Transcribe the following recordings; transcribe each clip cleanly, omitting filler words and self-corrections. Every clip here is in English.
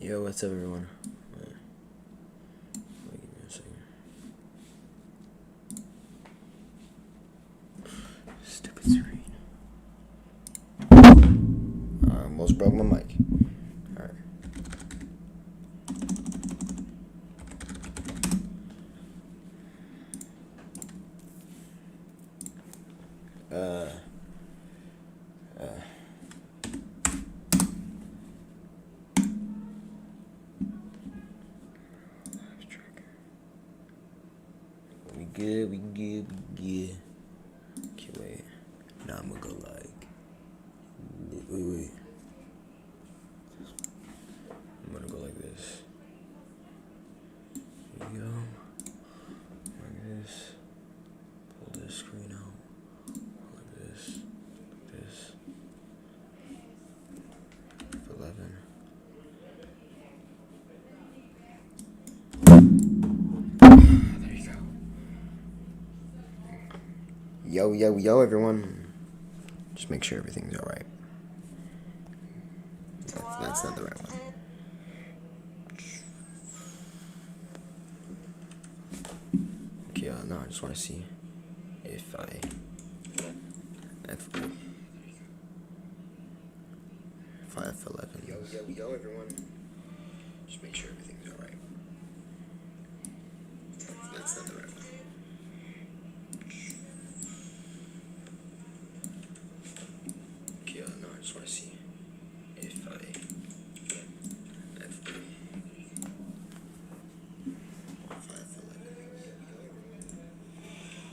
Yo, what's up, everyone? Wait, give me a second. Stupid screen. I almost broke my mic. Alright. We good. Okay, wait. Now I'm gonna go like. Wait. I'm gonna go like this. Here we go. Like this. Pull this screen out. Like this. Like this. 11. There you go. Yo, everyone. Just make sure everything's alright. That's not the right one. Okay, no, I just want to see if F11. Yo, everyone. Just make sure everything's alright. That's not the right one. Okay, no, I just want to see if F11.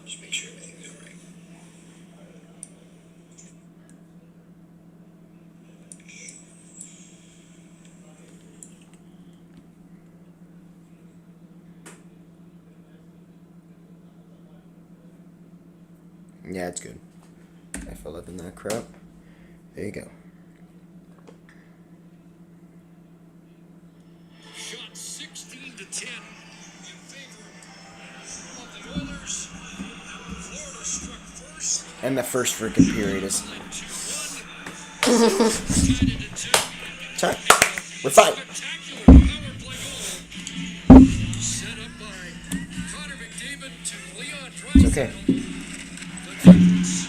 Just make sure everything's alright. Yeah, it's good. F11, that crap. There you go. Shot 16-10 in favor of the Oilers. Florida struck first. And the first freaking period is. Sorry. We're fine. Set up by Connor McDavid to Leon It's Draisaitl. okay. The Panthers,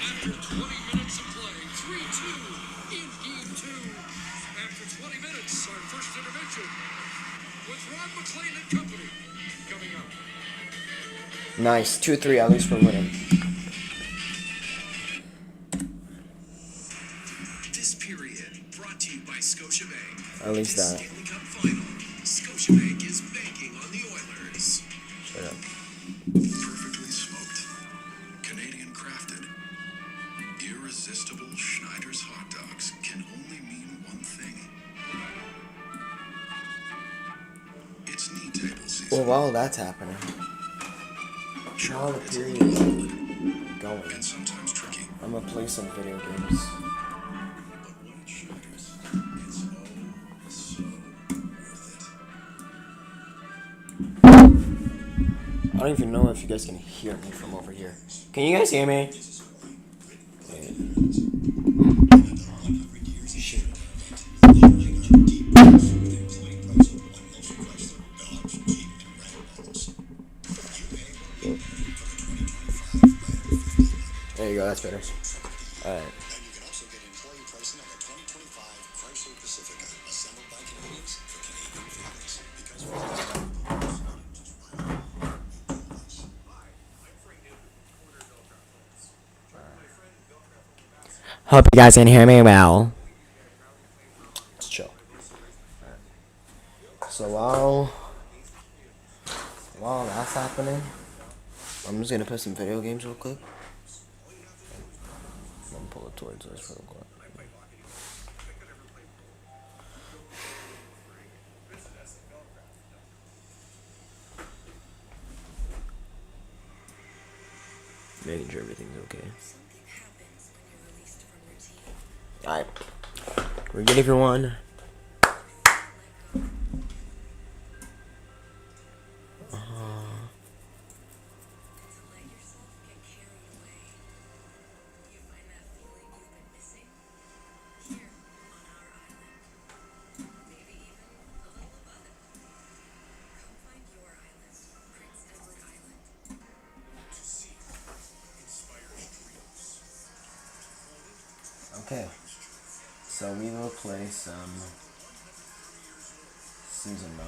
after 20 minutes of play, 3-2 in Game 2. After 20 minutes, our first intervention with Ron McLean and company coming up. Nice. 2-3 at least for winning. This period brought to you by Scotiabank. At least This that. Stanley Cup final, Scotiabank is banking on the Oilers. Shut up. Perfectly smoked, Canadian crafted, irresistible Schneider's hot dogs can only mean one thing. It's knee table season. Well, while that's happening, while the period is going, And sometimes tricky. I'm gonna play some video games. But when it's Schneider's, it's so worth it. I don't even know if you guys can hear me from over here. Can you guys hear me? Shit. There you go, that's better. Alright. And you can also get employee pricing on the 2025 Chrysler Pacifica, assembled by Canadians for Canadian families. Because Hope you guys can hear me well. Let's chill. So while that's happening, I'm just gonna put some video games real quick. I'm gonna pull it towards us real quick. Making sure everything's okay. Alright. We're good, everyone. Okay, so we will play some season mode.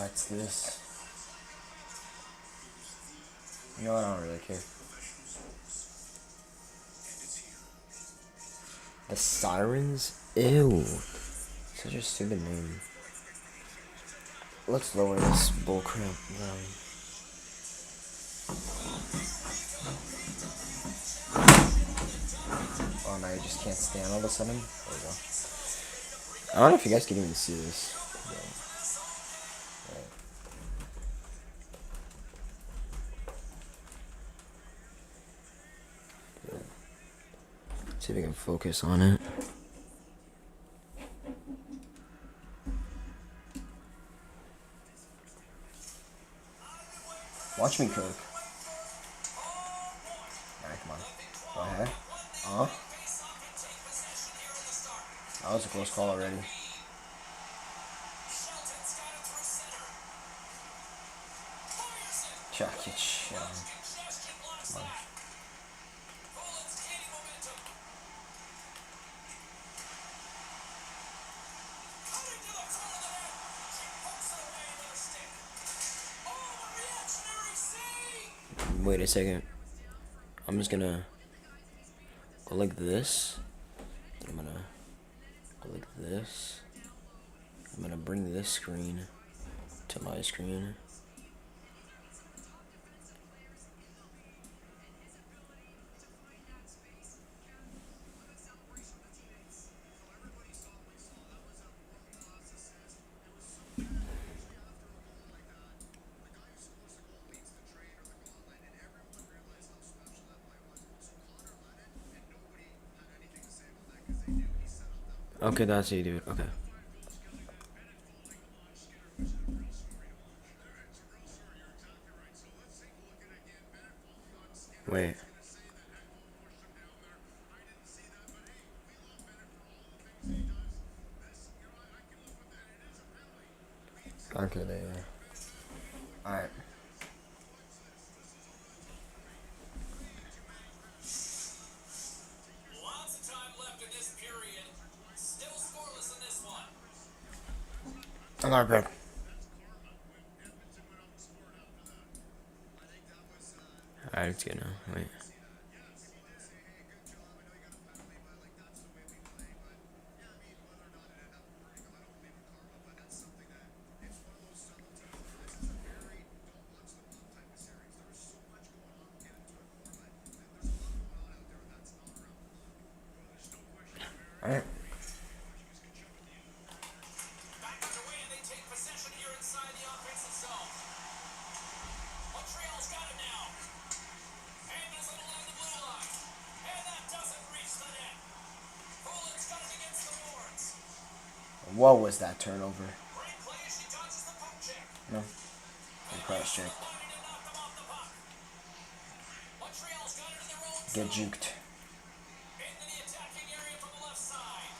It's this. You know what? I don't really care. The Sirens? Ew. Such a stupid name. Let's lower this bullcrap down. Oh, now you just can't stand all of a sudden? There we go. I don't know if you guys can even see this. See if we can focus on it. Watch me cook. Alright, come on. Go ahead. That was a close call already. Chuck it, Come on. Wait a second. I'm just gonna go like this. I'm gonna go like this. I'm gonna bring this screen to my screen. Okay, that's you, dude. Okay. Wait. Okay, there. Alright. Lots of time left in this period. Still scoreless in this one. I'm not good. Alright, it's good now. Wait. Alright. Back underway and they take possession here inside the offensive zone. Montreal's got it now. And doesn't allow the blue line. And that doesn't reach the net. Poland's got it against the boards. What was that turnover? Great play as she dodges the puck check. No. I cross check. Montreal's got it in their own Get zone. juked. Into the attacking area from the left side.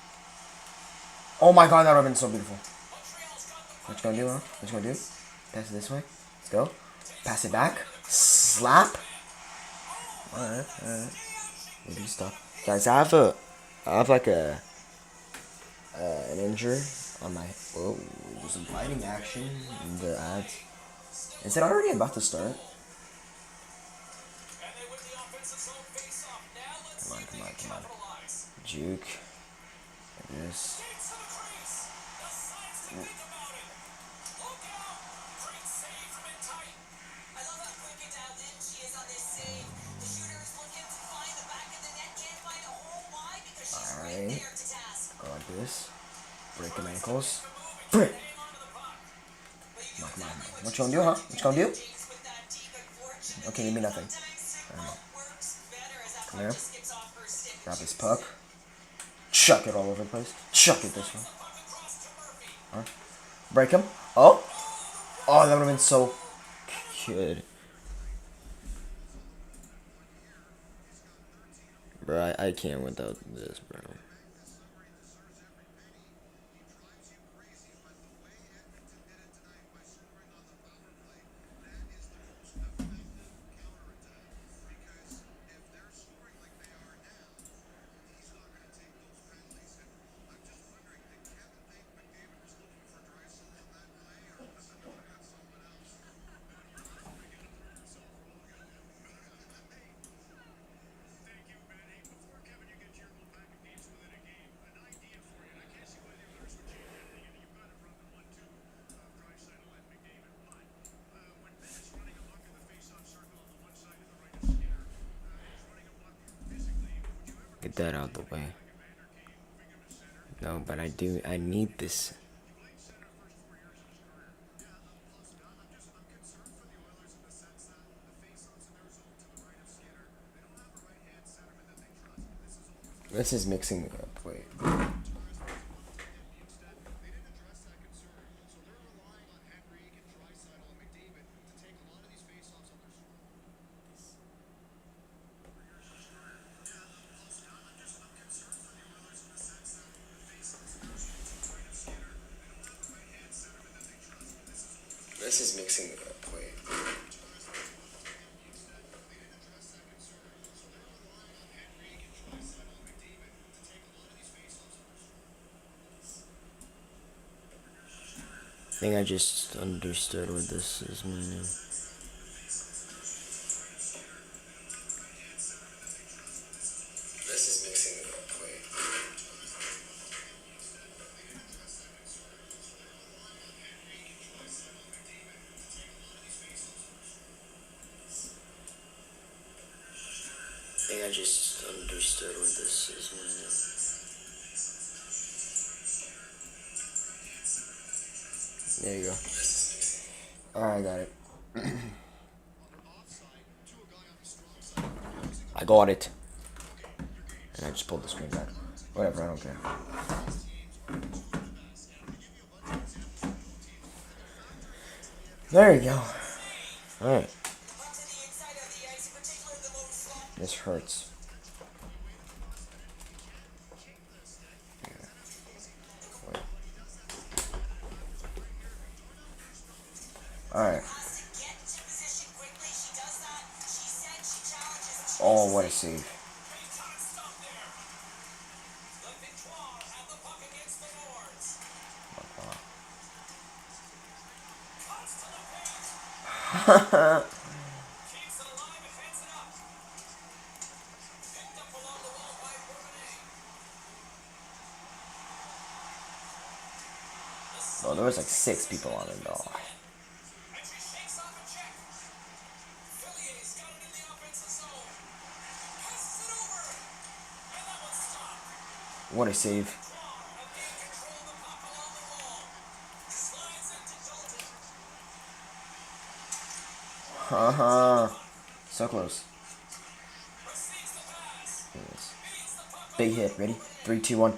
Oh my god, that would have been so beautiful. Montreal's got the What puck. you gonna do, huh? What you gonna do? Pass it this way. Let's go. Pass it back. Slap. Alright, alright. Maybe stop. Guys, I have like an injury on my. Whoa, there's some fighting action in the ads. Is it already about to start? And they win the offensive zone face-off. Now let's see if they can capitalize. Juke. Like this. Skates to the crease. Decides to think about it. Look out. Great save from in tight. I love how quick and dialed in she is on this save. The shooter is looking to find the back of the net, can't find a hole. Why? Because she's right Alright. there to task. Go like this. Break them ankles. Break. Hang on to the puck. Come on, come on. What you gonna do, huh? What you gonna do? James with that deep, unfortunately. Okay, give me nothing. Sometimes remote works better as that Come puck here. just skips off her stick. Grab this puck. Chuck it all over the place. Chuck it this way. Huh? Break him. Oh. Oh, that would have been so good. Bro, I can't without this, bro. get that out the way. No, but I need this. This is mixing me up. Wait. This is mixing me up. Wait. I think I just understood what this is meaning. This is mixing me up. Wait. I think I just understood what this is meaning. There you go. Alright, I got it. I got it. And I just pulled the screen back. Whatever, I don't care. There you go. Alright. This hurts. Alright. Oh, what a save. Oh, there was like 6 people on it, though. What a save. Haha. So close. Big hit. Ready? 3, 2, 1.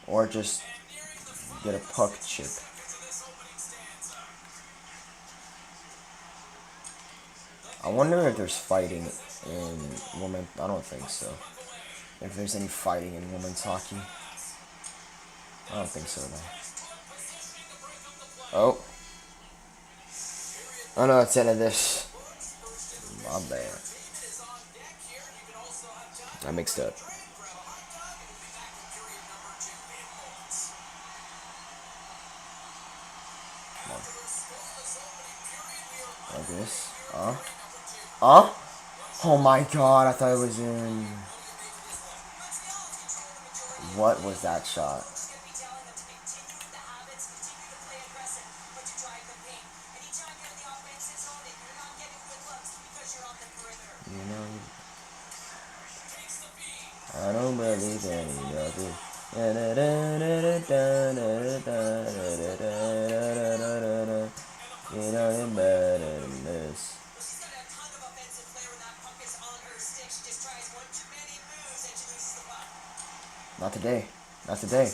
Or just get a puck chip. I wonder if there's fighting in women. I don't think so. If there's any fighting in women's hockey. I don't think so, though. Oh. Oh no, it's the end of this. My bad. I mixed up. Like this. Oh my god, I thought it was in. What was that shot? You know, I don't believe any of it. You know you're better than this. Not today. Not today.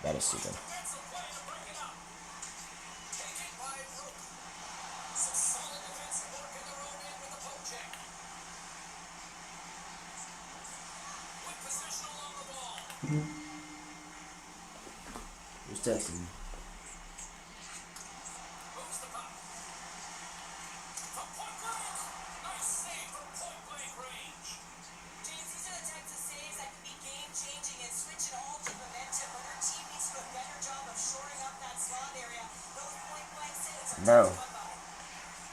That is stupid. Who's texting me? Bro,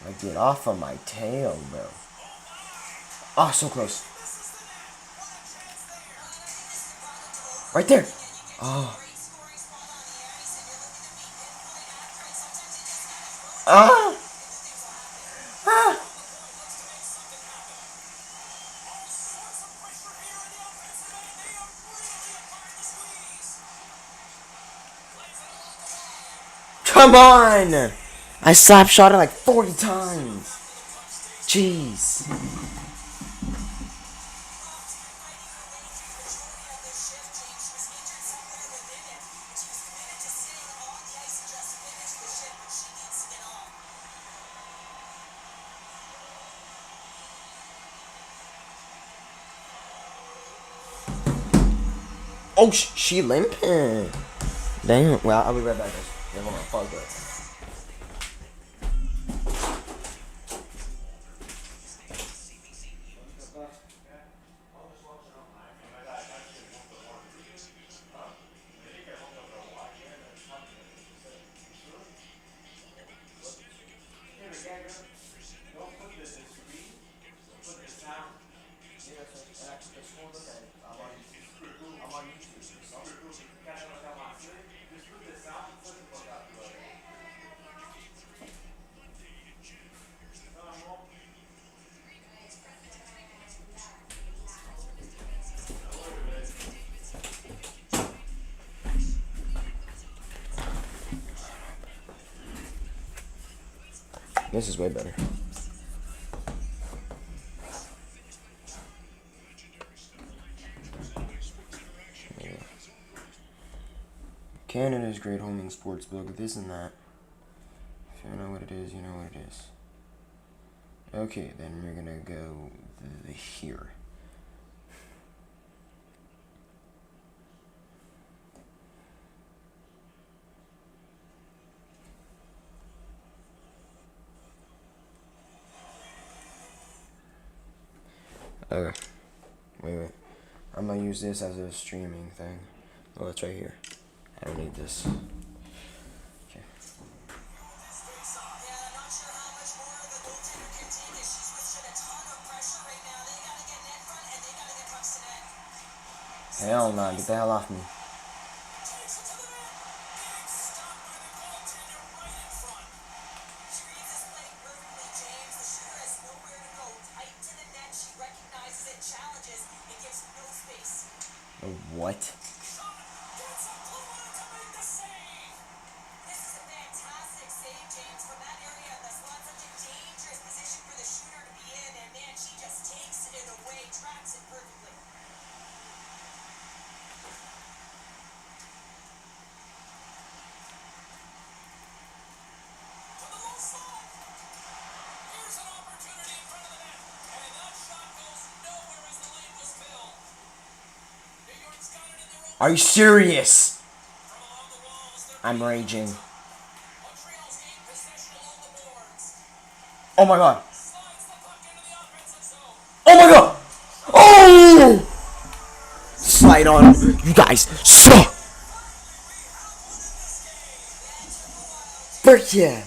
like, get off of my tail, bro. Oh, so close. Right there. Oh. Ah. Ah. come on! I slap shot it like 40 times. Jeez. Oh, she limping. Damn. Well, I'll be right back, guys. Yeah, hold on. Pause that. This is way better. Canada's great homing sports book. This and that. If you know what it is, you know what it is. Okay, then we're gonna go here. Okay. Wait. I'm gonna use this as a streaming thing. Oh, it's right here. I don't need this. Okay. Hell no, get the hell off me. What? Are you serious? I'm raging. Oh my god. Oh my god. Oh! Slide on. You guys suck. Frick yeah.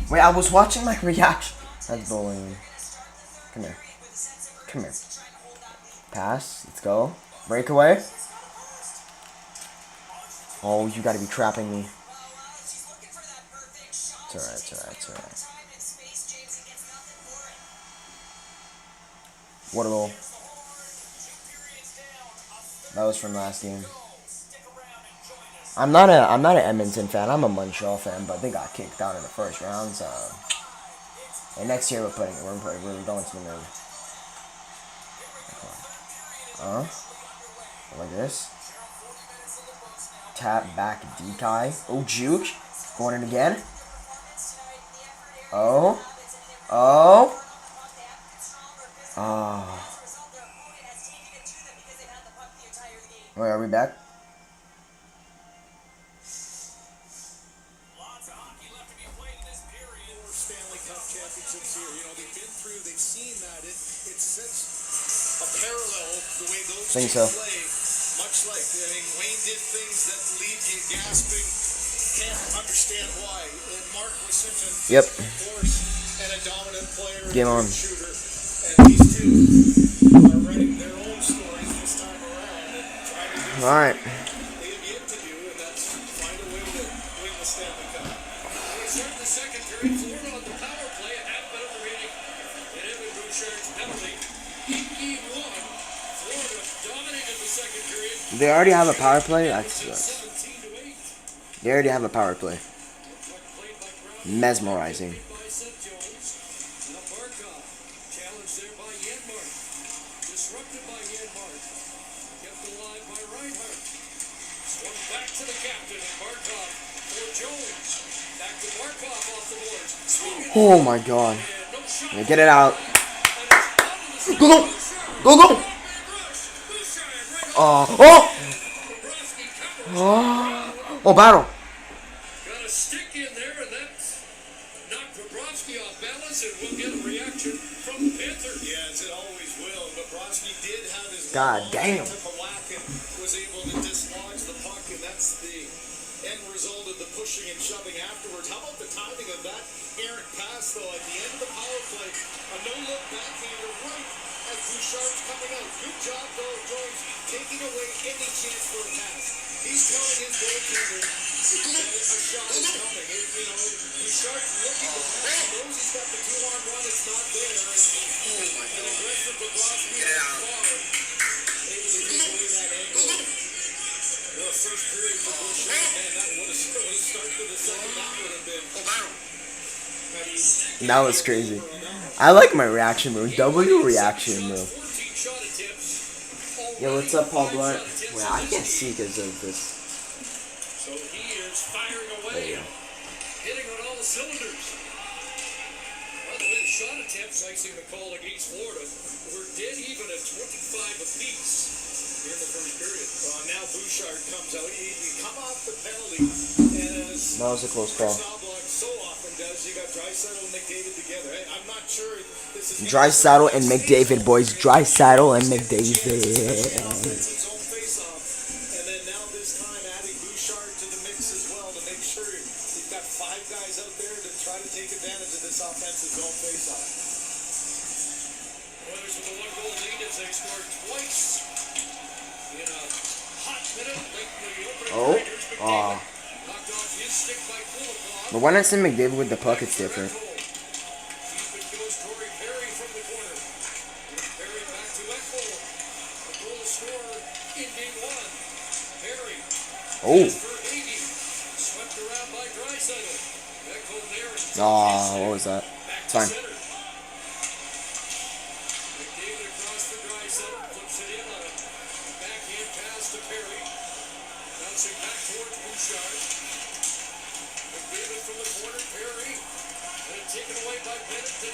Wait, I was watching my reaction. That's bullying. Come here. Come here. Pass. Let's go. Breakaway. Oh, you gotta be trapping me. It's alright, it's alright, it's alright. What a goal. That was from last game. I'm not an Edmonton fan. I'm a Montreal fan, but they got kicked out in the first round. So, and next year we're going to the mid. Like this. Tap back dekai. Oh, juke. Going in again. Oh. Oh. Oh. Wait, are we back? Think so. Much like, Wayne did things that leave you gasping. Can't understand why. And Mark was such a Yep. physical force and a dominant player and Game on. shooter. And these two are writing their own stories this time around and trying to do All right. something they have yet to do, and that's find a way to win the Stanley Cup. We start the second period. Florida on the power play, a half minute remaining. And Evan Bouchard's penalty. In game one, Florida dominated the second period. They already have a power play. That's 17-8. they already have a power play. Puck played by Brown. Mesmerizing. By Seth Jones. Now Barkov. Challenged there by Janmark. Disrupted by Janmark. Kept alive by Reinhardt. Swung back to the captain and Barkov for Jones. Back to Barkov off the boards. Swung it Oh my God. and no shot. Yeah, get it out. And it's out of the Go go. Go go. Oh. Oh. Oh, battle. Got a stick in there, and that knocked Bobrovsky off balance, and we'll get a reaction from the Panthers. Yeah, as it always will. Bobrovsky did have his God damn. took a whack and was able to dislodge the puck, and that's the end result of the pushing and shoving afterwards. How about the timing of that errant pass, though, at the end of the power play? A no-look backhander right as Bouchard's coming out. Good job, though, Jones, taking away any chance for a pass. He's telling his goaltender that a shot is coming. Bouchard's looking to pass. He knows he's got the two-on-one. It's not there. And an aggressive Bobrovsky on the far, able to take away that angle. Well, first period for Bouchard, man, that would have started to the second. That would have been. That was crazy. I like my reaction, bro. W reaction, bro. 14 shot attempts. Yo, what's up, Paul Blunt? Well, I can't see because of this. So he is firing away, hitting on all the cylinders. By the way, the shot attempts, icing the call against Florida, were dead even at 25 apiece in the first period. Now Bouchard comes out. He come off the penalty, and as That was a close call. Knobloch so often does, you got Draisaitl and McDavid together. I'm not sure this is Draisaitl and McDavid, boys. Draisaitl and McDavid. Offense's own face-off. And then now this time adding Bouchard to the mix as well to make sure you've got five guys out there to try to take advantage of this offense's own face-off. Oilers with a one-goal lead as they scored twice in a hot minute late in the opening. Oh. McDavid knocked off his stick by Kulikov. But when I see McDavid with the puck, it's different. Deep it goes Corey Perry from the corner. Perry back to Ekholm. A goal scorer in game one. Perry. Oh. For Hagee. Swept around by Draisaitl. Ekholm there. Oh, what was that? Back It's to fine. center. McDavid across the Draisaitl. Flips it in on a backhand pass to Perry. Bouncing back towards Bouchard. McDavid from the corner. Perry. And taken away by Bennett.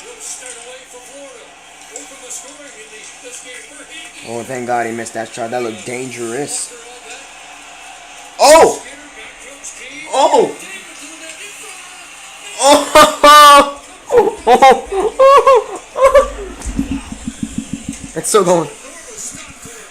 Will start away for Florida. Open the scoring in this game for Hagee. Oh, thank God he missed that shot. That looked dangerous. After all that, Oh! Skinner back comes Kane. Oh! David to the net in front. Oh! It's still going.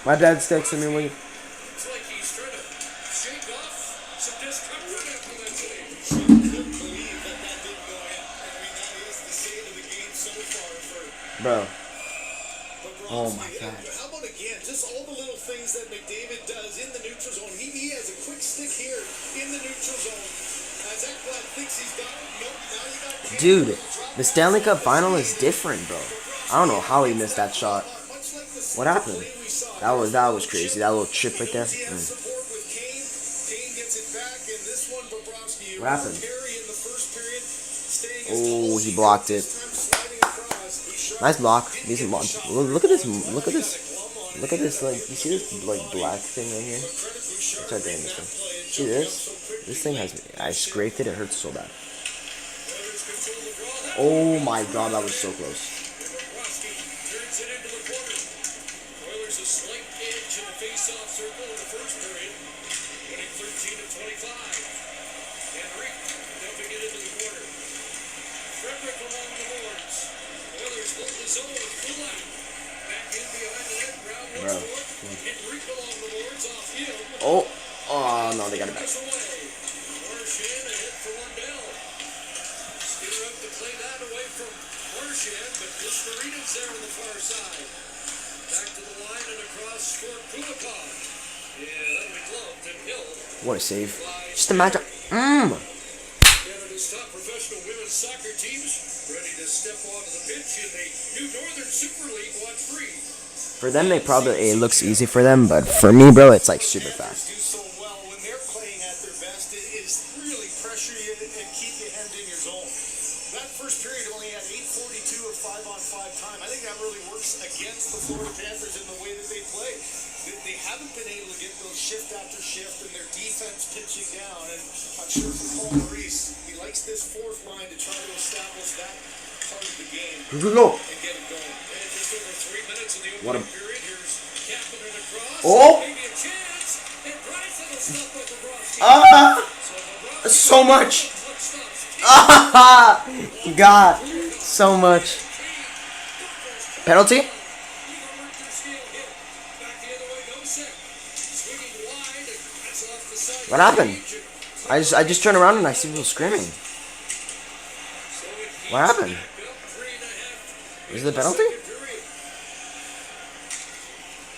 My dad's texting me when. It's like he's trying to shake off some discomfort after that save. Couldn't believe that didn't go in. That is the save of the game so far for Bro. Bobrovsky. Oh my God. How about again, just all the little things that McDavid does in the neutral zone. He has a quick stick here in the neutral zone. As Ekblad thinks he's got it. Nope, now you got Kane. Dude, the Stanley Cup final is different, bro. I don't know how he missed that shot. Much like the What happened? play we saw. That was crazy. That little chip right there. He has support with Kane. Kane gets it back, and this one, Bobrovsky. What happened? Perry in the first period, staying as Oh, tall as he blocked could, it. this time sliding across. Bouchard Nice block. didn't Decent get block. the shot. Look at this. Look at this. Got a glove on Look at this. Like, you see this like black thing right here? But credit Bouchard It's right there in making this that thing. play and See jumping up this? so quickly. This thing has. I scraped it. It hurts so bad. Oilers control the draw. That Oh my God, that was so close. Bobrovsky turns it into the corner. Oilers a slight edge in the face-off circle in the first period, winning 13 of 25. Henry dumping it into the corner. Frederick along the boards. Oilers hold the zone. Kulak back in behind the net. Brown once Bro. more. Hit Rico on the boards off him. Oh, oh no, they got it back. Away. Marchand ahead for Lundell. Skinner up to play that away from Marchand, but Marina's there on the far side. Back to the line and across for Kulikov. Yeah, that'll be gloved and Hill. What a save. Just imagine. Canada's top professional women's soccer teams ready to step onto the pitch in the new Northern Super League 1-3. For them, it looks easy for them, but for me, bro, it's like super fast. Do so well when they're playing at their best. It is really pressure you and keep you hemmed in your zone. That first period only had 8:42 of 5-on-5 time. I think that really works against the Florida Panthers in the way that they play. They haven't been able to get those shift after shift and their defense pitching down. And I'm sure for Paul Maurice, he likes this fourth line to try to establish that part of the game Here we go. and get it going. And just over 3 minutes in the What opening period. Here's Kapanen across. Oh! Maybe a chance. And Bryson will stop with Bobrovsky. Ah! So much. Ah! God, so much. Penalty? What happened? I just turned around and I see people screaming. What happened? Is it a penalty?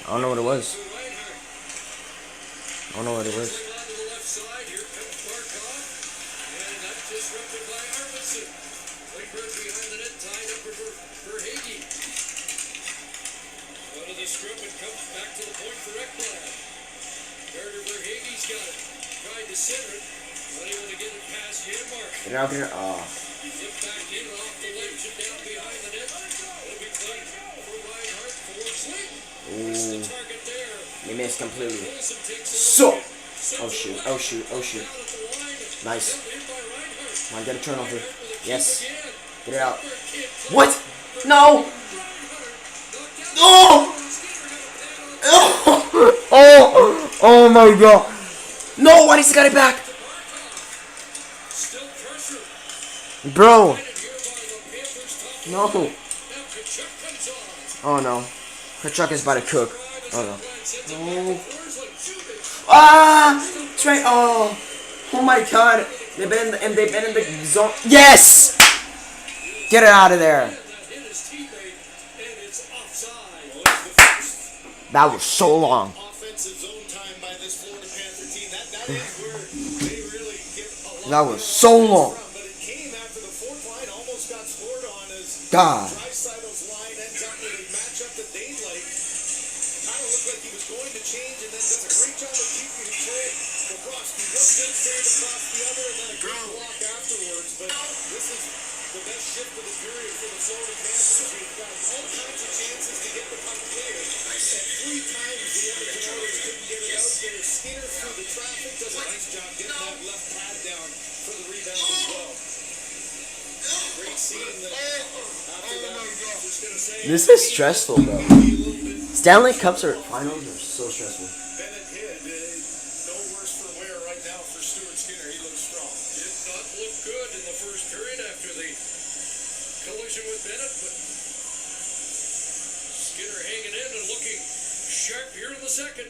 I don't know what it was. I don't know what it was. The scrum and comes back to the point for Ekblad. Carter Verhaeghe's got it. Tried to center it. Unable to get it past Janmark. Get out here. Oh. He flipped back in off the ledge and down behind the net. It'll be played for Reinhardt for Slayton. Missed the target there. They missed completely. Wilson takes a So. look at it. Oh shoot. Oh shoot. Oh shoot. Down at the line. Nice. Held in by Reinhardt. Come on, get a turnover. Reinhardt with a Yes. kick again. Get it out. Kid play. What? No. Reinhardt knocked out. Oh. Skinner got a pad on Oh. Oh my God. No. Why does he got it back? Still pressure. Bro. Here by the Panthers top. No. Now Kachuk comes on. Oh no. Kachuk is about to cook. Oh no. Oh. Ah! That's right. Oh. Oh my God. They've been in the zone. Yes. Get it out of there. That was so long. Offensive zone time by this Florida Panther team. That is where they really get a lot. That was so long. But it came after the fourth line almost got scored on as God. Dreisaitl's line ends up with a matchup that they like. Kind of looked like he was going to change and then does a great job of keeping it clear. Bobrovsky, one good save across the other and then a good block afterwards. But this is the best shift of the period for the Florida Panthers. We've got all kinds of chances to get the puck clear. And 3 times the Edmonton Oilers couldn't get it out there. Skinner through the traffic does a nice job getting that left pad down for the rebound as well. Great seeing that after that. Just gonna say This is stressful, bro. Stanley Cups or finals are so stressful. Bennett hit. No worse for wear right now for Stuart Skinner. He looks strong. Did not look good in the first period after the collision with Bennett, but Skinner hanging in and looking sharp here in the second.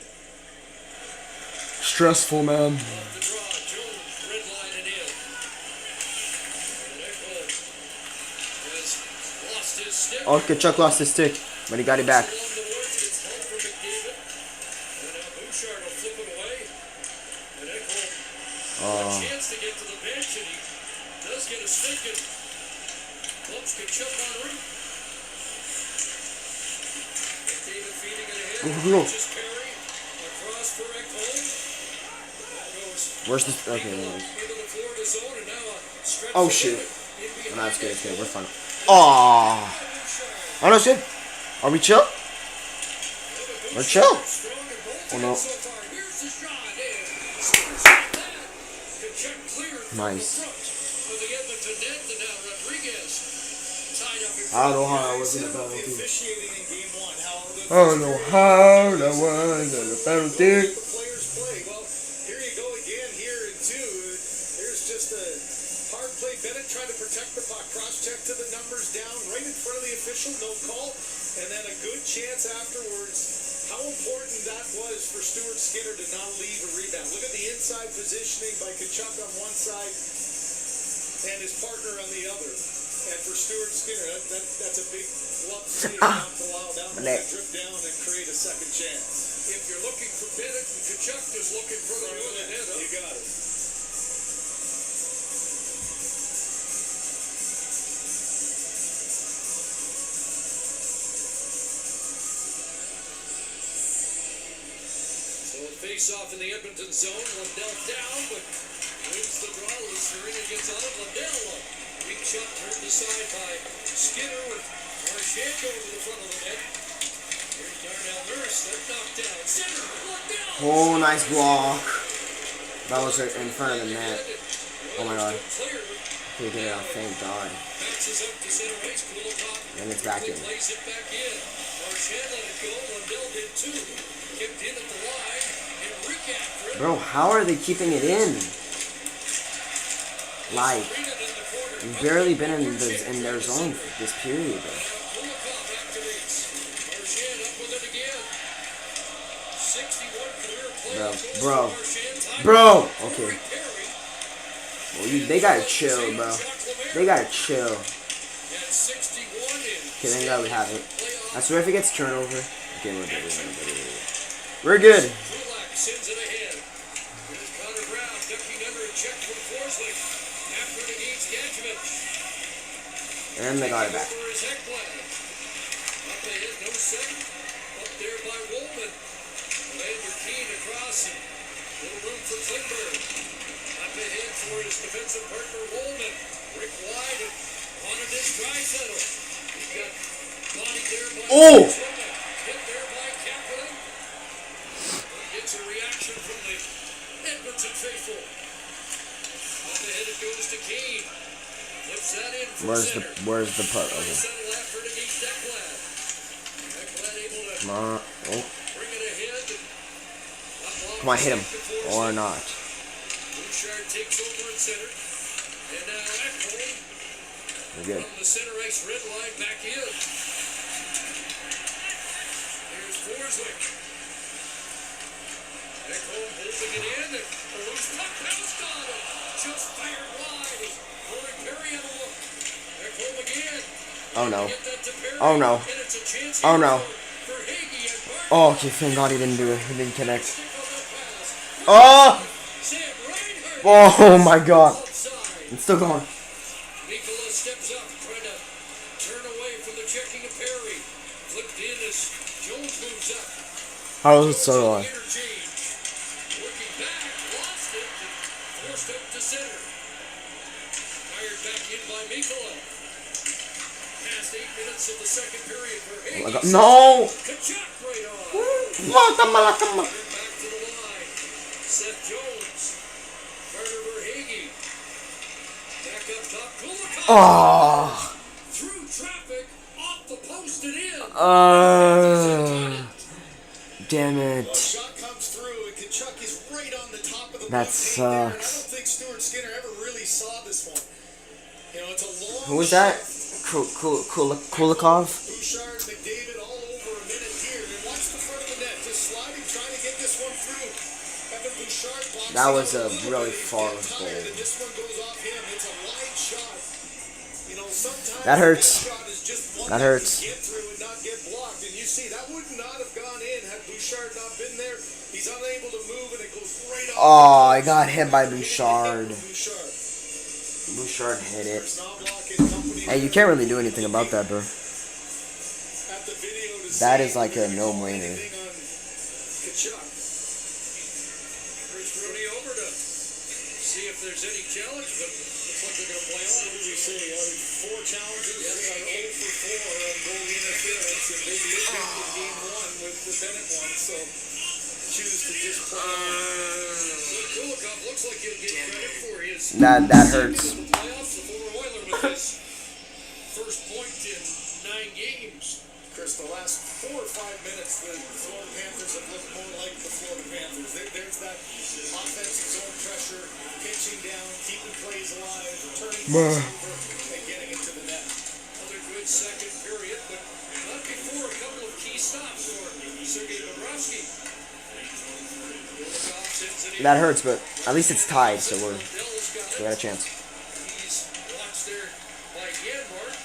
Stressful, man. Off the draw, Jones redlining in. And Ekblad has lost his stick. Oh, Kachuk lost his stick, but he got it back. Along the boards, it's home for McDavid. And now Bouchard will flip it away. And Ekblad a chance to get to the bench, and he does get a stick and bumps Kachuk en route. McDavid feeding it ahead. No. Just carry across for Ekblad. That goes Where's the? Okay, into anyways. the Florida zone, and now a stretch Oh for shoot. Bennett in No, it's good. It's behind good. We're fine. Oh. Oh no, it's good. Are we chill? We're chill. Oh no. Nice. I don't know how I was in the penalty. Officiating in game 1. I don't know how that was in the penalty. The players play. Well, here you go again here in 2. There's just a hard play. Bennett trying to protect the puck. Cross check to the numbers down right in front of the official. No call. And then a good chance afterwards. how important that was for Stuart Skinner to not leave a rebound. Look at the inside positioning by Kachuk on one side and his partner on the other. And for Stuart Skinner, that's a big lump save not to allow that one to drip down and create a second chance. If you're looking for Bennett, and Kachuk is looking for the other net. You got it. Face off in the Edmonton zone. Lundell down, but wins the draw. Serena gets on it. Lundell, weak shot turned aside by Skinner with Marchand going to the front of the net. Here's Darnell Nurse. They're knocked down. Center, Lundell. Oh, nice block. That was in front of the net. Oh my god. He did it. Thank God. Bounces up to center ice. Kulikov. And it's back in. Plays it back in. Marchand let it go. Lundell did too. Kicked in at the line. Bro, how are they keeping it in? Like, we've barely been in their zone for this period. Bro. Okay. Well, they gotta chill, bro. They gotta chill. Okay, thank God we have it. I swear if it gets turnover. Okay, we're good. Sends it ahead. Here's Connor Brown ducking under a check from Forsling. After it against Gadjevich. And they got it back. Up ahead, no second. Up there by Woolman. Lander Keane across. Little room for Klingberg. Up ahead for his defensive partner Woolman. Rick wide and on it is Draisaitl. He's got Bonnie there by hit there by Kaplan. Gets a reaction from the Edmonton faithful. Up ahead it goes to Keane. Flips that in from Where's the puck? Okay. Settle after it against Ekblad. Ekblad able to Come on. Oh. bring it ahead. Come on, hit him. Or not. Bouchard takes over at center. And now Ekholm We're good. from the center ice red line back in. Here's Forsling. Ekholm holding it in, and a loose puck bounced on it. Just fired wide. Corey Perry on a look. Ekholm again. Oh no. Get that to Perry, Oh no. and it's a chance Oh no. for Hagee and Barton. Oh, okay, thank God he didn't do it. He didn't connect. Stick on that pass. Oh! Sam Reinhart. Oh my God. Offside. It's still going. Nikola steps up, trying to turn away from the checking of Perry. Flipped in as Jones moves up. How was it so long? Interchange. Working back, lost it, and forced up to center. Fired back in by Nikola. Past 8 minutes of the second period for Oh my Hagee. God. No! Kachuk right on. Tama. Back to the line. Seth Jones. Carter Verhaeghe. Back up top. Kulikov. Oh. Through traffic. Off the post and in. Damn Well, it. shot comes through, and Kachuk is right on the top of the That block tape there, and I don't sucks. think Stuart Skinner ever really saw this one. You know, it's a long Who was that? shot. Kulikov? Bouchard, McDavid all over a minute here. And watch the front of the net. Just sliding, trying to get this one through. Evan Bouchard boxing That was out a little really bit. He's far getting goal. tired, and this one goes off him. It's a wide shot. You know, sometimes That hurts. the shot is just one That you hurts. can get through and not get blocked. And you see, that would not have gone in had Bouchard not been there. He's unable to move, and it goes right off. Oh, I got hit by Bouchard. Bouchard. Bouchard hit it. Knobloch and company Hey, you can't really do anything about that, bro. at the video to That see is like a if they no-brainer. call anything on Kachuk. Here's Rooney over to see if there's any challenge, but looks like they're going to play on. What did we say? 4 challenges. They are 0 for 4 on goal interference, and they lived into game 1 with the Bennett one, so choose to just play on. Kulikov looks like he'll get credit for his That hurts. in the playoffs. The former Oiler with his first point in 9 games. Chris, the last 4 or 5 minutes, the Florida Panthers have looked more like the Florida Panthers. There's that offensive zone pressure, pitching down, keeping plays alive, turning plays over, and getting into the net. Another good second period, but not before a couple of key stops for Sergei Bobrovsky. That hurts, but at least it's tied, so we Dell's got it. got a chance. He's watched there by Yanmark.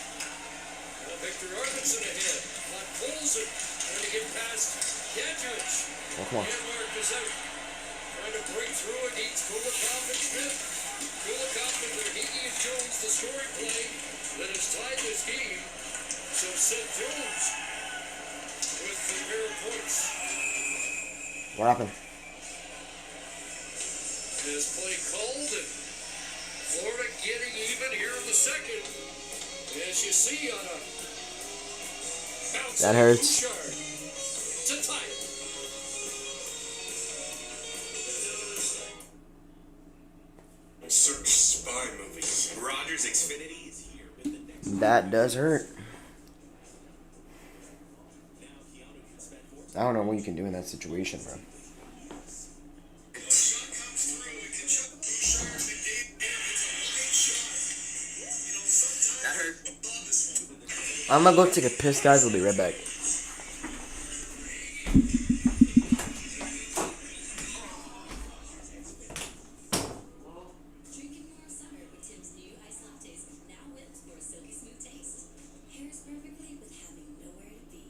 Victor Arvidsson ahead. Not Colson trying to get past Gadrich. Oh, come on. Yanmark is out. Trying to break through against Kulikov and Smith. Kulikov with their Higgy and Jones, the scoring play that has tied this game. So Seth Jones with the pair of points. What happened? This play called and Florida getting even here in the second. As you see on a bounce That hurts. Bouchard to tie it. Search spy movies. Rogers Xfinity is here with the next. That does hurt. I don't know what you can do in that situation, bro. That hurt. I'm gonna go take a piss, guys. We'll be right back. Drinking more summer with Tim's new iced lattes, now with more silky smooth taste. Pairs perfectly with having nowhere to be.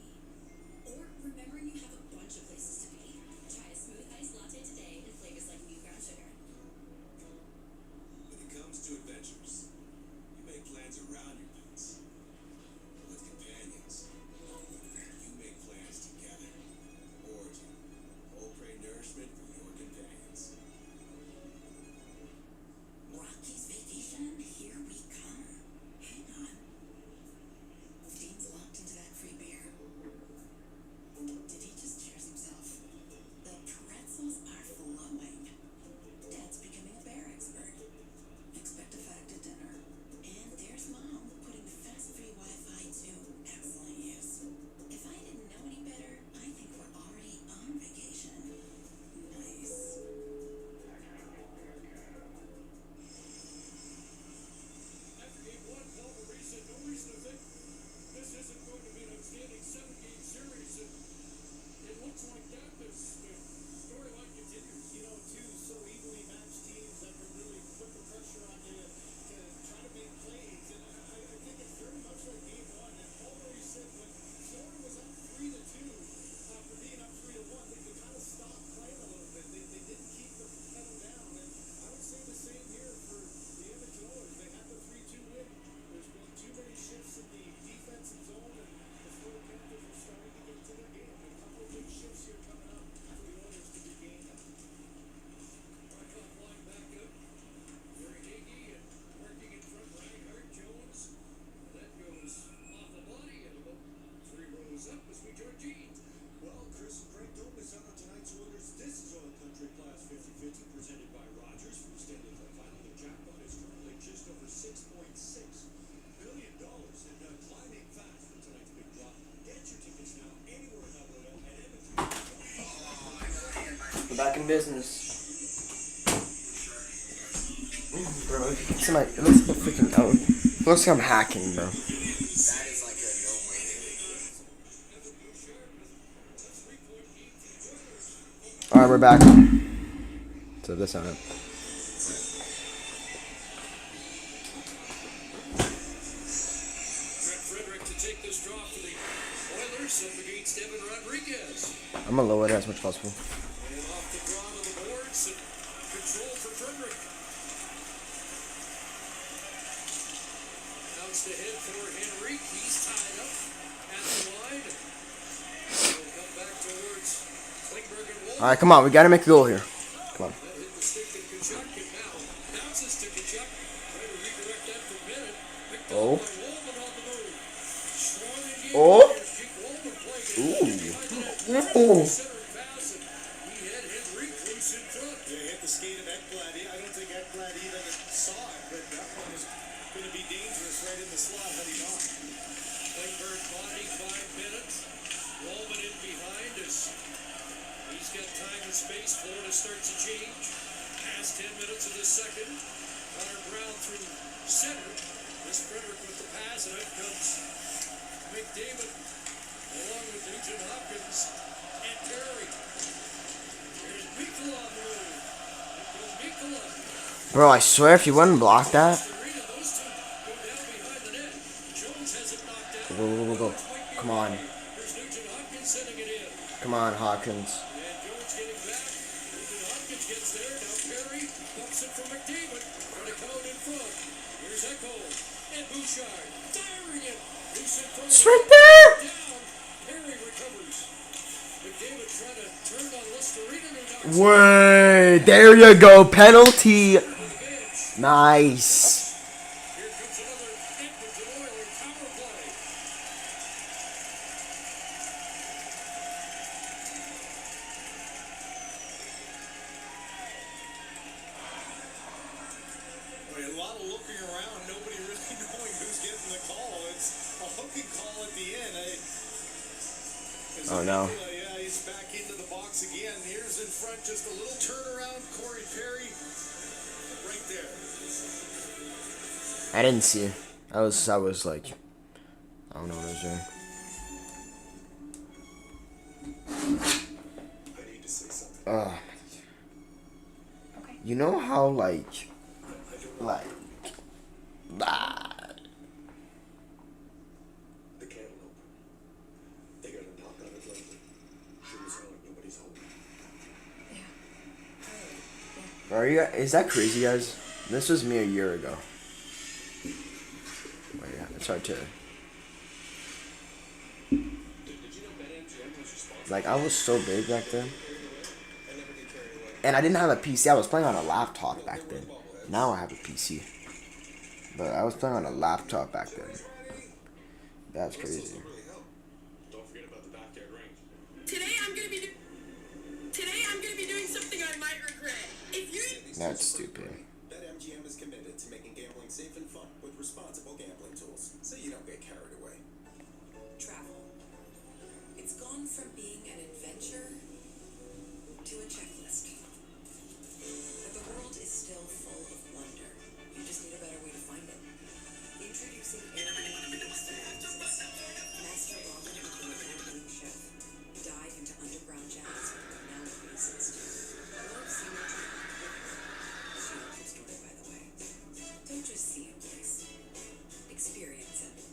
Or remembering you have a bunch of places to be. Try a smooth iced latte today in flavors like new brown sugar. When it comes to adventures, you make plans around your pets. With companions, you make plans together. Origin, whole grain nourishment for your companions. Rocky's vacation, here we come. Hang on. Dean's locked into that free beer. Did he just cheers himself? The pretzels are flowing. Dad's becoming a bear expert. Expect a fact at dinner. And there's Mom putting fast-free Wi-Fi to excellent use. If I didn't know any better, I think we're already on vacation. Nice. After game one, Paul Maurice said no reason to think this isn't going to be an outstanding 7-game series. And it looks like that the storyline continues. You know, two so evenly matched teams that can really put the pressure on you to try to make plays. And I think it's very much like game one. And Paul Maurice said when Florida was up 3-2, after being up 3-1, they kind of stopped playing a little bit. They didn't keep the pedal down. And I would say the same here for the Edmonton Oilers. They had the 3-2 win. There's been too many shifts in the defensive zone, and the Florida Panthers are starting to get into their game. A couple of big shifts here coming up for the Oilers to regain that. Markov line back up. Very Higgy and working in front Reinhardt, Jones. And that goes off the body and about 3 rows up as we join Gene. Well, Chris and Craig, don't miss out on tonight's Oilers. This is Oil Country Class 50-50 presented by Rogers for the Stanley Cup Final. The jackpot is currently just over $6.6 billion and climbing fast for tonight's big draw. Get your tickets now anywhere in Alberta and Edmonton. We're back in business. Bro, somebody, it looks like freaking out. It looks like I'm hacking, bro. That is like a no-brainer. Alright, we're back. So this on it. Trent Frederick to take this draw for the Oilers up against Evan Rodriguez. I'm gonna lower it as much as possible. And off the draw to the boards and control for Frederick. Bounced ahead for Henrique. He's tied up at the line. He'll come back towards Klingberg and Wolf. Alright, come on, we gotta make a goal here. Come on. That hit the stick to Kachuk and now bounces to Kachuk. Trying to redirect that for Bennett. Picked Oh. up by Wolman on the move. Strong in game. Oh. Jake Wolman playing it. Ooh. Behind the net. Ooh. Center pass and he had Henrique loose in front. Yeah, hit the skate of Ekblad. I don't think Ekblad even saw it, but that one is going to be dangerous right in the slot had he not. Klingberg bonding by Bennett. Wolman in behind us. He's got time and space. Florida starts to change. Past 10 minutes of the second. Connor Brown through center. This Frederick with the pass, and out comes McDavid along with Nugent Hopkins and Terry. There's Mikkel on the move. Bro, I swear if you wouldn't block that. Go, go, go, go. Come on. Come on, Hawkins. It's right there! Way, there you go, penalty. Nice. A lot of looking around, nobody really knowing who's getting the call. It's a hooking call at the end. Oh no. Yeah, he's back into the box again. Here's in front, just a little turnaround. Corey Perry, right there. I didn't see it. I was like, I don't know what I was doing. I need to say something. You know how like The cantaloupe. They got a knock on it lately. Sure as hell like nobody's home. Are you? Is that crazy, guys? This was me a year ago. Wait, yeah, it's hard to. Like, I was so big back then. And I didn't have a PC. I was playing on a laptop back then. Now I have a PC. But I was playing on a laptop back then. That's crazy. Don't forget about the backyard range. Today I'm gonna be doing something I might regret. If you That's stupid. BetMGM is committed to making gambling safe and fun with responsible gambling tools, so you don't get carried away. Travel. It's gone from being an adventure to a checklist. But the world is still full of wonder. You just need a better way to find it. Introducing Airbnb Experiences. Master ramen with an award-winning chef. Dive into underground jazz with renowned bassist. Or see a dream. She loves the story, by the way. Don't just see a place. Experience it.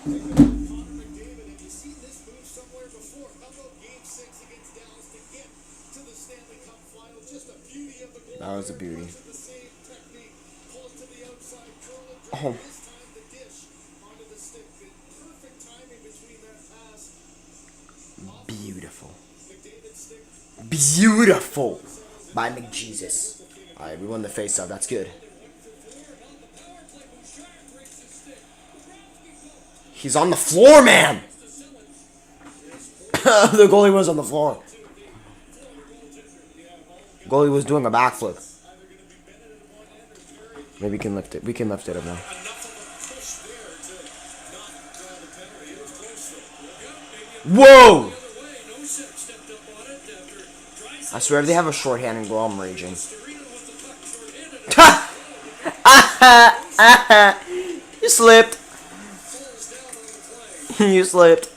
Connor McDavid, have you seen this move somewhere before? How about Game 6 against Dallas to get to the Stanley Cup final? Just a beauty of the goal. That was a beauty. The same technique, pull it to the outside, curl it, Oh. this time the dish onto the stick. The perfect timing between that pass. Beautiful. McDavid stick. Beautiful. By McJesus. Alright, we won the face-off. That's good. He's on the floor, man! The goalie was on the floor. Goalie was doing a backflip. Maybe we can lift it. We can lift it up now. Whoa! I swear if they have a shorthand and goal, I'm raging. You slipped. You slipped.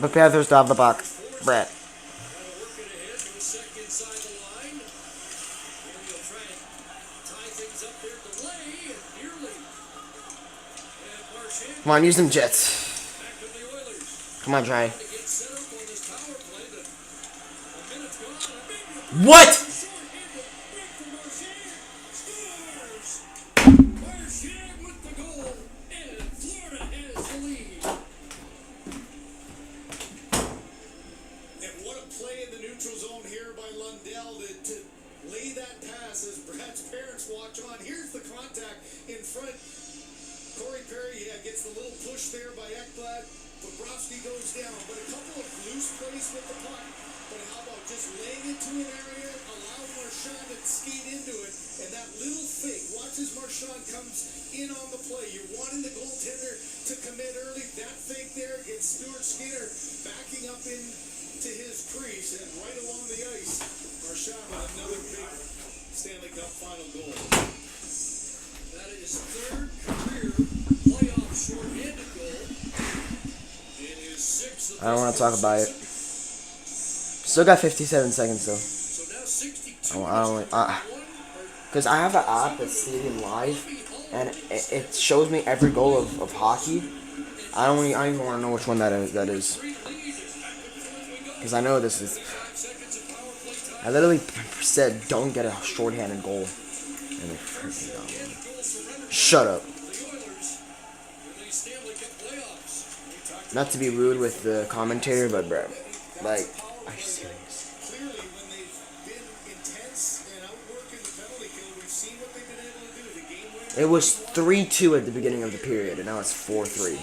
The Panthers still have the puck. Brett. Come on, use them jets. Come on, try. What? And what a play in the neutral zone here by Lundell to lay that pass as Brad's parents watch on. Here's the contact in front. Corey Perry gets the little push there by Ekblad. Bobrovsky goes down, but a couple of loose plays with the puck. But how about just laying into an area, allow Marchand to skate into it, and that little fake. Watch as Marchand comes in on the play. You're wanting the goaltender to commit early. That fake there gets Stuart Skinner backing up into his crease and right along the ice. Marchand with another big Stanley Cup final goal. That is third career playoff short-handed goal in his sixth. I don't want to talk about it. Still got 57 seconds though. So now 62. I don't because I have an app that's Stadium Live, and it shows me every goal of hockey. I don't even want to know which one that is. Because I know this is. I literally said don't get a short-handed goal, and they freaking got one. Shut up. Not to be rude with the commentator, but bro, like, are you serious? Clearly, when they've been intense and outworking the penalty kill, we've seen what they've been able to do. The game winner It was 3-2 at the beginning of the period, and now it's 4-3.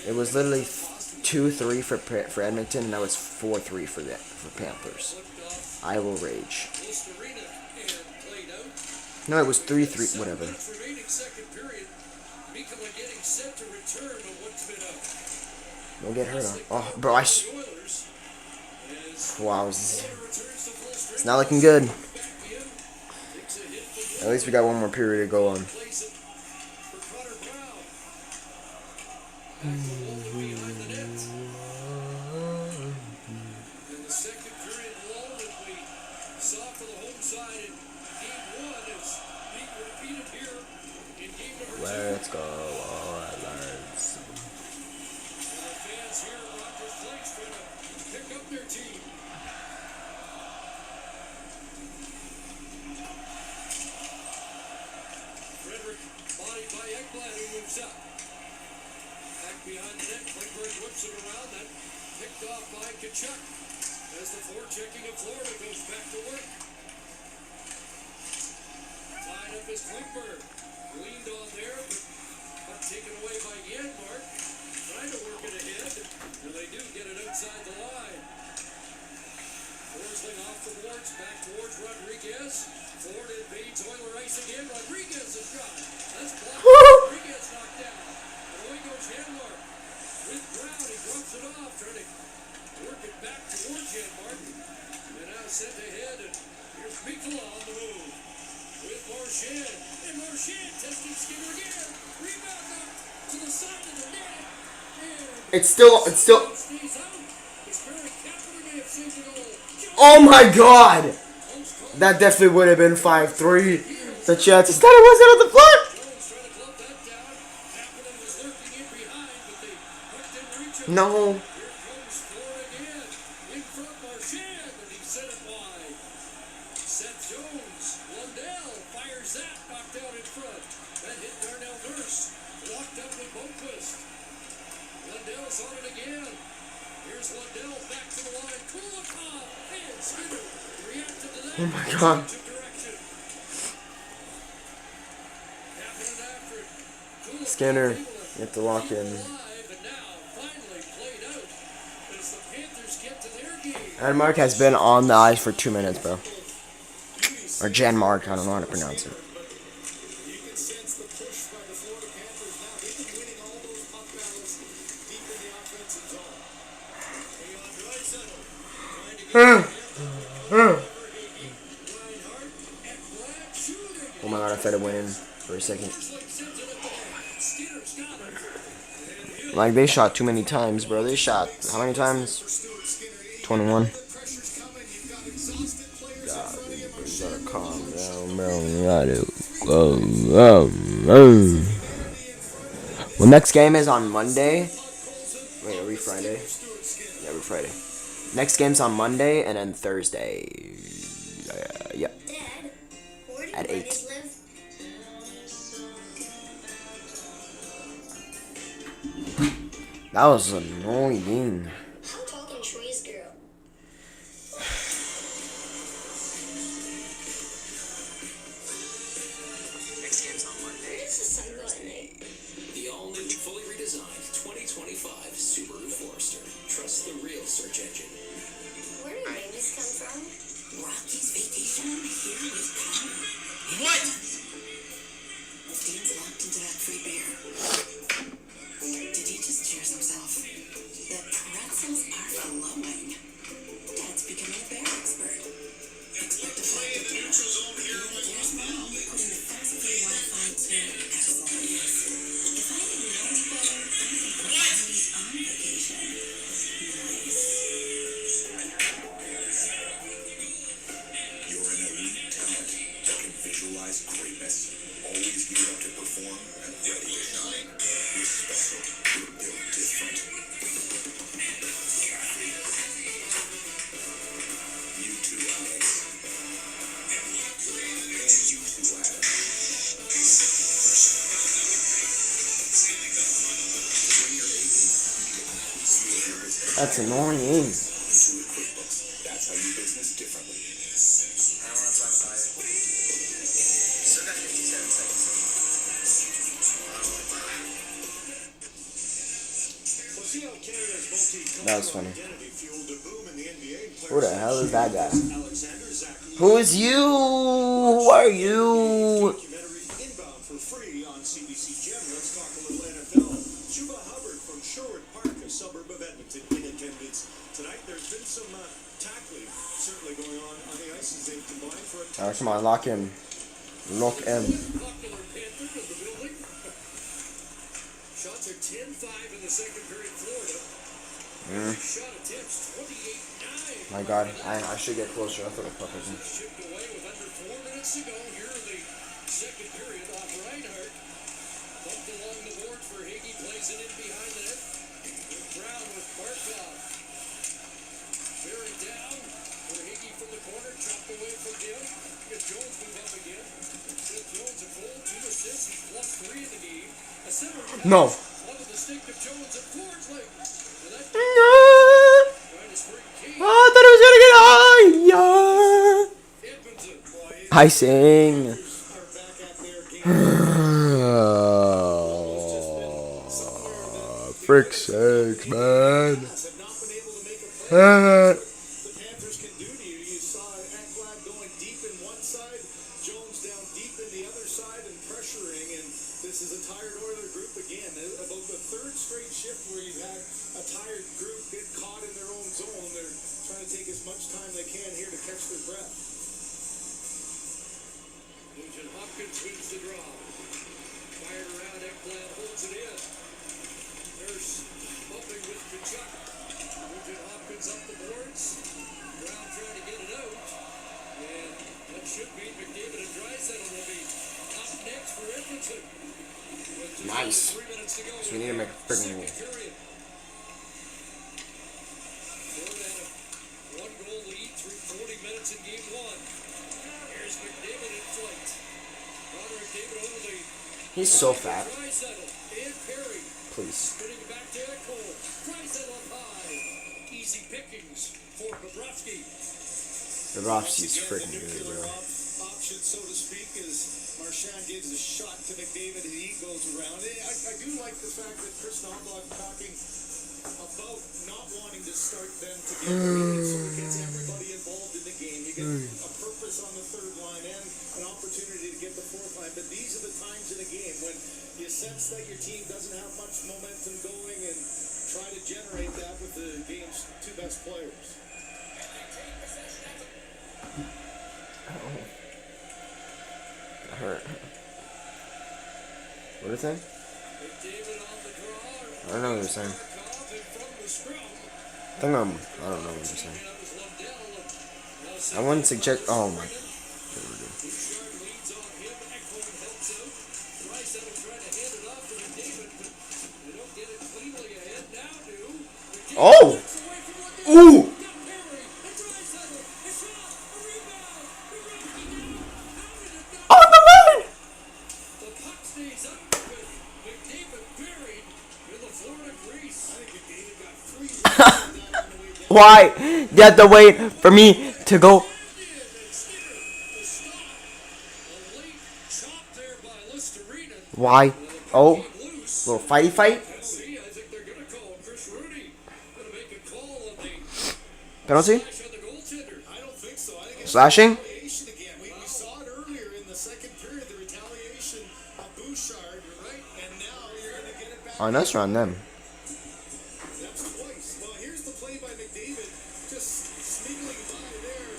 It was literally 2-3 for Edmonton, and now it's 4-3 for Panthers. I will rage. No, it was 3-3, whatever. Remaining second period. Mikkola getting set to return on what's been a Don't get hurt, huh? Oh, bro, wow, it's not looking good. At least we got one more period to go on. Let's go, Oilers. Body by Ekblad, who moves up. Back behind the net, Klingberg whips it around. That picked off by Kachuk. As the forechecking of Florida goes back to work. Tied up is Klingberg. Leaned on there, but taken away by Janmark. Trying to work it ahead, and they do get it outside the line. Forsling off the boards, back towards Rodriguez. Ford invades Oiler ice again. Rodriguez is shot. That's blocked. Rodriguez knocked down. And away goes Janmark. With Brown, he drops it off, trying to work it back towards Janmark. And now sent ahead, and here's Mikkola on the move. With Marchand. And Marchand testing Skinner again. Rebound up to the side of the net. And It's still. stays out. It's very Kapanen may have saved it all. Oh my god! That definitely would have been 5-3. The chances that it wasn't on the floor. Jones trying to glove that down. Kapanen was lurking in behind, but they didn't reach him. No. Here comes Florida again. In front, Marchand, and he sent it wide. Seth Jones. Lundell fires that. Knocked out in front. That hit Darnell Nurse. Walked up with Boquist. Lundell's on it again. Here's Lundell back to the line. Kulikov and Skinner reacted to that. Oh my god. Direction. Kapanen after it. Kulikov Skinner, able to you have to lock in. live, and now finally played out as the Panthers get to their game. Janmark has been on the ice for 2 minutes, bro. Or Janmark, I don't know how to pronounce it. You can sense the push by the Florida Panthers now. They've been winning all those puck battles deep in the offensive zone. Leon Draisaitl trying to get Reinhart, Ekblad shooting. Oh my god, I fed a win for a second. Skinner's got it. Like, they shot too many times, bro. They shot how many times? 21. Pressure's coming. You've got exhausted players in front of you. You gotta calm down, bro. You gotta go. Well, next game is on Monday. Wait, are we Friday? Yeah, we're Friday. Next game's on Monday, and then Thursday. Yeah. Dad, where do At 8. bunnies live? That was annoying. How tall can trees grow? Next game's on Monday. Where does the sun go at night? The all-new, fully redesigned 2025 Subaru Forester. Trust the real search engine. Where do babies come from? Rocky's vacation, here we come. What? Dean's locked into that free beer. Did he just cheers himself? The pretzels are flowing. Dad's becoming a bear expert. Expect a flight to the neutral zone here. There's Mom putting the fast free Wi-Fi to excellent use. That's annoying. Intuit QuickBooks. That's how you business differently. I don't want to talk about it. Still got 57 seconds. We'll see how Canada's multicultural That was funny. identity fueled a boom in the NBA. Who the hell is that guy? Alexander Zach Who is you? Who are you? documentary inbound for free on CBC Gem. Let's talk a little NFL. Chuba Hubbard from Sherwood Park, a suburb of Edmonton, in attendance tonight. There's been some tackling certainly going on the ice as they've combined for a Alright, come on, lock in. Lock in. Popular Panther of the building. Shots are 10-5 in the second period, Florida. Shot attempts 28-9. My God, I should get closer. I thought I fucking. Chipped away with under 4 minutes to go here in the second period off Reinhardt. Bumped along the board for Higgy, plays it in behind the net. With Brown with Barkov. Buried down for Higgy from the corner, chopped away from him. Get Jones move up again. Seth Jones a goal, 2 assists, he's plus 3 in the game. A center No. one of the stick of Jones at Ford's leg. And that No. trying to spring Kane. I thought it was gonna get higher. Edmonton. I sing. are back at their game. Frick's sakes, man. Have not been able to make a play. The Panthers can do to you. You saw Ekblad going deep in one side, Jones down deep in the other side and pressuring, and this is a tired Oiler group again. About the third straight shift where you've had a tired group get caught in their own zone. They're trying to take as much time they can here to catch their breath. Nugent Hopkins wins the draw. Fired around, Ekblad holds it in. Nurse bumping with Kachuk. Nugent Hopkins up the boards. Brown trying to get it out. And that should mean McDavid and Draisaitl will be up next for Edmonton. With just Nice. under 3 minutes to go. So we need to make a freaking goal. Second period. Florida had a 1-goal lead through 40 minutes in game 1. Here's McDavid in flight. Connor McDavid over the He's so fat. Draisaitl and Perry. Please. Spinning back to Cole. Draisaitl up high. Easy pickings for Bobrovsky. Bobrovsky's Again, freaking the good, nuclear bro. option, so to speak, as Marchand gives a shot to McDavid and he goes around. I do like the fact that Chris Knobloch talking about not wanting to start them together. It sort of gets everybody involved in the game. You get a purpose on the third line and an opportunity to get the fourth line. But these are the times in a game when you sense that your team doesn't have much momentum going and try to generate that with the game's two best players. That hurt. What is it? McDavid on the draw. I don't know what you're saying. Barkov in front of the scrum. I don't know what you're saying. That was Lundell. And now I wanted to check. Oh my. Bouchard leads on him. Ekholm helps out. Draisaitl trying to hand it off to McDavid, but they don't get it cleanly ahead. Now do. McDavid Oh! gets away from Lundell. Ooh! Got Perry. And Draisaitl. A shot. A rebound. Bobrovsky down. How did it not? On the line! The puck stays up with McDavid buried in the Florida crease. I think McDavid got 3 rebounds on that on the way down. Why? You have to wait for me to go. Why? Oh, little fighty fight. Penalty? I don't think so. I think it's Slashing? retaliation again. We saw it earlier in the second period, the retaliation of Bouchard, right? And now you're going to get it back. Oh, that's around them. That's twice. Well, here's the play by McDavid. Just sniggling by there.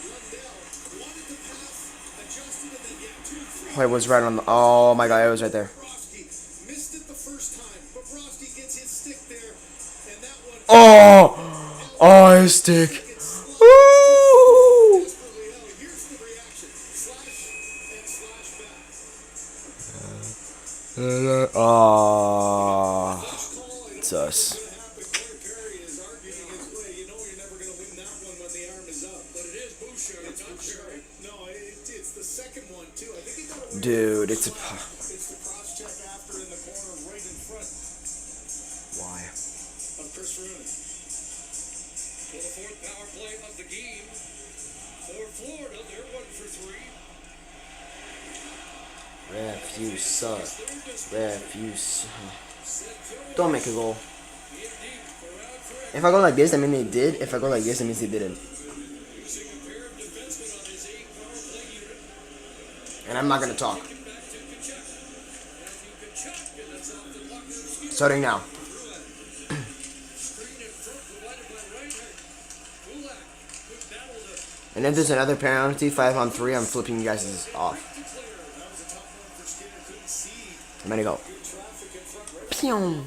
Lundell wanted to pass, adjusted, and then Oh, it was right on the. Oh my God, it was right there. Bobrovsky missed it the first time. Bobrovsky gets his stick there, and that one. Oh, his stick. Woo! Desperately out. Here's the reaction. Slash and slash back. Oh, it's us. Perry is arguing his way. You know you're never going to win that one when the arm is up. But it is Bouchard. It's not Perry. No, it's the second one, too. I think he got away. Dude, it's a. It's the cross check after in the corner right in front Why? of Chris Rooney. play of the game for Florida. They're 1 for 3. Ref, you suck. Ref, you suck. Don't make a goal. If I go like this, I mean they did. If I go like this, it means they didn't. And I'm not gonna talk. Starting now. And if there's another penalty, 5-on-3, I'm flipping you guys off. I'm gonna go. Pew.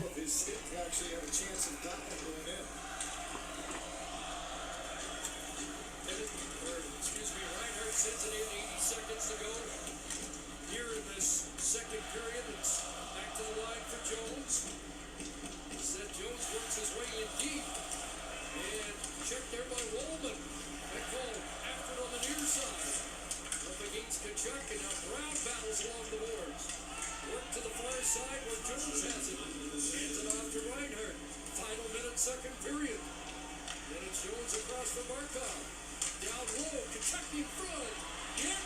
Second period. Then it's Jones across for Markov. Down low, Kentucky in front. Yeah,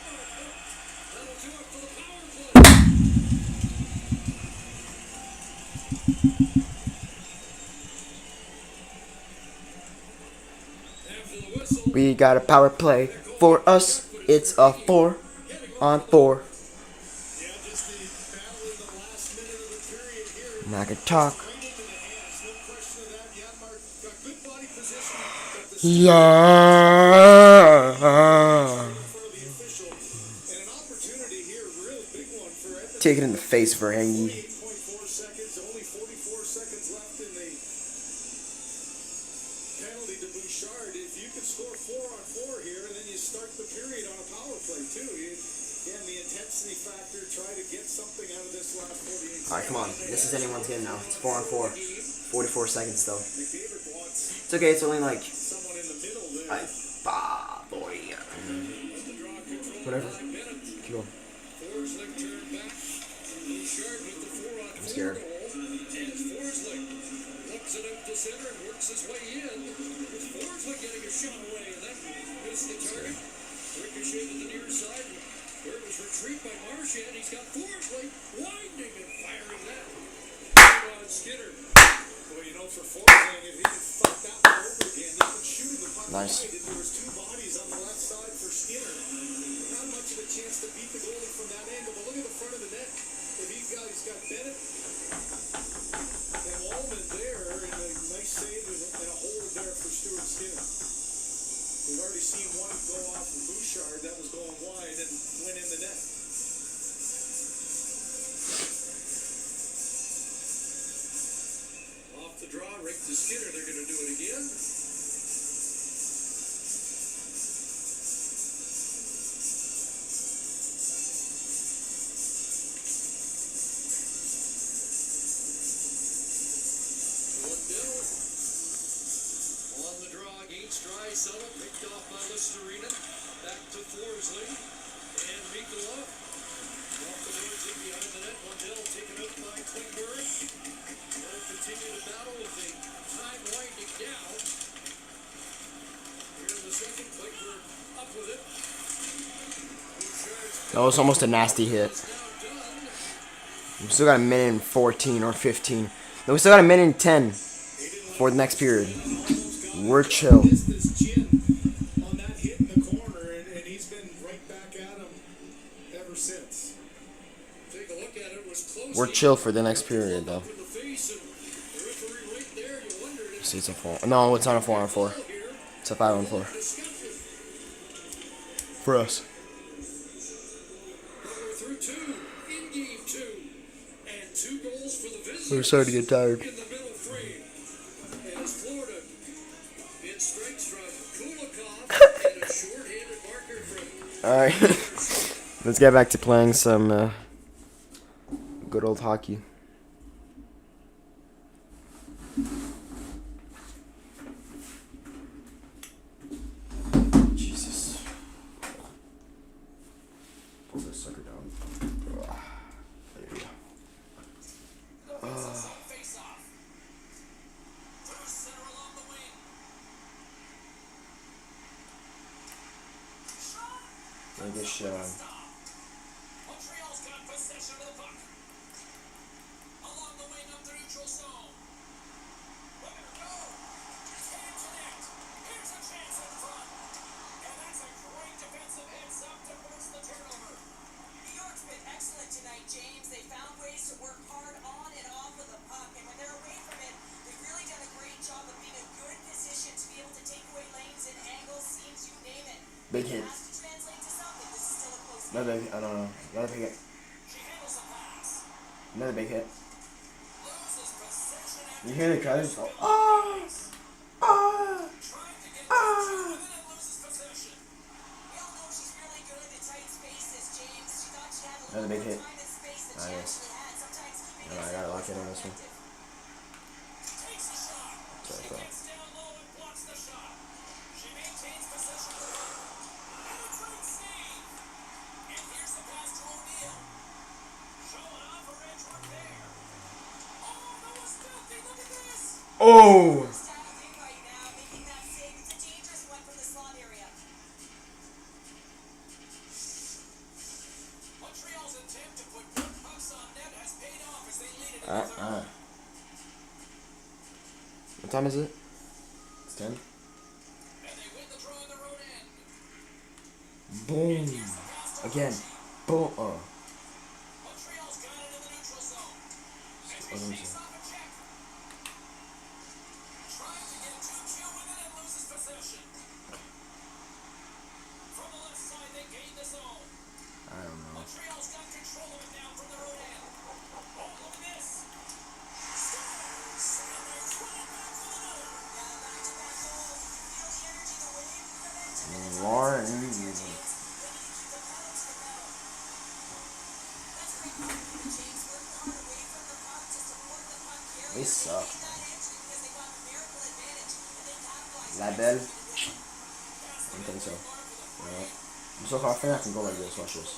that'll do it for the power play. After the whistle, We got a power play for us. It's a 4-on-4. I'm not gonna talk. Yeah. Take it in the face for Hangy. 8.4 seconds, only 44 seconds left in the penalty to Bouchard. If you could score 4-on-4 here, and then you start the period on a power play too. Again, the intensity factor, try to get something out of this last 48 seconds. Alright, come on. This is anyone's game now. It's 4-on-4. 44 seconds though. McDavid wants It's okay, it's only like someone in the middle there. boy. Whatever. Keep going. Forsling turned back. Bouchard with the 4-on-4 I'm scared. goal. And Forsling looks it up to center and works his way in. Forsling getting a shot away, and that missed the target. Ricochet to the near side. Where it was retrieved by Marchand. He's got Forsling winding and firing that. On Skinner. Well, you know, for Forsling, if he could fuck that one over again, he could shoot the puck Nice. wide. If there was two bodies on the left side for Skinner, not much of a chance to beat the goalie from that angle. But look at the front of the net. If he's got Bennett and Wallman there, and a nice save and a hold there for Stuart Skinner. We've already seen one go off from Bouchard that was going wide and went in the net. Off the draw, right to Skinner. They're going to do it again. On the draw against Draisaitl, picked off by Listerina. Back to Forsling and Mikula. Off the boards in behind the net. Lundell taken up by Klingberg. They'll continue to battle with the time winding down. Here in the second, Klingberg up with it. That was almost a nasty hit. We still got a minute and 14 or 15. No, we still got a minute and 10 for the next period. We're chill. Missed his chin on that hit in the corner, and he's been right back at him ever since. Take a look at it. It was close. We're chill for the next period though. With the face and the referee right there. You wondered if See, it's a 4. No, it's not a 4-on-4. here It's a 5-on-4 discussion. for us. But we're through 2 in game 2. And 2 goals for the visitors. We're starting to get tired. In the middle frame. As Florida gets strikes from Kulikov and a short-handed marker from All right, let's get back to playing some good old hockey. Jesus. Pull this sucker down. Ugh. There you go. Face off. Through center along the wing. Get this shit on. Montreal's got possession of the puck. Along the wing up the neutral zone. Let it go. Can't connect. Here's a chance in front. And that's a great defensive heads up to force the turnover. New York's been excellent tonight, James. They found ways to work hard on and off of the puck, and when they're away from it, they've really done a great job of being in a good position to be able to take away lanes and angles, seams, you name it. Big hit. It has to translate to something. This is still a close game. Another big, I don't know. Another big hit. She handles the pass. Another big hit. Loses possession after You hear the crowd just go, ah, ah, trying to get ah. and then loses possession. We all know she's really good at tight spaces, James. She thought she had a Another little big more hit. time and space than she Nice. actually had. Sometimes keeping I it gotta simple lock is in on more this one. effective. Takes a shot. That's what I She thought. gets down low and blocks the shot. She maintains possession of the puck. And a great save. And here's the pass to O'Neal. Showing off her edge repair. Oh, that was filthy. Look at this. Oh! Dialed in right now, making that save. It's a dangerous one from the slot area. Montreal's attempt to put good pucks on net has paid off as they lead it in the third. What time is it? It's 10. And they win the draw on the road end. Boom. Here's the pass to Again. Archie. Boom. Oh. Montreal's got it in the neutral zone. And What she am I shakes saying? off a check. Trying to get 2-2 with it and loses possession. From the left side, they gain the zone. I don't know. Montreal's got control of it now from the road end. Oh, look at this. Scores! And they run it back with another. Yeah, back-to-back goals. You can feel the energy, the wave momentum. Lauren. They need to keep the pedal to the metal. That's great work from the James. Working hard away from the puck to support the puck carrier. They suck. Made that entry because they got a miracle advantage, and they capitalized. La Belle? I don't think so. Alright. I'm so confident I can go like this. Watch this.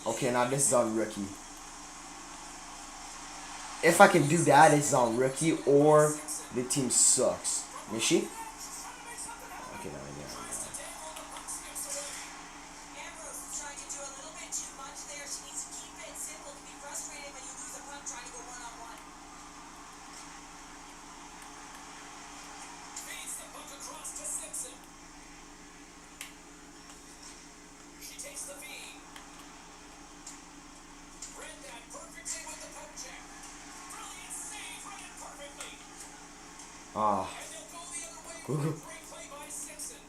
Okay, now this is on rookie. If I can do that, it's on rookie or the team sucks. Is she? Okay, now yeah. Ambrose is trying to do a little bit too much there. She needs to keep it simple. It can be frustrating when you lose a puck trying to go one-on-one. Feeds the puck across to Simpson. She takes the feed. Read that perfectly with the poke check. Brilliant save, read it perfectly. Ah. And they'll go the other way with a great play by Simpson.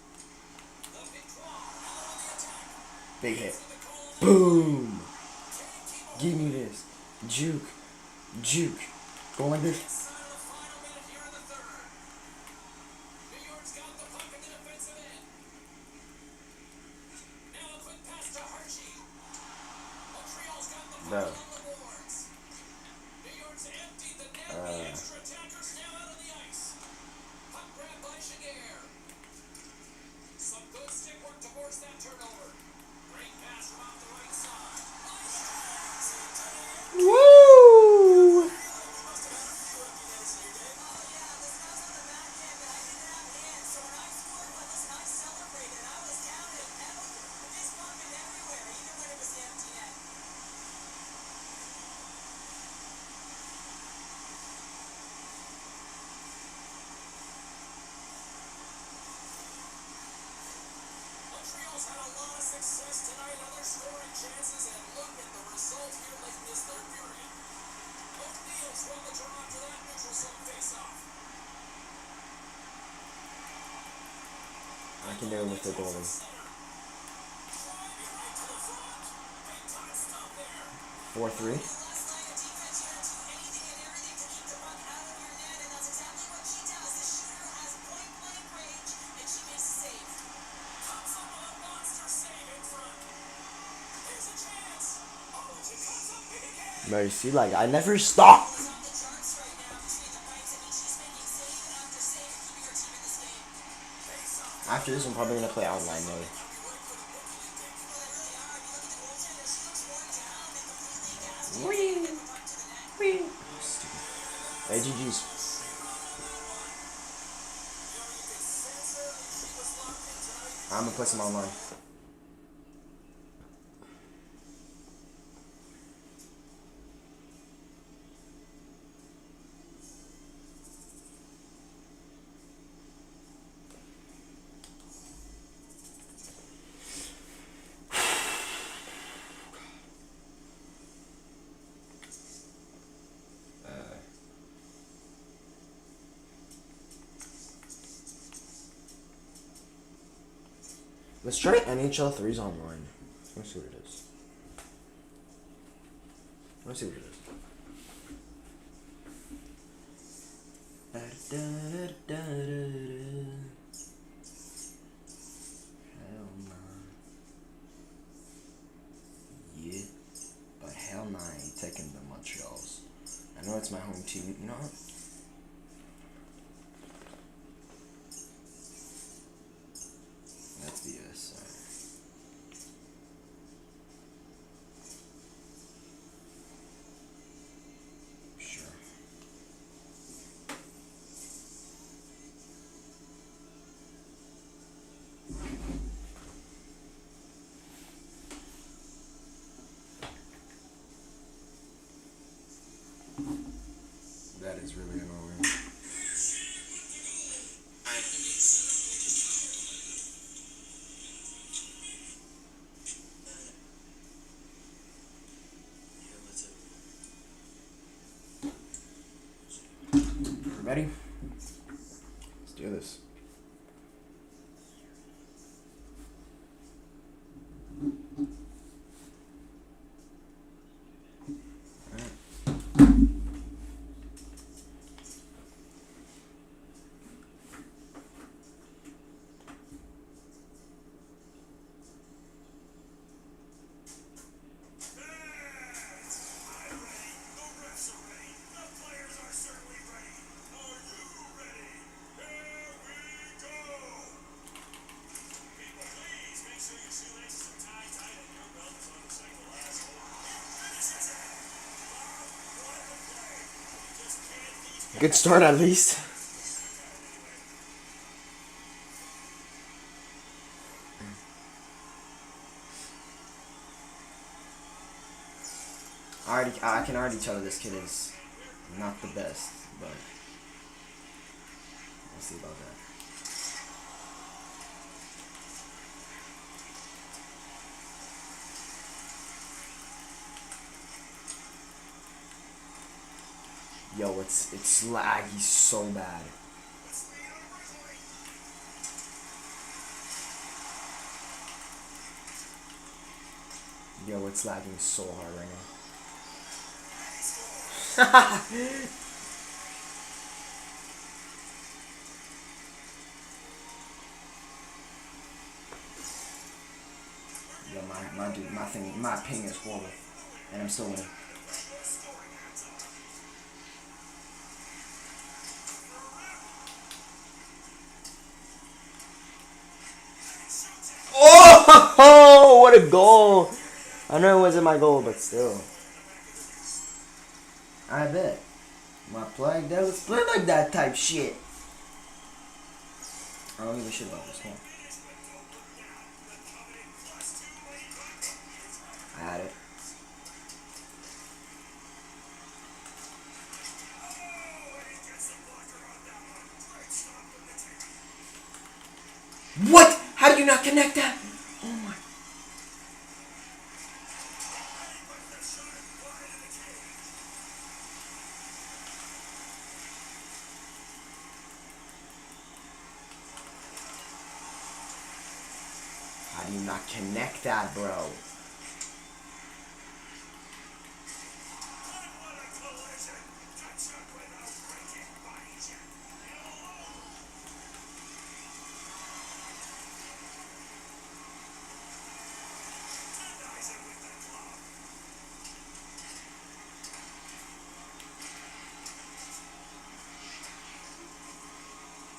The big claw, Allen on the attack. Big hit. To the goal. Boom. Can't keep a Give me this. Juke. Juke. Go like this. inside of the final minute here in the third. New York's got the puck in the defensive end. Now a quick pass to Archie. Montreal's got the puck Bro. on the boards. New York's emptied the net. The extra attackers now out on the ice. Puck grabbed by Jaguar. Some good stick work to force that turnover. Great pass from off the right side. Nice pass into the end. Woo! You must have had a few empty nets in your day. Oh yeah, the smells on the back end, but I didn't have hands, so when I scored, well, listen, I celebrated. I was down and pedaled, fist bumping everywhere, even when it was the empty net. Montreal's had a lot of success tonight, other scoring chances, and look at the result here late in this third period. O'Neal's won the draw after that neutral zone face-off. I can do it with the goalie. Center. Driving right to the front. Big time stop there. 4-3. Last line of defense, you have to do anything and everything to keep the puck out of your net, and that's exactly what she does. The shooter has point-blank range, and she makes a save. Comes up with a monster save in front. Here's a chance. Oh, she comes up big again. Bro, you see, like, I never stop. She's off the charts right now between the pipes. I mean, she's making save after save and keeping her team in this game. Face-off. After this, I'm probably gonna play outline mode. I'll be ready for the Brooklyn pick. Well, they really are. If you look at the goaltender, she looks worn down and completely gassed. Whee! She can't get the puck to the net. Hey, GG's. I'm gonna play some online. Let's try NHL 3's online. Let's see what it is. Let's see what it is. Hell nah. Yeah. But hell nah, I ain't taking the Montreals. I know it's my home team. You know what? That's BS. Sure. That is really annoying. Ready? Let's do this. Good start at least. I can already tell this kid is not the best, but we'll see about that. Yo, it's laggy so bad. Yo, it's lagging so hard right now. Yo, my dude, my ping is horrible, and I'm still winning. Oh, what a goal! I know it wasn't my goal, but still. I bet. My play, that was play like that type shit. I don't give a shit about this one. I had it. What? How do you not connect that? Oh my. How do you not connect that, bro?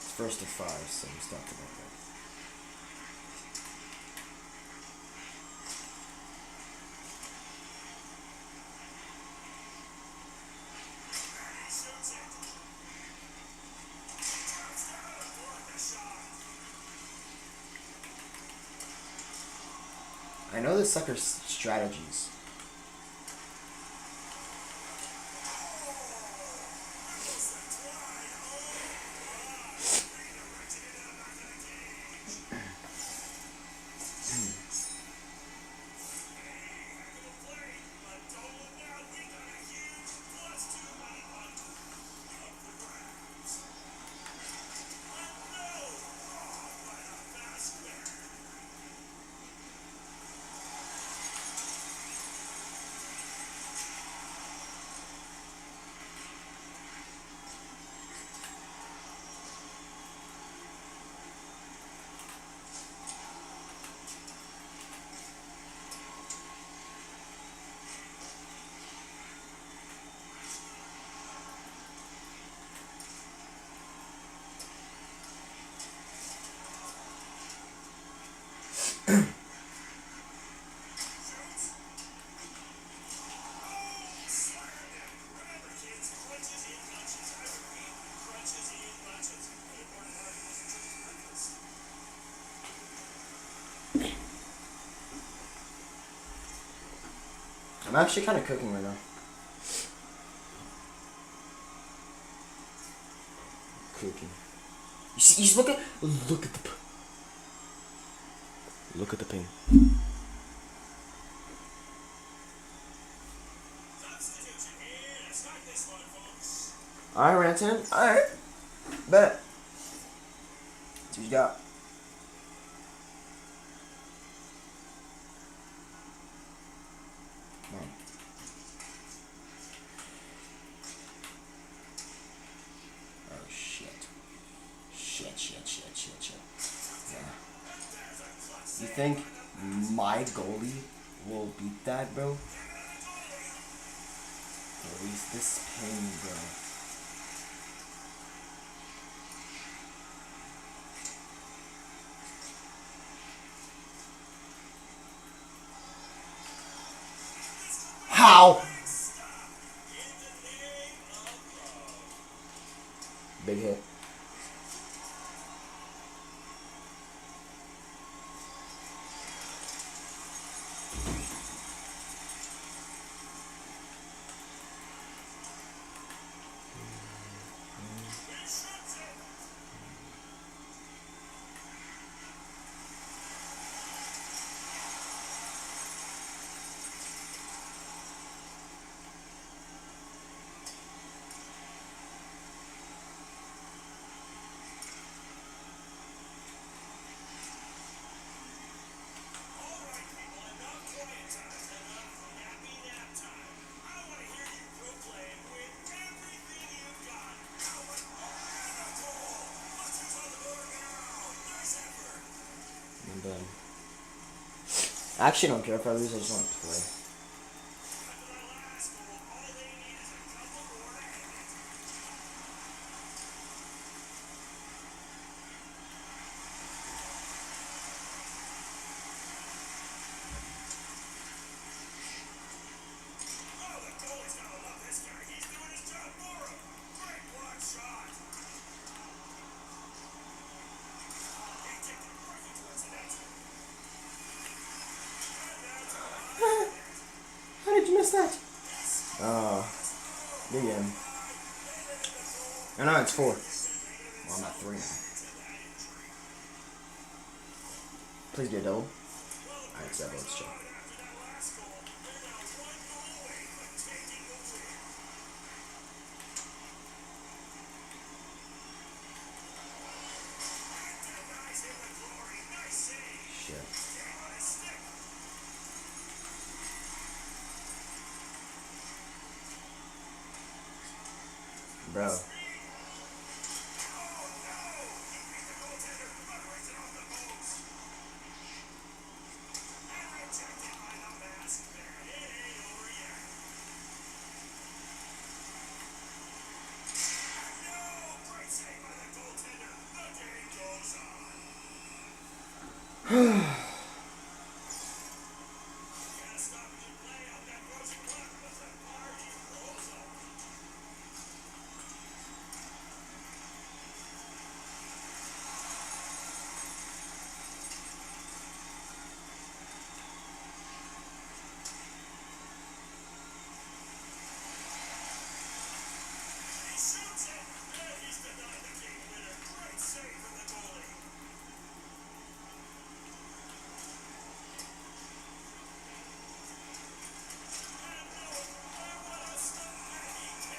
It's first to 5, so we start to like that. I know the sucker's strategies. actually kind of cooking right now. Cooking. You see, you look at the ping. Alright, Ranton. Alright. Bet. That's what you got. Come on. Oh shit. Shit. Yeah. You think my goalie will beat that, bro? At least this ping, bro. How? Big hit. And I actually don't care if I lose, I just want to play. How did you miss that? Oh, good game. Oh no, it's 4. Well, I'm at 3 now. Please get a double. Alright, so let's check. Shit. Bro.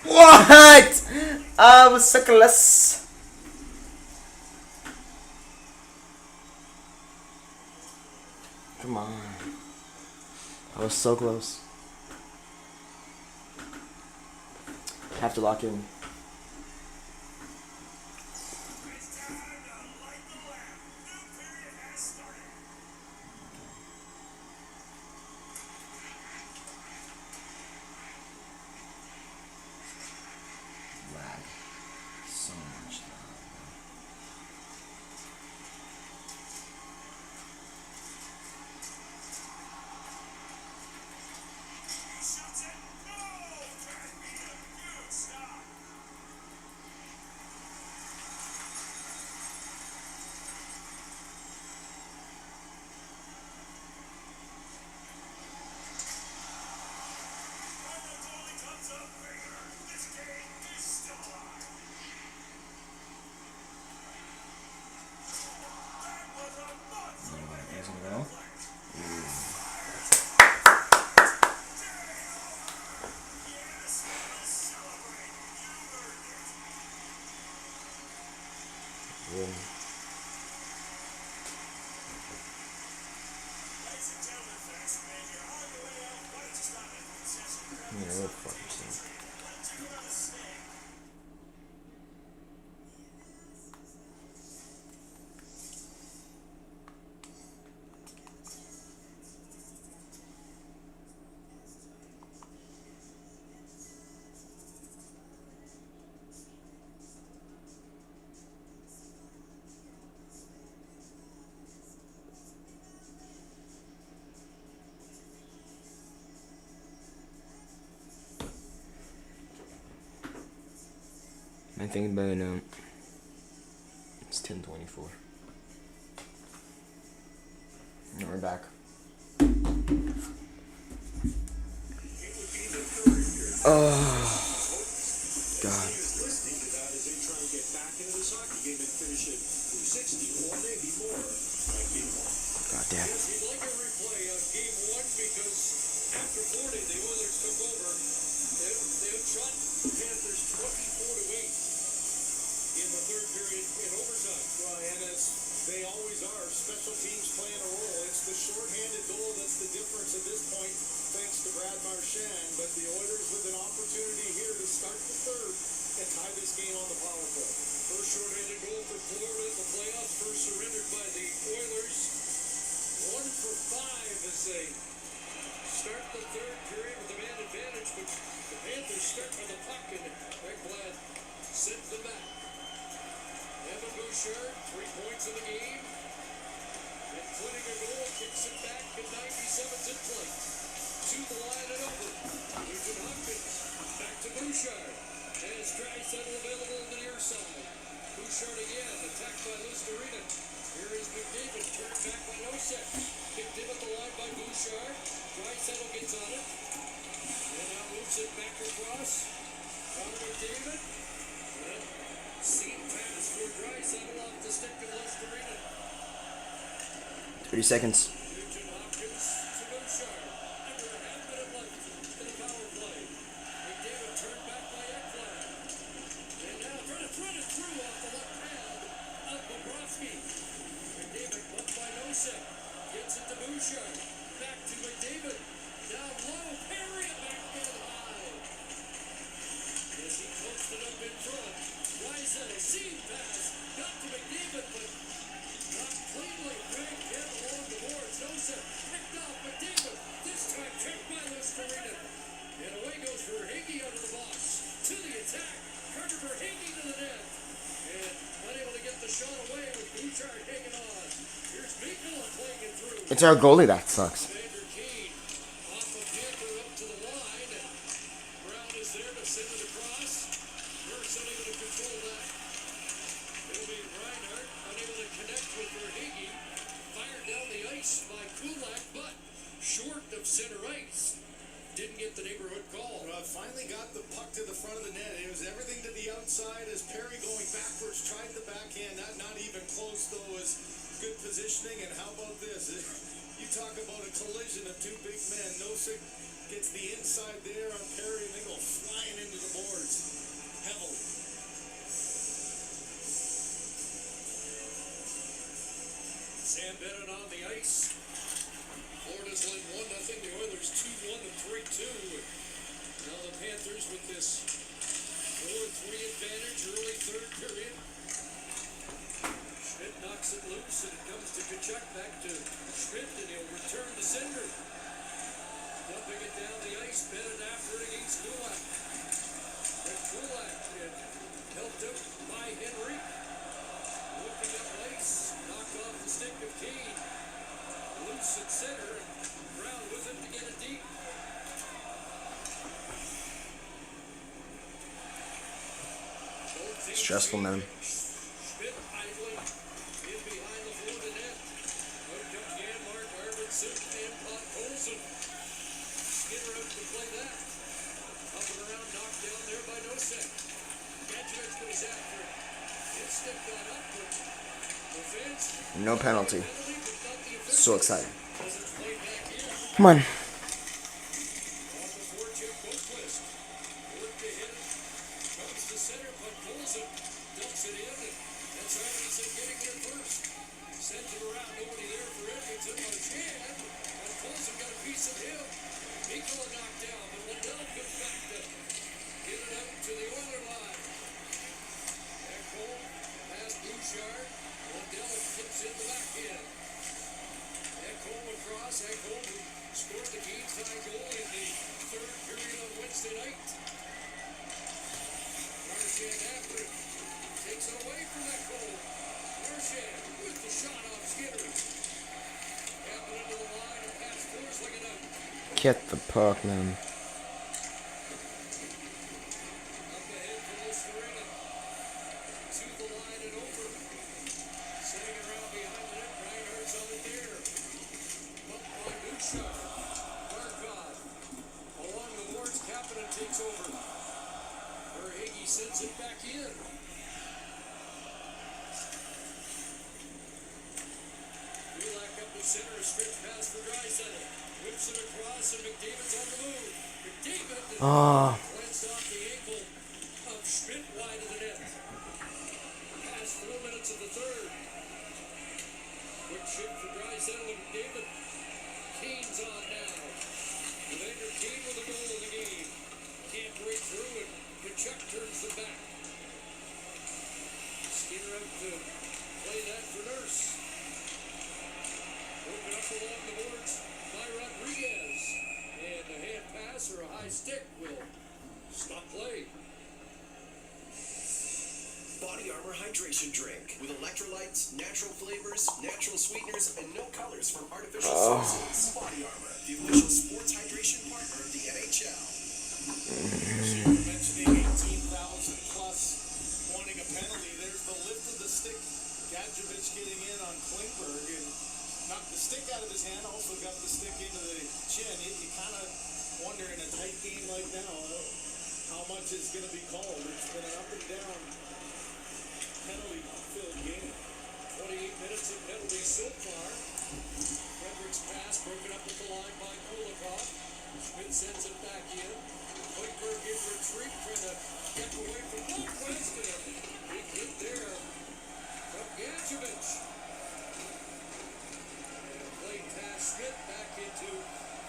What? I was so close. Come on. I was so close. Have to lock in. Lag. So much lag. room. Yeah, what fucking thing. I think about it now. It's 10:24. Now we're back. Oh, God. Listening to that as they try and get back into this hockey game and finish it 260 or maybe more by game one. God damn. Yes, he'd like a replay of game one because after 40, the Oilers took over. They shot the Panthers 24-8 in the third period in overtime. Well, and as they always are, special teams playing a role. It's the shorthanded goal that's the difference at this point, thanks to Brad Marchand. But the Oilers with an opportunity here to start the third and tie this game on the power play. First shorthanded goal for Florida in the playoffs. First surrendered by the Oilers. 1 for 5 as they start the third period with a man advantage. But the Panthers start with the puck and Ekblad sends them back. Evan Bouchard, 3 points in the game. Including a goal, kicks it back in 97's in play. To the line and over. Nugent Hopkins, back to Bouchard. As Draisaitl available on the near side. Bouchard again, attacked by Lusterina. Here is McDavid, turned back by Nosek. Kicked in at the line by Bouchard. Draisaitl gets on it. And now moves it back across. Connor McDavid. Seam pass for Draisaitl off the stick of Lusterina. 30 seconds. Nugent Hopkins to Bouchard. Under a half minute left in the power play. McDavid turned back by Ekblad. And now trying to thread it through off the left hand of Bobrovsky. McDavid bumped by Nosek. Gets it to Bouchard. Back to McDavid. Down low. Perry backhand high. As he coached it up in front. Draisaitl, seam pass. Got to McDavid, but not cleanly. Greg hit along the boards. Nosek picked off McDavid. This time checked by Lusterina. And away goes Verhaeghe out of the box. To the attack. Carter Verhaeghe to the net. And unable to get the shot away with Bouchard hanging on. Here's Mikkola playing it through. It's our goalie that sucks. Vander Kane off of Panther up to the line. Brown is there to send it across. Burke's unable to control that. It'll be Reinhardt unable to connect with Verhaeghe. Fired down the ice by Kulak, but short of center ice. Didn't get the neighborhood call. Finally got the puck to the front of the net. It was everything to the outside as Perry going backwards tried the backhand. Not even close though. Was good positioning. And how about this? You talk about a collision of two big men. Nosek gets the inside there on Perry and they go flying into the boards. Heavily. Sam Bennett on the ice. Florida's led 1-0. The Oilers 2-1 to 3-2. Now the Panthers with this 4-3 advantage early third period. Schmidt knocks it loose and it comes to Kachuk. Back to Schmidt and he'll return to Sender. Dumping it down the ice. Bennett after it against Kulak. And Kulak helped up by Henry. Looking up Lace. Knocked off the stick of Kane. Loose at center. Brown with him to get it deep. Stressful, man. Schmidt idling in behind the Florida net. Out comes Janmark, Arvidsson, and Podkolzin. Skinner out to play that. Up and around, knocked down there by Nosek. Gadjevich goes after it. His stick got up, but the fans. No penalty. Penalty, but not the official. So excited. As it's played back in. Come on. Off the forecheck, Boquist. Work to hit it. Comes to center, but pulls it. Dumps it in. And It's Edmondson getting there first. Sends it around. Nobody there for Edmondson. Marchand. And Colson got a piece of him. Mikola knocked down. But Lindell comes back to get it out to the Oiler line. Ekholm past Bouchard. Lindell flips in the back end. Ekholm across. Ekholm who scored the game-tying goal in the third period on Wednesday night. Marchand after it. Takes it away from Ekholm. Marchand with the shot off Skinner. Tapping into the line and past Forsling it out. Get the puck, man. Up ahead for Listerina. To the line and over. Sitting around behind the net. Reinhardt's on it there. Bumped by Bouchard. Barkov. Along the boards. Kapanen takes over. Verhaeghe sends it back in. Kulak up the center. A straight pass for Draisaitl. Whips it across and McDavid's on the move. McDavid glanced off the ankle of Schmidt wide of the net. Past 4 minutes of the third. Quick shift for Draisaitl and McDavid. Kane's on now. Evander Kane with a goal in the game. Can't break through it. Kachuk turns them back. Skinner out to play that for Nurse. Broken up along the boards by Rodriguez. And a hand pass or a high stick will stop play. Body Armor Hydration Drink with electrolytes, natural flavors, natural sweeteners, and no colors from artificial sources. Body Armor, the official sports hydration partner of the NHL. You were mentioning 18,000 plus wanting a penalty. There's the lift of the stick. Gadjevich getting in on Klingberg and knocked the stick out of his hand. Also got the stick into the chin. You kind of wonder in a tight game like now how much is going to be called. It's been an up and down penalty-filled game. 28 minutes of penalties so far. Frederick's pass broken up at the line by Kulikov. Schmidt sends it back in. Klingberg in retreat, trying to get away from Lundqvist. And a big hit there from Gadjevich. And played past Schmidt back into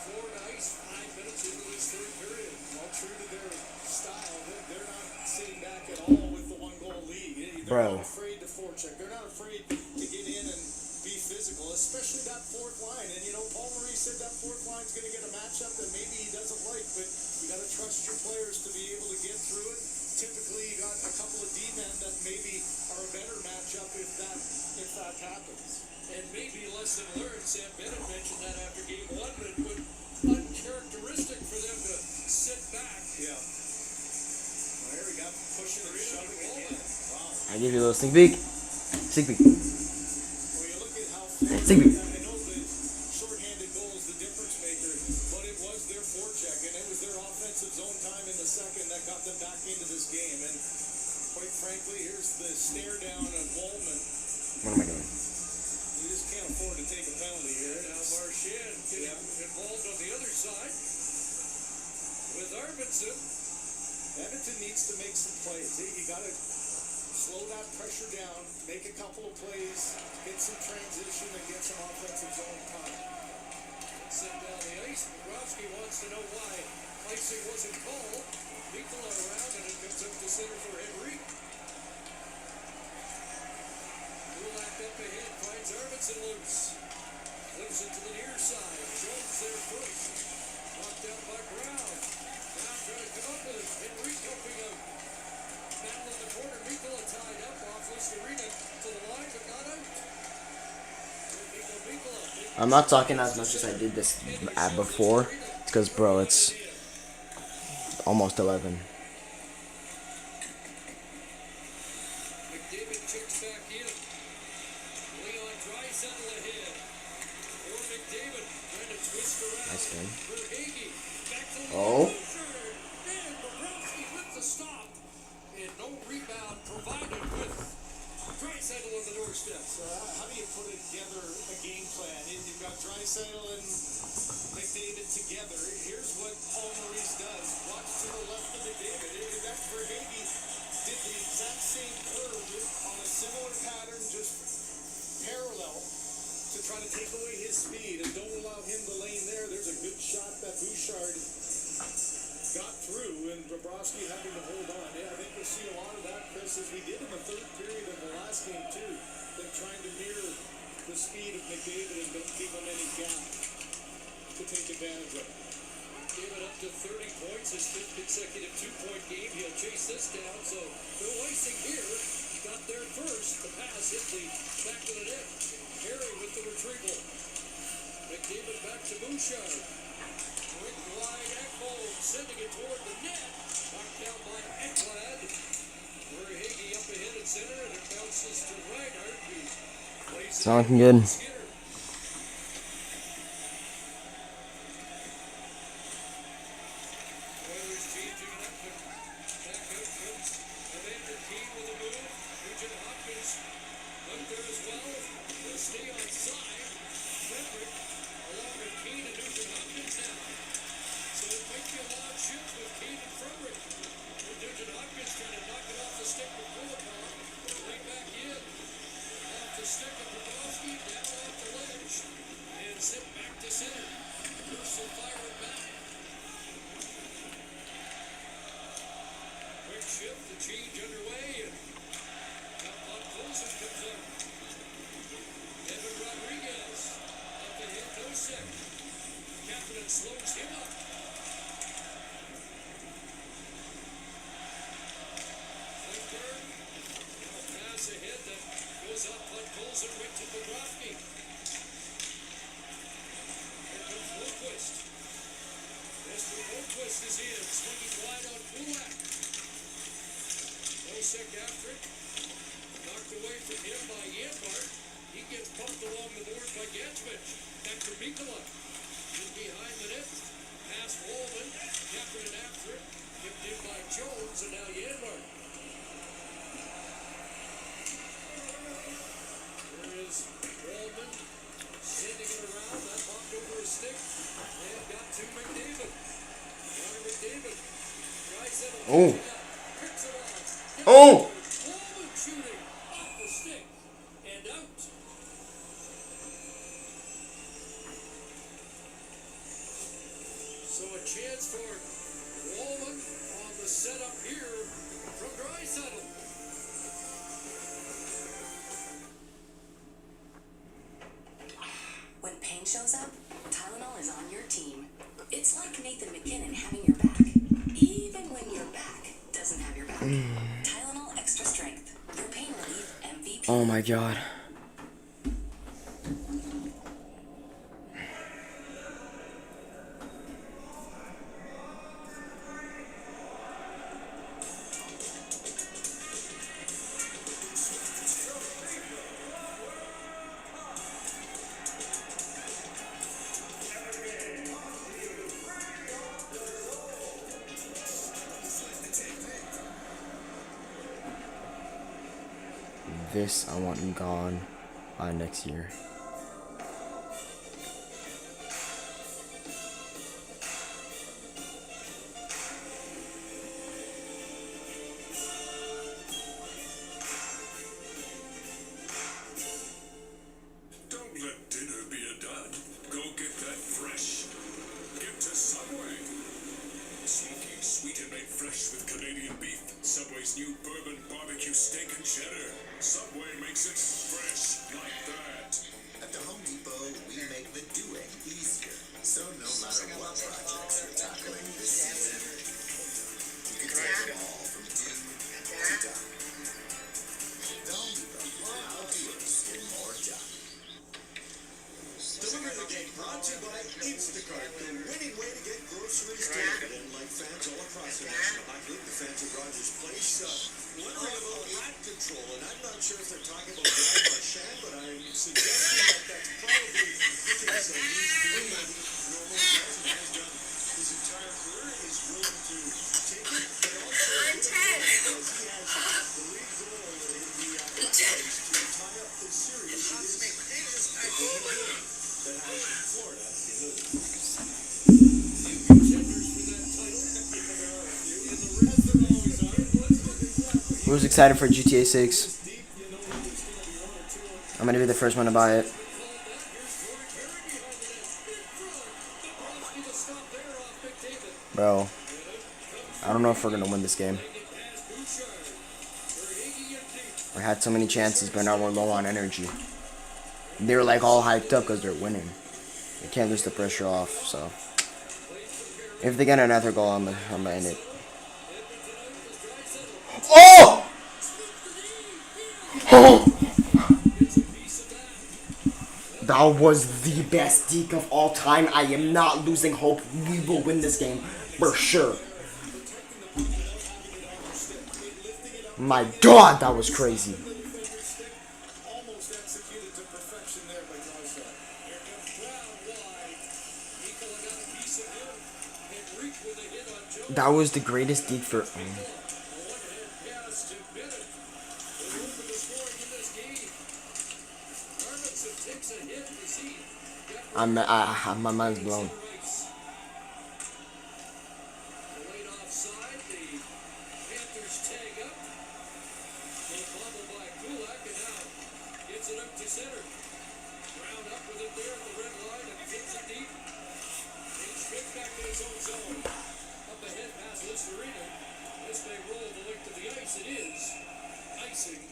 Florida ice 5 minutes into this third period. All true to their style. They're not sitting back at all with the one-goal lead. They're not afraid to forecheck. They're not afraid to get in and be physical, especially that fourth line. And, you know, Paul Maurice said that fourth line's going to get a matchup that maybe he doesn't like, but you got to trust your players to be able to get through it. Typically, you got a couple of D-men that maybe are a better matchup if that happens. And maybe lesson learned. Sam Bennett mentioned that after game one, but it would uncharacteristic for them to sit back. Yeah. Well, here we got pushing and shoving again. Wow. I give you a little sneak peek. Sneak peek. Well, you look at how Sneak peek. I know the shorthanded goal is the difference maker, but it was their forecheck, and it was their offensive zone time in the second that got them back into this game. And quite frankly, here's the stare down of Wallman. What am I doing? You just can't afford to take a penalty here. Now Marchand getting involved on the other side with Arvidsson. Edmonton needs to make some plays. You got to slow that pressure down, make a couple of plays, get some transition, and get some offensive zone time. Sent down the ice. Bobrovsky wants to know why icing wasn't called. Mikola around, and it comes up to center for Henry. Kulak up ahead, finds Arvidsson loose. Flips it to the near side. Jones there first. Knocked down by Brown. Brown trying to come up with it. Henry helping out. Battle in the corner. Mikola tied up off Listerina to the line, but not out. Mikola. I'm not talking as much as I did this before. It's because, bro, it's almost 11. McDavid checks back in. Leon Draisaitl ahead. Or McDavid trying to twist around. Nice game. Verhaeghe back to Oh. And Bobrovsky with the stop. And no rebound provided with Draisaitl on the doorstep. So how do you put together a game plan? You've got Draisaitl and McDavid together. Here's what Paul Maurice does. Watch to the left of McDavid. That Verhaeghe did the exact same curve on a similar pass just as we did in the third period of the last game too. Them trying to mirror the speed of McDavid and don't give him any gap to take advantage of. David up to 30 points, his fifth consecutive two-point game. He'll chase this down, so no icing here. Got there first. The pass hit the back of the net. Harry with the retrieval. McDavid back to Bouchard. Quick wide Ekholm sending it toward the net. Knocked down by Ekblad. Verhage up ahead at center, and it bounces to Reinhardt. It's not looking good. Slows him up. Klingberg, pass ahead that goes up, but pulls it right to Bobrovsky. Here comes Lundqvist. Mr. Lundqvist is in, swinging wide on Kulak. Nosek after it. Knocked away from him by Janmark. He gets bumped along the boards by Gansvich. Back to Mikula. Behind the net, past Wallman, Kapanen after it, tipped in by Jones, and now Janmark. There is Wallman, sending it around, that popped over a stick, and got to McDavid. Connor McDavid, tries it, picks it off. Wallman shooting, off the stick, and out. So a chance for Wallman on the setup here from Draisaitl. When pain shows up, Tylenol is on your team. It's like Nathan McKinnon having your back, even when your back doesn't have your back. Tylenol Extra Strength, your pain relief MVP. Oh my god. This I want him gone by next year. Don't let dinner be a dud. Go get that fresh. Get to Subway. Smoky, sweet, and made fresh with Canadian beef. Subway's new bourbon barbecue steak and cheddar. Subway makes it fresh like that. At the Home Depot, we make the doing easier. So no matter what projects you're tackling this season, you can take them all from do to done. The Home Depot, how doers get more done. Delivery of the Game brought to you by Instacart, the winning way to get groceries delivered. And like fans all across the National Hockey League, the fans at Rogers Place wondering about rat control. And I'm not sure if they're talking about Brian Marchand, but I'm suggesting that that's probably the case. That he's doing what he normally does and has done his entire career, is willing to take it, but also as he has the lead goal in the race to tie up this series. It is that has Florida in the contenders for that title. In the rest, they're always on. Who's excited for GTA 6? I'm gonna be the first one to buy it. Bro, I don't know if we're gonna win this game. We had so many chances, but now we're low on energy. They're like all hyped up because they're winning. They can't lose the pressure off. So if they get another goal, I'm gonna end it. Oh! Oh! That was the best deke of all time. I am not losing hope. We will win this game for sure. My God, that was crazy. Almost executed to perfection there by Joshua. Here comes Brown wide. Nicola got a piece of him. Henrique with a hit on Jones. That was the greatest deke for. A one-hand pass to Bennett. Will open the scoring in this game. Arvidsson takes a hit to see. My mind's blown. Delayed offside. The Panthers tag up. Little bobble by Kulak, and now gets it up to center. Brown up with it there at the red line and flips it deep. And Schmidt back in his own zone. Up ahead past Listerino. This may roll the length of the ice. It is icing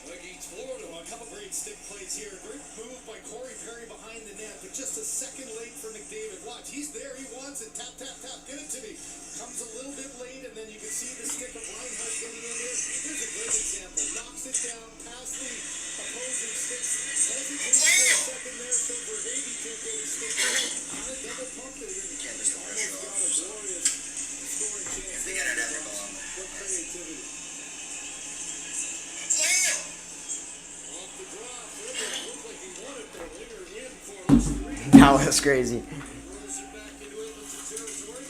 against Florida. A couple great stick plays here. Great move by Corey Perry behind the net, but just a second late for McDavid. Watch, he's there. He wants it. Tap, tap, tap. Get it to me. Comes a little bit late, and then you can see the stick of Reinhardt getting in there. Here's a great example. Knocks it down past the opposing sticks. Hesitates for a second there, so Verhaeghe can't get his stick on it. On a double pump it in. Can't miss the pressure Almost got a off. glorious scoring chance. If they get another goal, What creativity. Off the draw. Further, looked like he wanted the winger in for Listerino. That was crazy. Throws it back into Edmonton territory.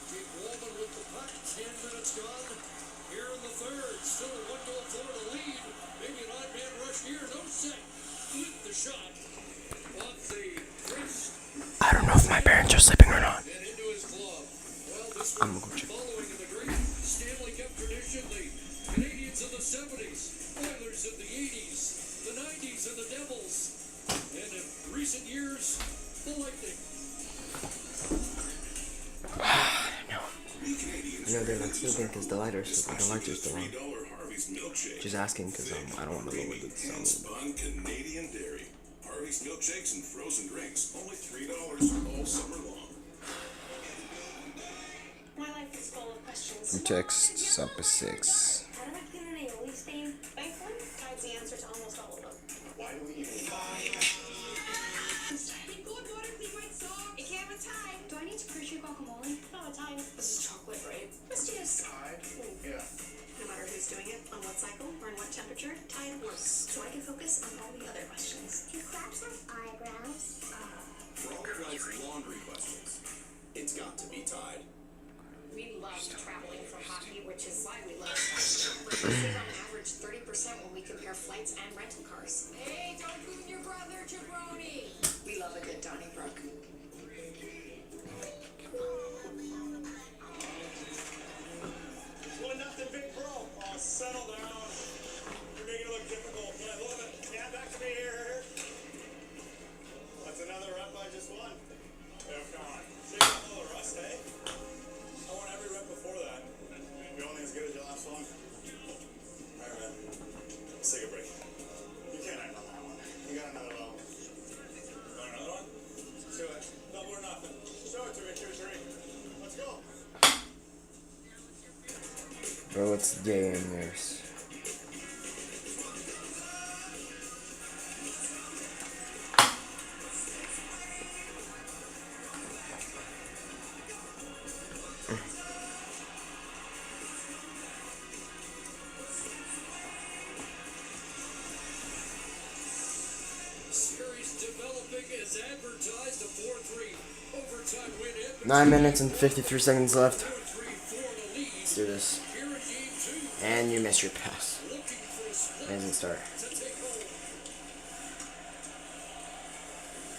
Jake Walman with the puck. 10 minutes gone. Here in the third. Still a 1-goal Florida lead. Maybe an odd man rush here. No set. With the shot. Off the wrist. I don't know if my parents are sleeping or not. And into his glove. Well, this I'm one gonna go check. following in the great Stanley Cup tradition. The Canadians of the 70s. Oilers of the 80s. The 90s and the Devils. And in recent years, the Lightning. I know they're not sleeping because the lights are still on. Harvey's milkshake. Just asking because I don't want to lower the Hand sound. spun Canadian dairy. Harvey's milkshakes and frozen drinks. Only $3 all summer long. My life is full of questions. Who texts up a 6? How do I get an aioli stain? Thankfully, Tide's the answer to almost all of them. Why do we even It came with Tide. Do I need to crush your guacamole? No, Tide. This is chocolate, right? Let's just. Tide? Yeah. No matter who's doing it, on what cycle, or in what temperature, Tide works. So I can focus on all the other questions. Do crabs have eyebrows? For all your guys' laundry questions, it's got to be Tide. We love traveling for hockey, which is why we love traveling. We save on average 30% when we compare flights and rental cars. Hey, don't boot your brother, jabroni. We love a good Donnybrook. Well, nothing big, bro. Settle down. You're making it look difficult, but I love it. Yeah, back to me here. That's another rep I just won. Yeah, come on. Save a little rust, eh? I won every rep before that. You're only as good as your last one. All right, man. Let's take a break. You can't act on that one. You got another level. Want another one? Let's do it. Double or nothing. Show it to me, 2-3. Let's go. Bro, it's gay in yours. Series developing as advertised. A 4-3 overtime win. 9 minutes and 53 seconds left. 4-3 for the lead. Let's do this. Here in game 2. And you missed your pass. Looking for a split Amazing start. to take home.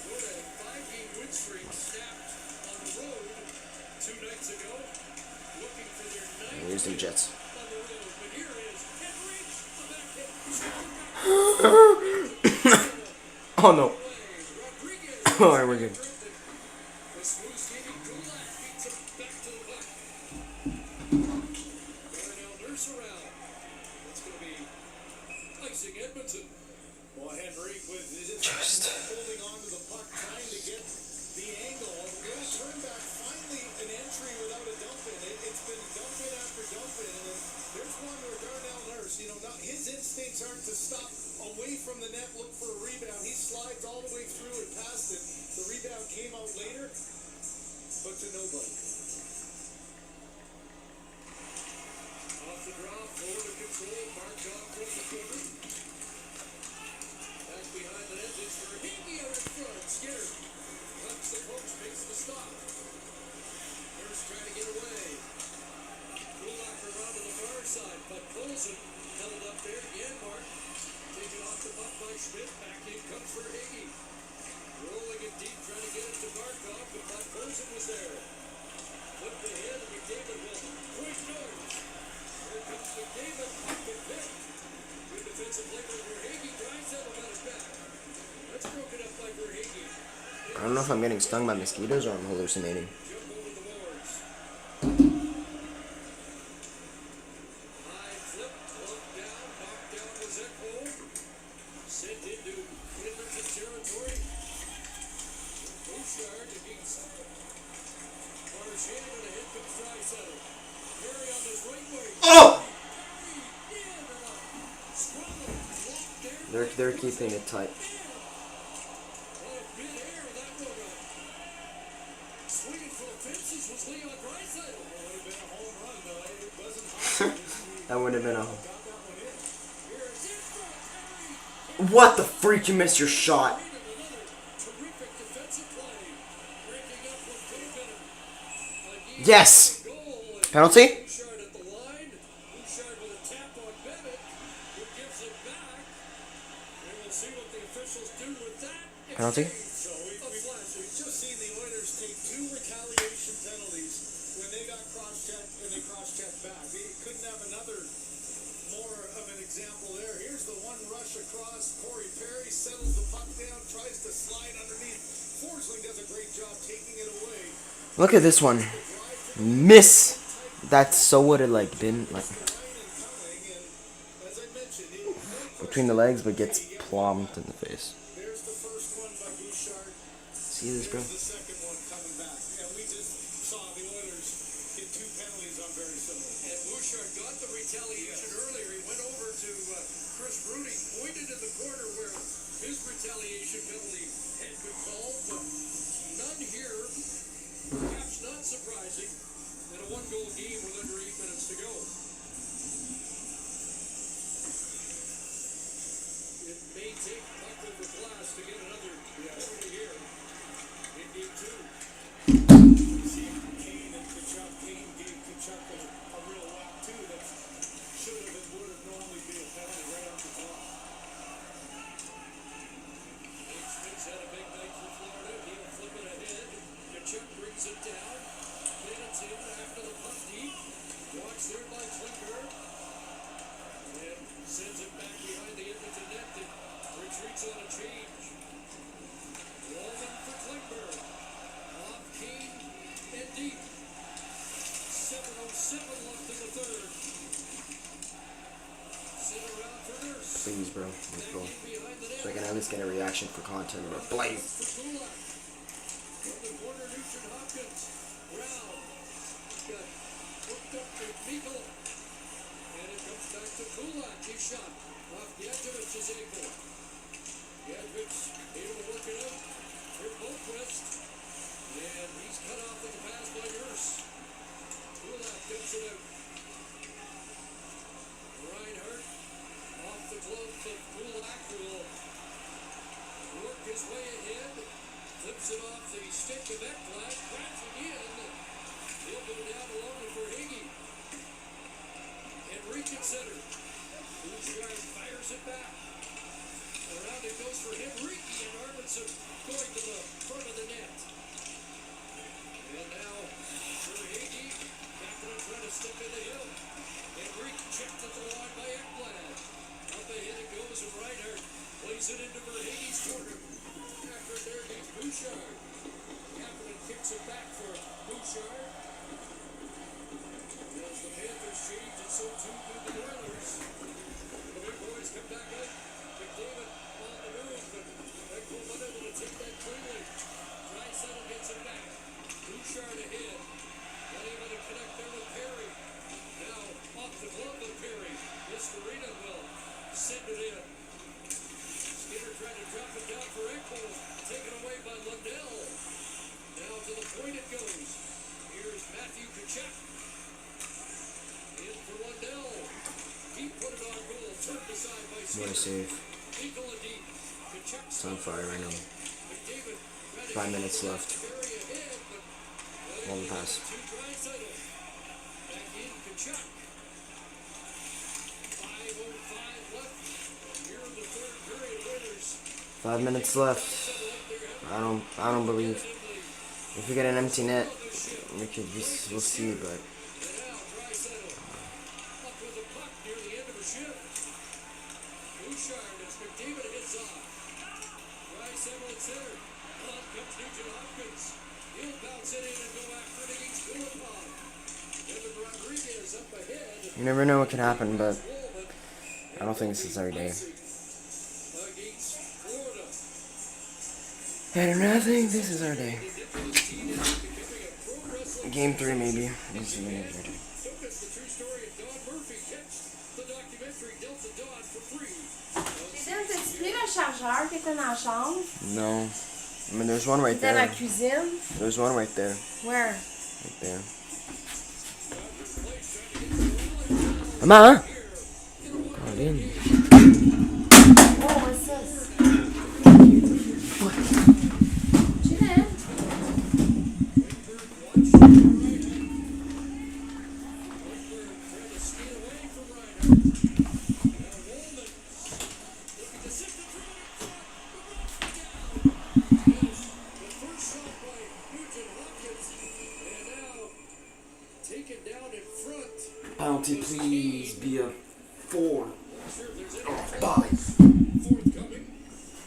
Florida had a 5-game win streak snapped on the road 2 nights ago. Looking for their 9th Here's the win Jets. on the road. But here is Henrique, the backhand. Oh no. Rodriguez. Alright, we're good. The smooth skating Kulak beats him back to the puck. Darnell Nurse around. That's going to be surprising Edmonton. Well, Henrik with Just holding on to the puck, trying to get the angle. A little turn back, finally an entry without a dump in. It's been dump in after dump in. And then there's one where Darnell Nurse, his instincts aren't to stop away from the net, look for a rebound. He slides all the way through and past it. The rebound came out later, but to nobody. Off the drop, forward to control, marked off from the corner. Back behind the net, it's for Hickey out in front. Skinner cuts the post, makes the stop. Nurse trying to get away. Kulak around to the far side, but Colson held up there. Janmark taken off the puck by Schmidt. Back in comes for Hickey. Rolling it deep, trying to get it to Barkov, but Bud Colson was there. Flipped the head, and McDavid will quick north. Here comes McDavid, pocket pick. Good defensive play by Verhaeghe. Draisaitl got it back. That's broken up by Verhaeghe. I don't know if I'm getting stung by mosquitoes or I'm hallucinating. Jump over the boards. High flip, glove down, knocked down was Ekholm. Sent into Edmonton territory. Bouchard against Marchand, and ahead comes Draisaitl. Perry on his right wing. Oh! Scrum, They're keeping it tight. mid-air, that one swinging for the fences was Leon Draisaitl. Would have been a home run, though. It wasn't high. That would have been a. Got that one in. Here's it for Perry. What the freak? You missed your shot. Another terrific defensive play. Breaking up what could have been a Yes. goal. Penalty? Bouchard at the line. Bouchard with a tap on Bennett, who gives it back. And we'll see what the officials do with that. Penalty? So we've just seen the Oilers take 2 retaliation penalties when they got cross-checked and they cross-checked back. They couldn't have another more of an example there. Here's the one rush across. Corey Perry settles the puck down, tries to slide underneath. Forsling does a great job taking it away. Look at this one. Miss. That so would have like been like As I mentioned, between the legs, but gets plombed in the face. there's the first one by Bouchard. See this, bro? The second one coming back. And we just saw the Oilers get 2 penalties on very similar. And Bouchard got the retaliation earlier. He went over to Chris Rudy, pointed in the corner where his retaliation penalty had been called, but none here. Perhaps not surprising in a 1-goal game with under 8 minutes to go. It may take puck over glass to get another penalty here in game 2. Kane and Kachuk. Kane gave Kachuk a real whack too that should have and would have normally been a penalty right off the top. Nate Schmidt's had a big night for Florida. He'll flip it ahead. Kachuk brings it down. Bennett's in after the puck deep. Walks there by Klinger. And sends it back behind the Edmonton net that retreats on a change. Wallman for Klinger. Off Kane and deep. 7:07 left in the third. Sit around for Nurse. Please, bro. Let's go. Behind the net. So I can at least get a reaction for content. But blame. For Kulak. From the corner, Nugent Hopkins. Brown. Got hooked up to Meikle. And it comes back to Kulak. His shot off Yadovic's ankle. Yadovich able to work it out. For Boquist. And he's cut off with the pass by Nurse. Kulak dumps it out. Reinhardt off the glove of Kulak, who will work his way ahead. Flips it off the stick of Ekblad, crashing in. He'll go down along with Verhaeghe. And reconsidered. Bouchard fires it back. Around it goes for Henrique, and Arvidsson going to the front of the net. And now Verhaeghe back to trying to step in the hill. Henrique checked at the line by Ekblad. Up ahead it goes, and Reinhardt plays it into Verhaeghe's corner. After there goes Bouchard. Kapanen kicks it back for Bouchard. As the Panthers change, and so too do the Oilers. The big boys come back out What a save. It's on fire right now. 5 minutes left. Long pass. 5 minutes left. I don't believe. If we get an empty net, we'll see, but you never know what can happen, but I don't think this is our day. I do not think this is our day. Game 3 maybe. This is our day. Jason, t'as-tu pris le chargeur qui était dans la chambre? No. I mean, there's one right Dans la there. cuisine? There's one right there. Where? Right there. Mama! Oh, in. Oh, what's this? What? Chillin'. Penalty, please be a 4 or 5.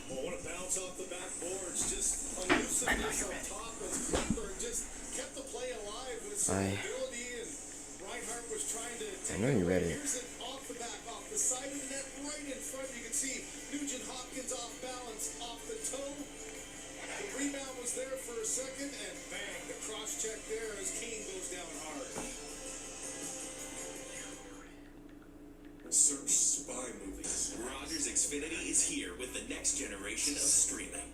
Well, what a bounce off the backboards. Just elusiveness on top of Cooper. Just kept the play alive with some ability, and Reinhardt was trying to take I know you read it. Here's it off the back, off the side of the net, right in front. You can see Nugent Hopkins off balance, off the toe. The rebound was there for a second, and bang, the cross check there as Kane goes down hard. Search spy movies. Rogers Xfinity is here with the next generation of streaming.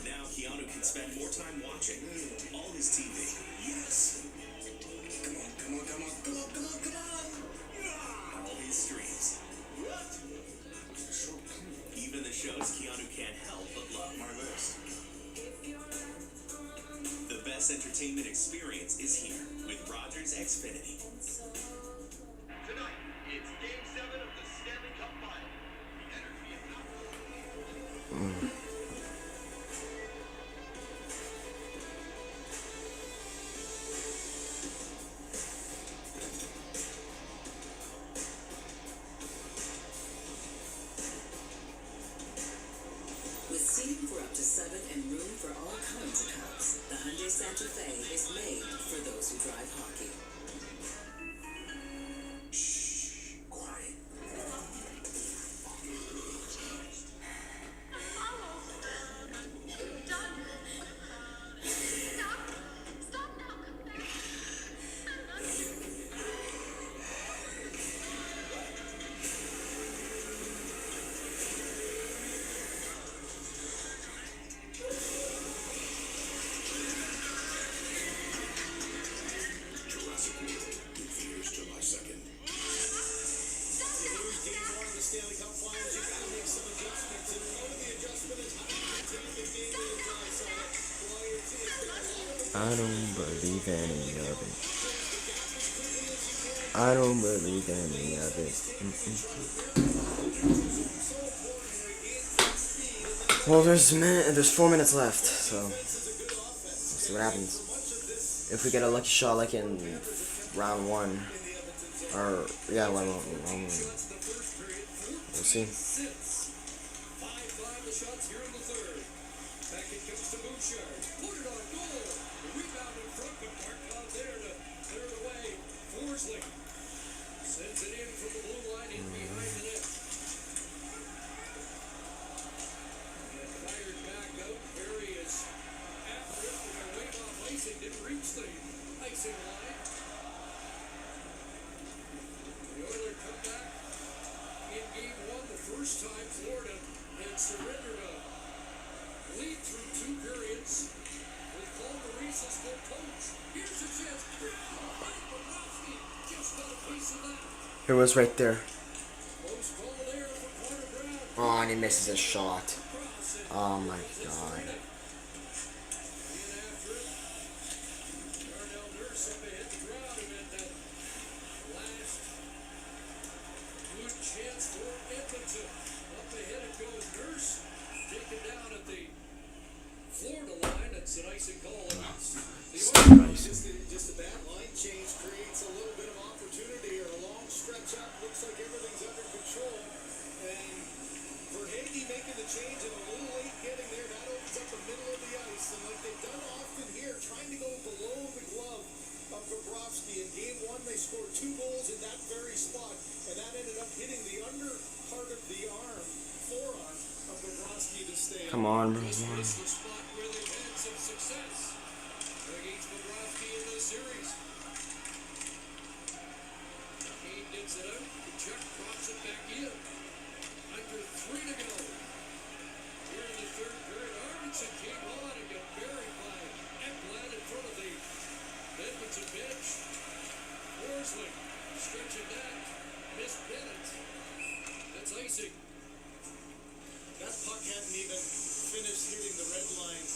Now Keanu can spend more time watching all his TV. Yes. Come on, come on, come on, come on, come on, come on. All his streams. What? Even the shows Keanu can't help but love. My list. The best entertainment experience is here with Rogers Xfinity. Tonight, it's Game 7 of the Stanley Cup Final. The energy is not... With seating for up to 7 and room for all kinds of cups, the Hyundai Santa Fe is made for those who drive hockey. Shh, quiet. Jurassic World in theaters July 2nd. You lose Game 1 of the Stanley Cup Finals, you gotta make some adjustments. And part of the adjustment is how you take the game to the dry side. Well, it's been a lot of I don't believe any of it. I don't believe any of it. Well, there's 4 minutes left, so we'll see what happens. If we get a lucky shot like in round 1, or yeah, round 1, we'll see. 5-5 the shots here in the third. Back it comes to Bouchard. Put it on goal. The rebound in front, but Markov there to clear it away. Forsling sends it in from the blue line in behind the net. And fired back out. Perry is after it with a wave off icing. Didn't reach the icing line. The Oilers come back in game 1 the first time Florida had surrendered a lead through 2 periods with Paul Maurice as their coach. Here's a chance for Bobrovsky. Just It was right there. Close call there for Carter Brown. Oh, and he misses a shot. Cross it. Oh my Being god. after it. Darnell Nurse up ahead the crowd who had that last good chance for Edmonton. Up ahead it goes. Nurse taken down at the Florida line. That's an icing call. Just a bad line change creates a little bit of opportunity or a long stretch up. Looks like everything's under control. And Verhage making the change and a little late getting there. That opens up the middle of the ice. And like they've done often here, trying to go below the glove of Bobrovsky. In game one, they scored 2 goals in that very spot. And that ended up hitting the under part of the forearm of Bobrovsky to stay. Come on, bro. This is the spot where they've had some success against Bobrovsky in this series. Kane gets it out. Chuck drops it back in. Under 3 to go. Here in the third period, Arvidsson came on and got buried by Ekblad in front of the Edmonton bench. Forsling stretching that. Missed Bennett. That's icing. That puck hadn't even finished hitting the red line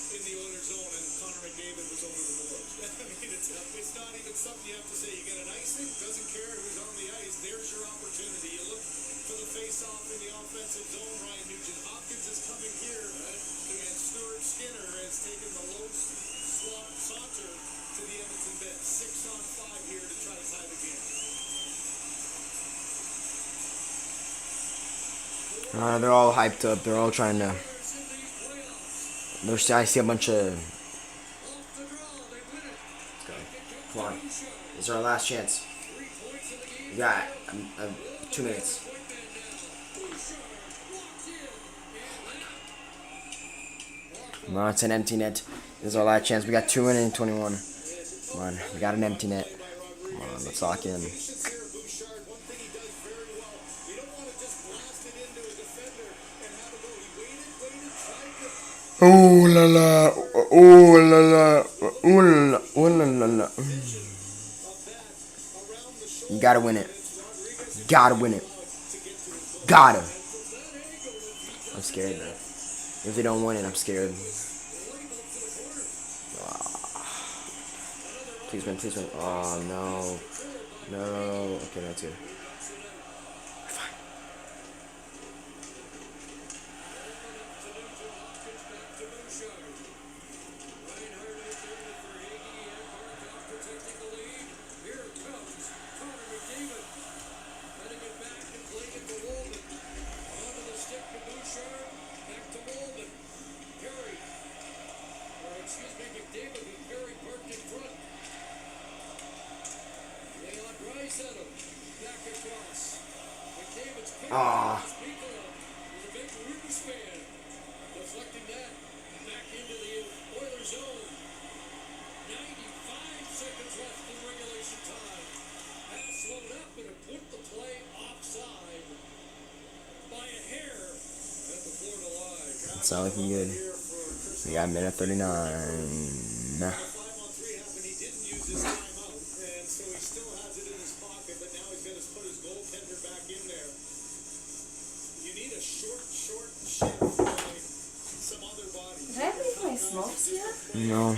in the Oilers zone, and Connor McDavid was over the boards. I mean, it's not even something you have to say. You get an icing, doesn't care who's on the ice. There's your opportunity. You look for the face-off in the offensive zone. Ryan Nugent-Hopkins is coming here, and Stuart Skinner has taken the low slot saunter to the Edmonton bench. 6 on 5 here to try to tie the game. They're all hyped up. They're all trying to. I see a bunch of. Come on. This is our last chance. We got 2 minutes. Come on, it's an empty net. This is our last chance. We got 2 minutes and 21. Come on, we got an empty net. Come on, let's lock in. Ooh la la, ooh la la, ooh la la, ooh la la. You gotta win it. Gotta win it. Gotta. I'm scared though. If they don't win it, I'm scared. Please win, please win. Oh no. No. Okay, that's good. Ah. Deflecting that back into the Oilers zone. 95 seconds left in regulation time. Pass slowed up and it put the play offside by a hair at the Florida line. It's not looking good. We got a minute 39. Nah. 5-on-3 happened. He didn't use his timeout, and so he still has it in his pocket, but now he's going to put his goaltender back in there. You need a short shift by some other body. Did I leave my smokes here? No.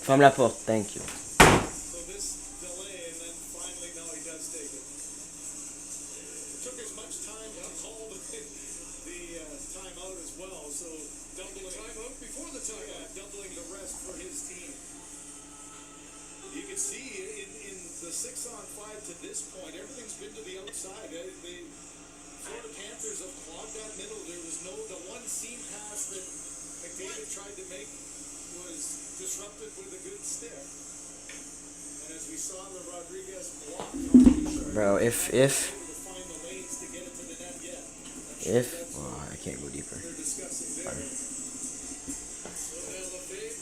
Ferme la porte, thank you. So this delay, and then finally, no, he does take it. It took as much time to call the timeout as well, so doubling Timeout before the timeout. doubling the rest for his team. You can see in the 6-on-5 to this point, everything's been to the outside. The Florida Panthers have clogged that middle. There was the one seam pass that McDavid tried to make was disrupted with a good stick. And as we saw the Rodriguez block, Bro, if to find the lanes to get it to the net yet. oh, I can't go deeper. They're discussing there. So now Lefebvre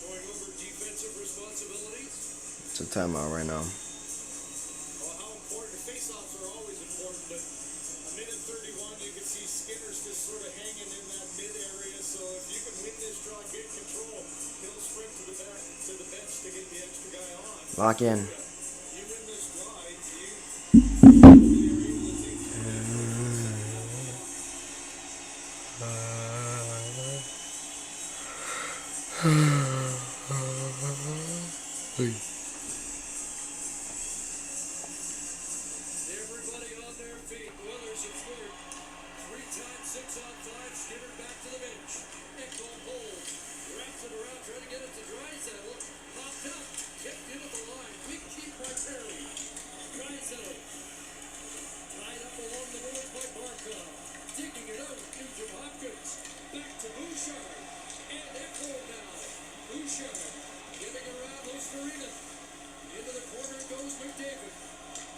going over defensive responsibilities. It's a timeout right now. Well, how important, face-offs are always important, but a minute 31, you can see Skinner's just sort of hanging in that mid area, so if you can win this draw, get control, he'll sprint to the bench to get the extra guy on. Lock in. You win Echo hold. Wraps it around, trying to get it to Drysdale. Popped up. Kept in at the line. Big keep by Perry. Drysdale. Tied up along the boards by Barkov. Digging it out. Nugent Hopkins. Back to Bouchard. And Echo now. Bouchard. Getting around Oscarina. Into the corner goes McDavid.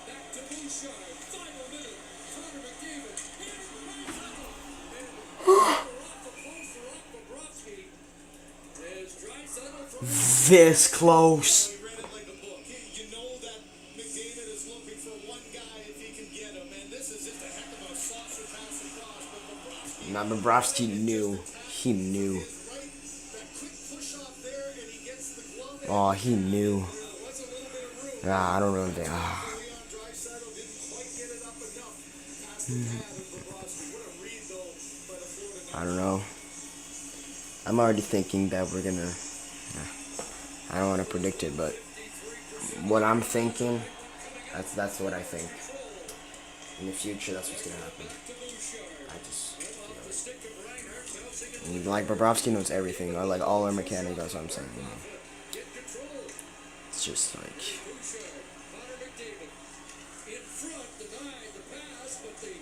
Back to Bouchard. Final minute. Connor McDavid. Here's Drysdale. And off the post or off Bobrovsky. As Drysdale throws This close. We read it like a book. You know that McDavid is looking for one guy if he can get him, and this is just a heck of a saucer pass across, but Bobrovsky Now Bobrovsky knew. He knew. is right. That quick push off there, and he gets the glove in. Oh, he knew. There was a little bit of room. Ah, I don't really think. Leon Draisaitl didn't quite get it up enough past the pad of Bobrovsky. What a read, though, by the Florida. I don't know. I'm already thinking that we're gonna. I don't want to predict it, but what I'm thinking, that's what I think. In the future, that's what's gonna happen. I just, like Bobrovsky knows everything. Or like all our mechanic. That's what I'm saying. You know. It's just like. Connor McDavid in front, denied the pass, but the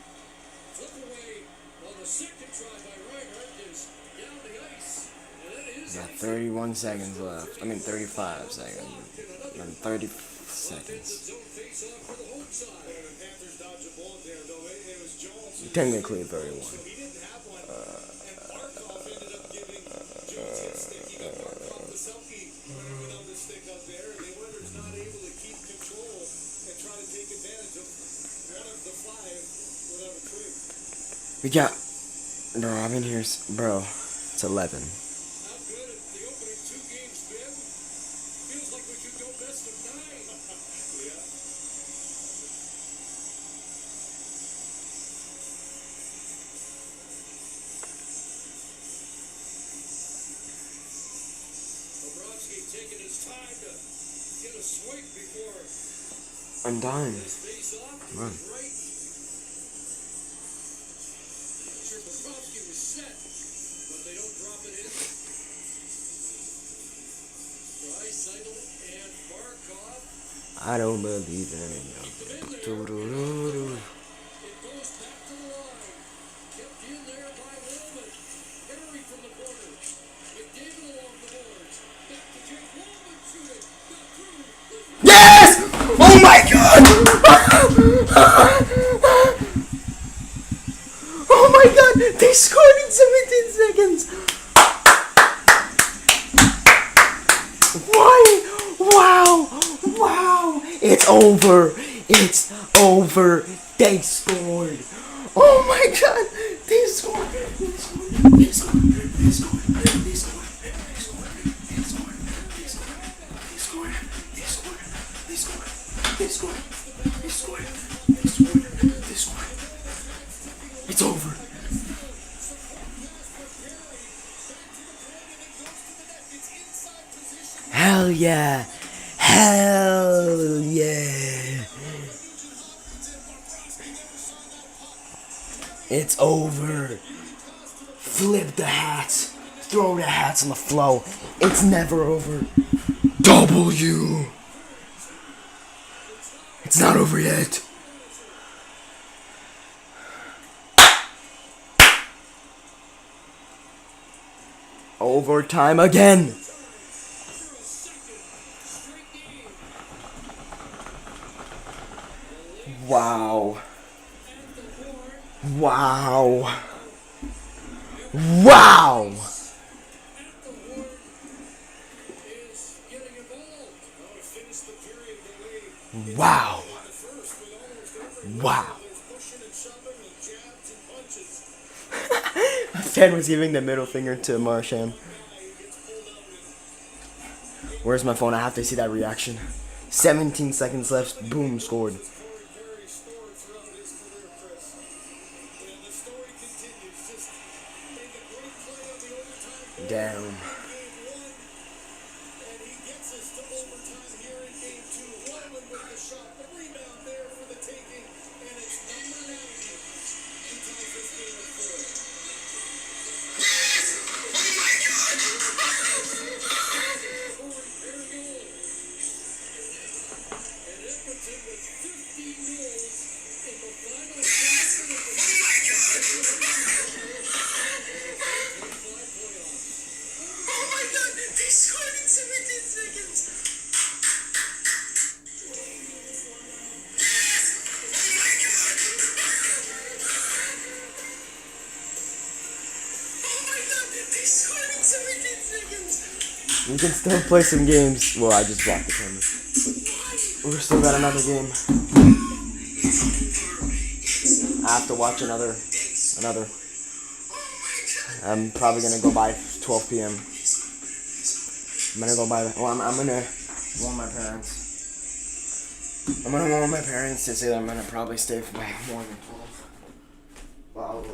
flip away on the second try by Reinhardt is down the ice. And it is Got 31 seconds left. I mean 35 seconds. And 30 seconds. zone face off for the home side. The Panthers dodged a bullet there, though. It was Jones. Technically 31. So he didn't have one. And Barkov ended up giving Jones his stick. He got Barkov the selfie without the stick up there. And the Oilers not able to keep control and try to take advantage of one of the five without a twig. We got. Bro, I've been here. Bro, it's 11. How good have the opening two games been? Feels like we should go best of 9. Yeah. Bobrovsky taking his time to get a swipe before I'm dying. his face off. He Come on. was right. Sure, Bobrovsky was set, but they don't drop it in. Draisaitl and Barkov. I don't believe in it. Keep them in there. It goes back to the line. Kept in there by Woolman. Henry from the corner. McDavid along the boards. Back to Jake Woolman shooting. Got through. Yes! Oh my god! Oh my god! They scored in 17 seconds! Why? Wow! Wow! It's over! It's over! They scored! Oh my god! They scored! They scored! They scored! They scored! They scored! They scored! They scored! They scored! They scored! They scored! They scored! They scored! They scored! They scored! It's over! Hell yeah! Hell yeah! It's over! Flip the hats! Throw the hats on the floor! It's never over! W! It's not over yet! Overtime again! Wow. Wow. Wow. Wow. Wow. A fan was giving the middle finger to Marchand. Where's my phone? I have to see that reaction. 17 seconds left. Boom, scored. Damn. We can still play some games. Well, I just blocked the camera. We're still got another game. I have to watch another. I'm probably gonna go by 12 p.m. I'm gonna go by. Well, I'm gonna warn my parents. I'm gonna warn my parents to say that I'm gonna probably stay for like more than 12 hours.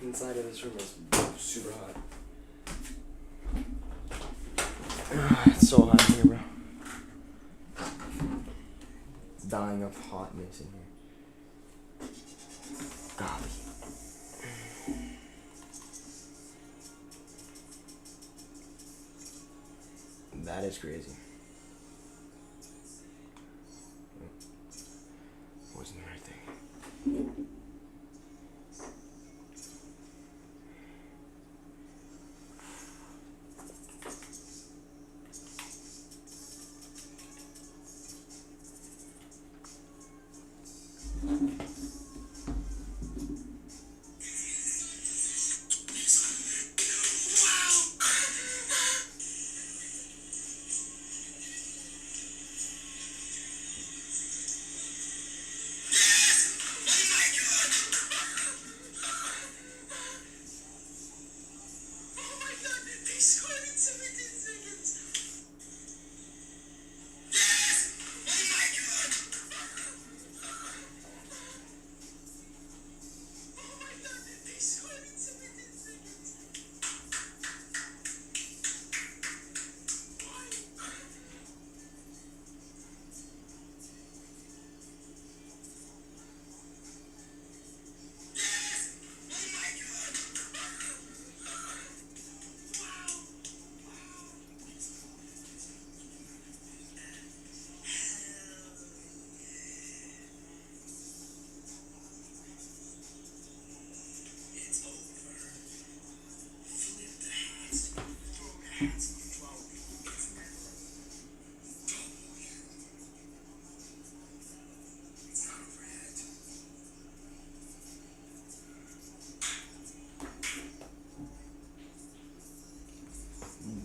Inside of this room is super hot. It's so hot in here, bro. It's dying of hotness in here. Golly. That is crazy. Wasn't the right thing.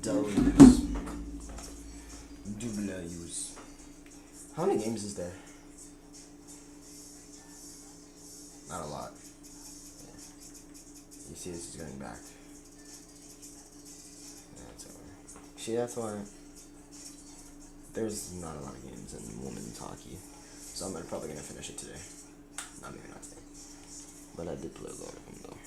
W's. How many games is there? Not a lot. Yeah. You see, this is going back. Yeah, it's over. See, that's why there's not a lot of games in women's hockey. So I'm probably going to finish it today. Not maybe not today. But I did play a lot of them though.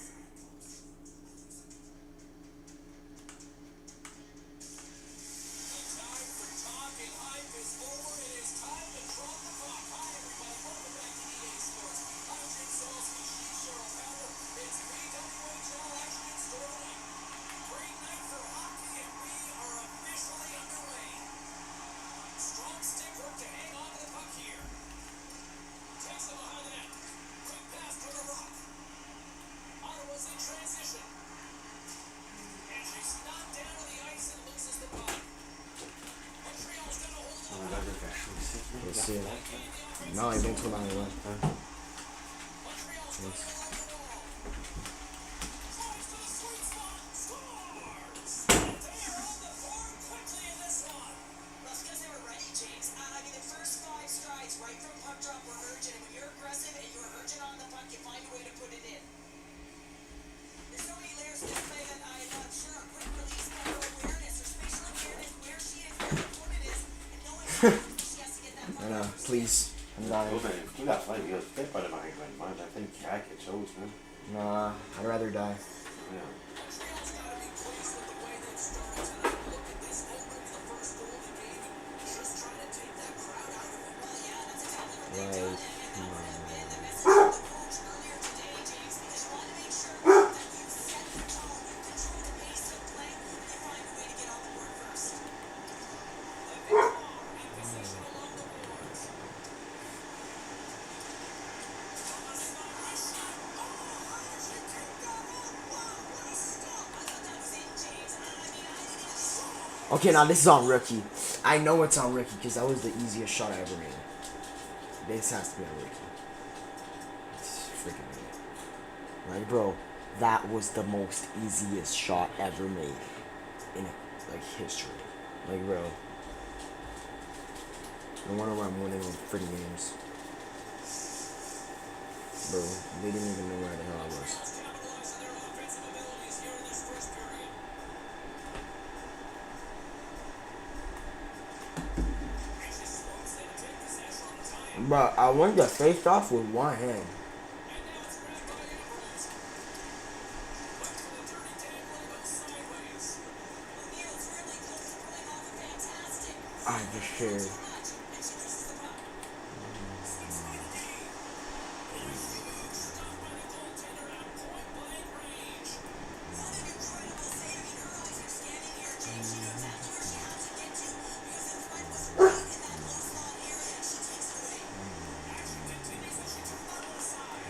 Let's see. No, I think too long left, huh? Yes. Please. I'm dying. You got fight. You got fit by the mind. I think I could chose, man. Nah, I'd rather die. Montreal's got to be pleased with the way they've started tonight. Look at this opening to the first goal of the game and just trying to take that crowd out of it. Well, yeah, that's exactly what they've Like, done, and that would have been the message from the coach earlier today, James, because you want to make sure that you set the tone, you control the pace of play, and you find a way to get on the board first. The victoire in possession along the boards. From the slot, he shot. Oh, how did you take that up? Wow, what a stop. I thought that was in, James. I mean, I didn't even... okay, now this is on rookie. I know it's on rookie because that was the easiest shot I ever made. This has to be on rookie. It's freaking weird. Like, bro, that was the most easiest shot ever made in like history. Like, bro, no wonder why I'm winning on freaking games. Bro, they didn't even know where the hell I was. Capitalize on their offensive abilities here in this first period. Anxious swoops in to take possession on the tie-in. But I won the face off with one hand. And now it's grabbed by Abrams. Went for the dirty dangle and goes sideways. O'Neal's really close to pulling off a fantastic... I just shared. Too much, and she loses the puck. Slips by the D. Huge stop by the goaltender at point-blank range. What an incredible save. I mean, her eyes are scanning here, James. She knew exactly where she had to get to because the threat was right in that low slot area, and she takes it away. Action continues as she turns that one aside.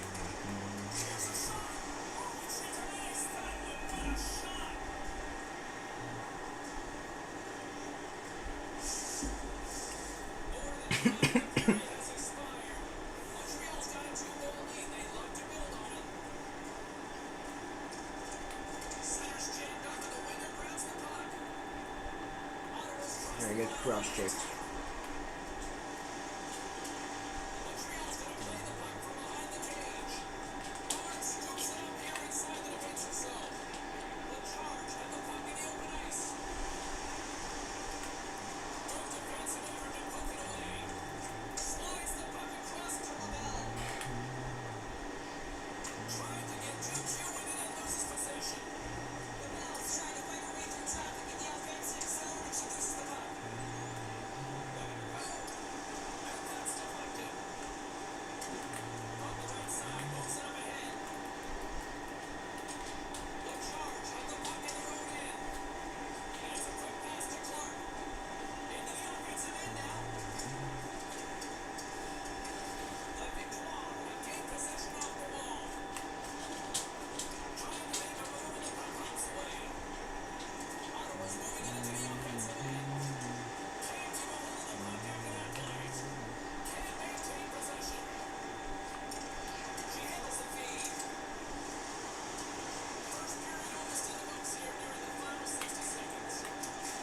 Here's a shot. Oh, and she denies that one. What a shot. More than 5 period has expired. Montreal's got a 2-goal lead. They love to build on it. Center's jammed up and the winger grabs the puck. Ottawa's crossed I the get line. cross checked. Montreal's going to play the puck from behind the cage. Barnes scoops it up here inside the defensive zone. The charge at the puck in the open ice. Good defensive effort to poke it away. Slides the puck across to Lavelle. Trying to get GQ with it and loses possession. Lavelle's trying to fight her way through traffic in the offensive zone, and she loses the puck. And that's deflected. From the right side, moves it up ahead. The charge on the puck in their own end. And it's a quick pass to Clark. Into the offensive end now. The victoire have gained possession off the wall. Trying to make a move and the puck hops away. Ottawa's moving it into the offensive end. Can't keep a hold of the puck after that fight. Can't maintain possession. She handles the feed. First period almost in the books here during the final 60 seconds.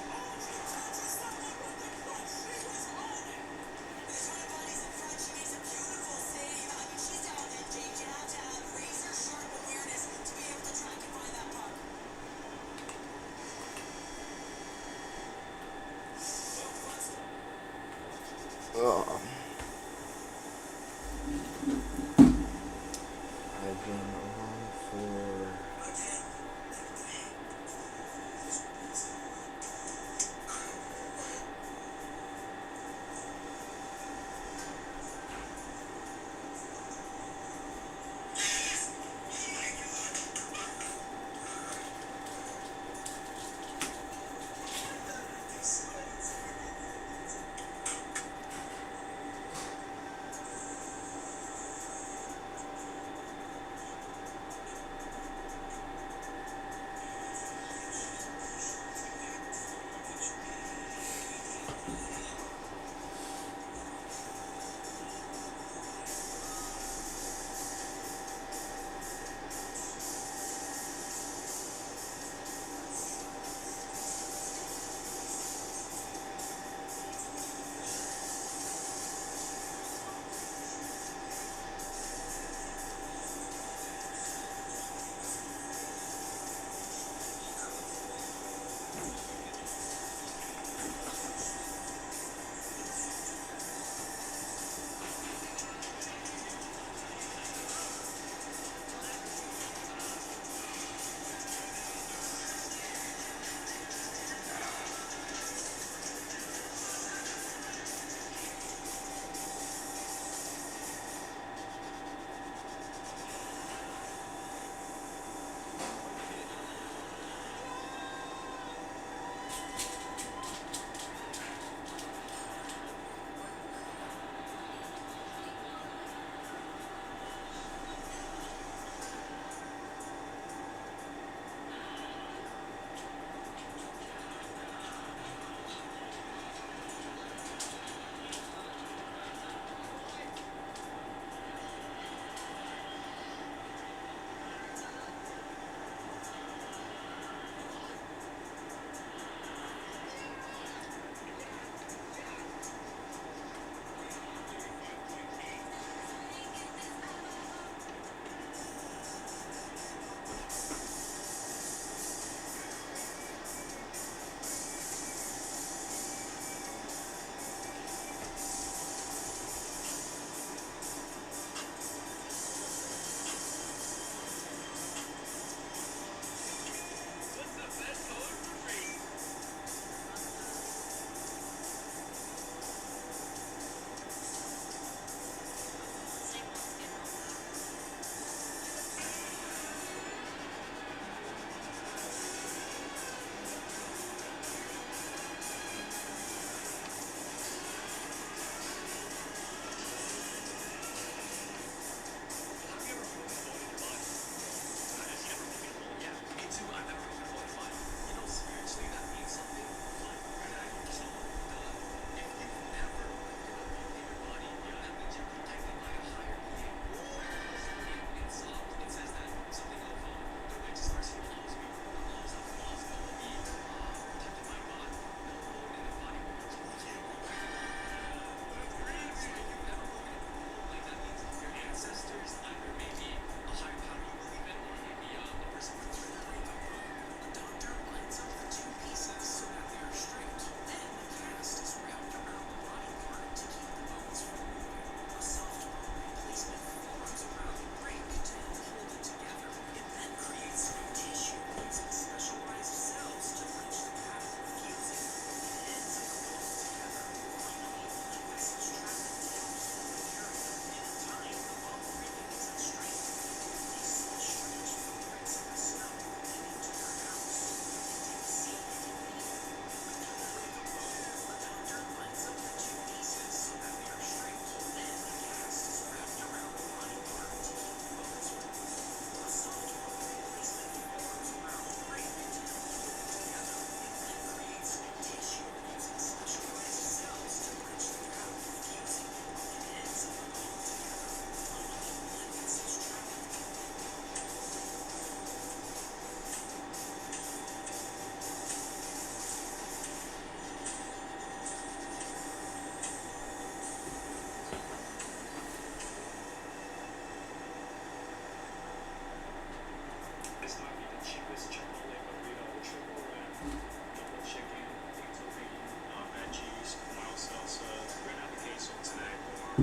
Oh, she touches someone with the foot. She was on it. With a ton of bodies in front, she makes a beautiful save. I mean, she's down in, James. You have to have razor-sharp awareness to be able to track and find that puck. Well, Preston. Ugh. I've been on for...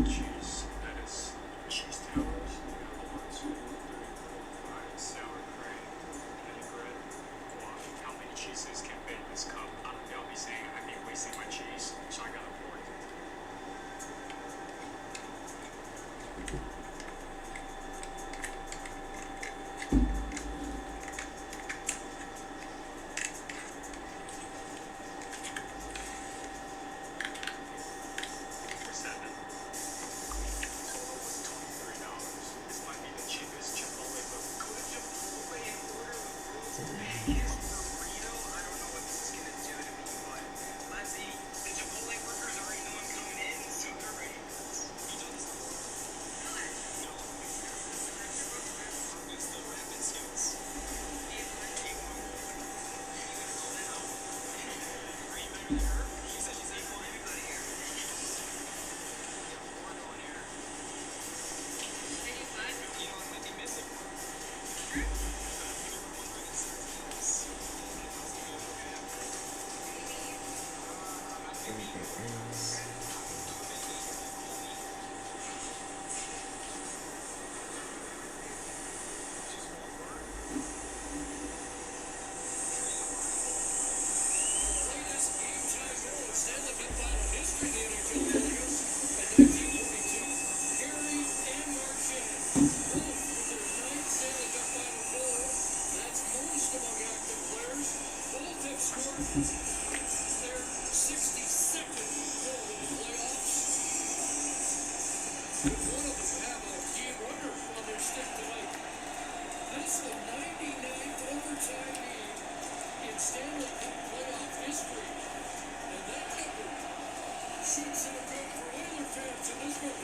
cheese. That is cheese towers. Sour cream, vinaigrette, guac. How many cheeses can fit in this cup? They'll be saying I'd be wasting my cheese, so I gotta pour it. For $7. Total was $23. This might be the cheapest Chipotle, but go to Chipotle and order the world's biggest burrito. I don't know what this is gonna do to me, but let's eat. The Chipotle workers already know I'm coming in, so they're ready. You done this before? No. It's the rapid skills. Are you better than her? She said she's equal to everybody here. One on air. You know, I might be missing one. Latest game-time goal in Stanley Cup final history. The NHL Delegates in 1942. Gary and Marchand, both with their 9th Stanley Cup final goal. That's most among active players. Both have scored their 62nd goal in the playoffs. Could one of them have a game winner on their stick tonight? This the 99th overtime game in Stanley Cup playoff history. And that number should set a good for Oiler fans in this one.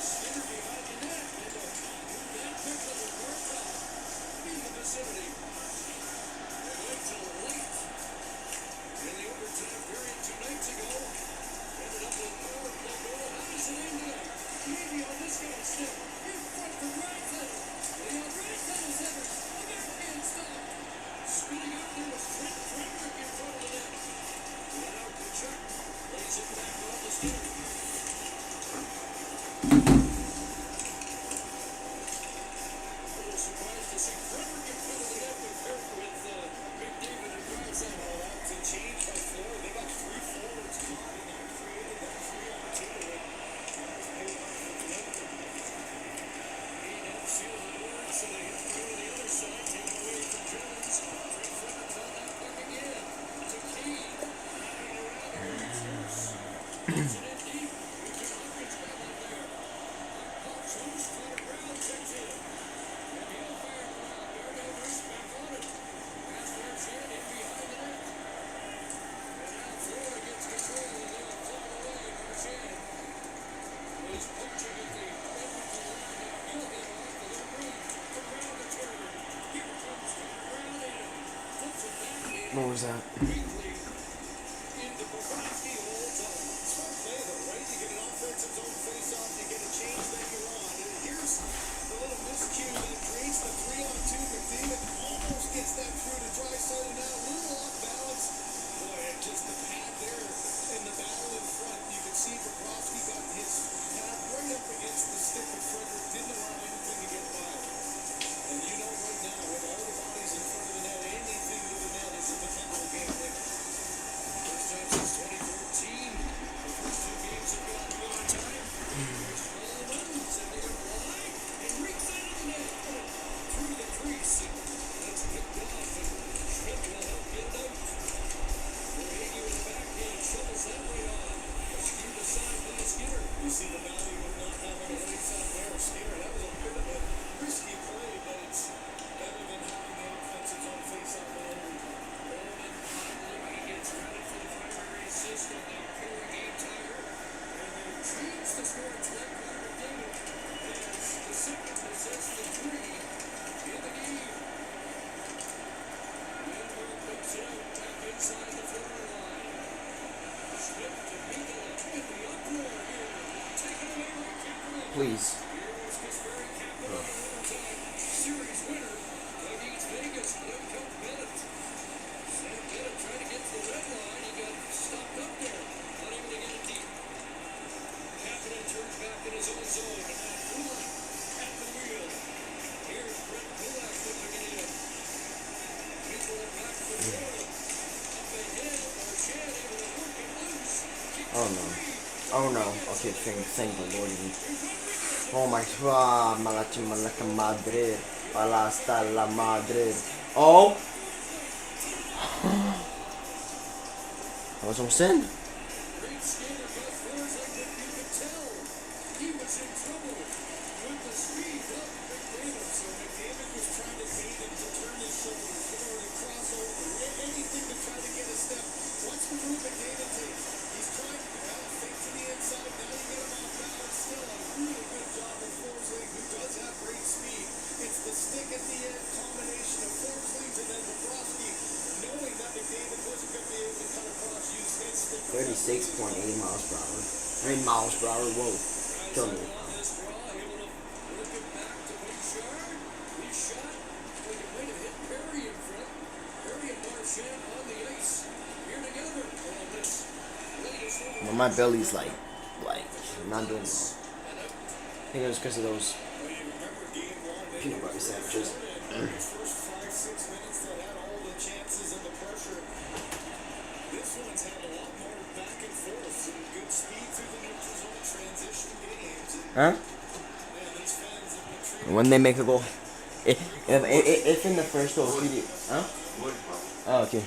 Skinner behind the net, and that pick was a workout in the vicinity. They went till late in the overtime period 2 nights ago. Ended up with power play goal. How does it end tonight? Maybe on this guy's stick. In front for Draisaitl. Leon Draisaitl's header. The backhand stop. Spinning out there was Trent Frederick in front of the net. Went out to check. Lays it back on the stick. A little surprised to see Frederick in front of the net with McDavid and Draisaitl. To change by floor, they got 3 forwards caught and that created that free opportunity. Seals the board, so they have to go to the other side, take it away from Jones. Trent Frederick on that puck again. To Kane. Knocking around the Rangers. Puts it in deep. Nugent Hopkins got one there. Puck's loose. Connor Brown checks in. And he'll fire it around. Daredevil's back on it. Pass Marchand in behind the net. And now Flora gets control. And they'll flip it away. Marchand is punching at the Edmonton line. Now he'll get off. A little room for Brown to turn. Here comes Connor Brown in. Flips it back in. What was that? Quickly into Bobrovsky. Holds on. Smart play though, right? You get an offensive zone face-off, you get a change that you want. And here's the little miscue that creates the 3-on-2. McDavid almost gets that through to Draisaitl now. A little off balance. Boy, and just the pad there in the battle in front. You can see Bobrovsky got his pad right up against the stick of Frederick. Didn't allow anything to get by. And you know right now, with all the bodies in front of the net, anything to the net is a potential game winner. First time since 2014. The first 2 games have gone to overtime. Here's Paul Wins, and they're wide, and reeks out of the net. Through the crease, and that's picked off, and Schmidt will help get it out. Verhaeghe with the backhand, shovels that way on. Skewed aside by Skinner. You see the value of not having a face-off there. Skinner, that was a bit of a risky play, but it's better than having the offensive zone face-off alone. Bowman finally he gets credit for the primary assist on that Flora game tire. And they change the score to that Connor McDavid as the second assists the 3 in the game. Lindbergh picks it out back inside the Flora line. Schmidt to Mikula in the uproar here. Taken away right back. Please. Here's Kasperi his own zone. Kulak at the wheel. Here's Brett Kulak flipping it in. People are back for Florida. Up ahead, Marchand able to work it loose. Oh no. Oh no. Okay, thank the Lord. Oh my God, Malaka Madrid. Palasta la Madrid. Oh! That was some sin. Great skater Gus Forsling, but you could tell he was in trouble with the speed of McDavid. So McDavid was trying to bait him to turn his shoulders, to cross over, anything to try to get a step. Watch the move McDavid takes. He's trying to fake to the inside. Now you get him off balance. Still a really good job of Forsling, who does have great speed. It's the stick at the end combination of Forsling's and then Bobrovsky, knowing that McDavid wasn't going to be able to cut across, use his stick. 36.8 miles per hour. I mean, miles per hour. Whoa. Kill me. On this draw, able to work it back to Bouchard. He shot, but he might have hit Perry in front. Perry and Marchand on the ice. Here together on this latest one. Well, my belly's like not doing well. I think it was because of those peanut butter sandwiches. The first 5-6 minutes that had all the chances and the pressure. This one's had a lot more back and forth. Some good speed through the neutral zone, transition games. Huh? Man, these fans have been treated. When they make a goal, if in the first goal, huh? Oh, okay.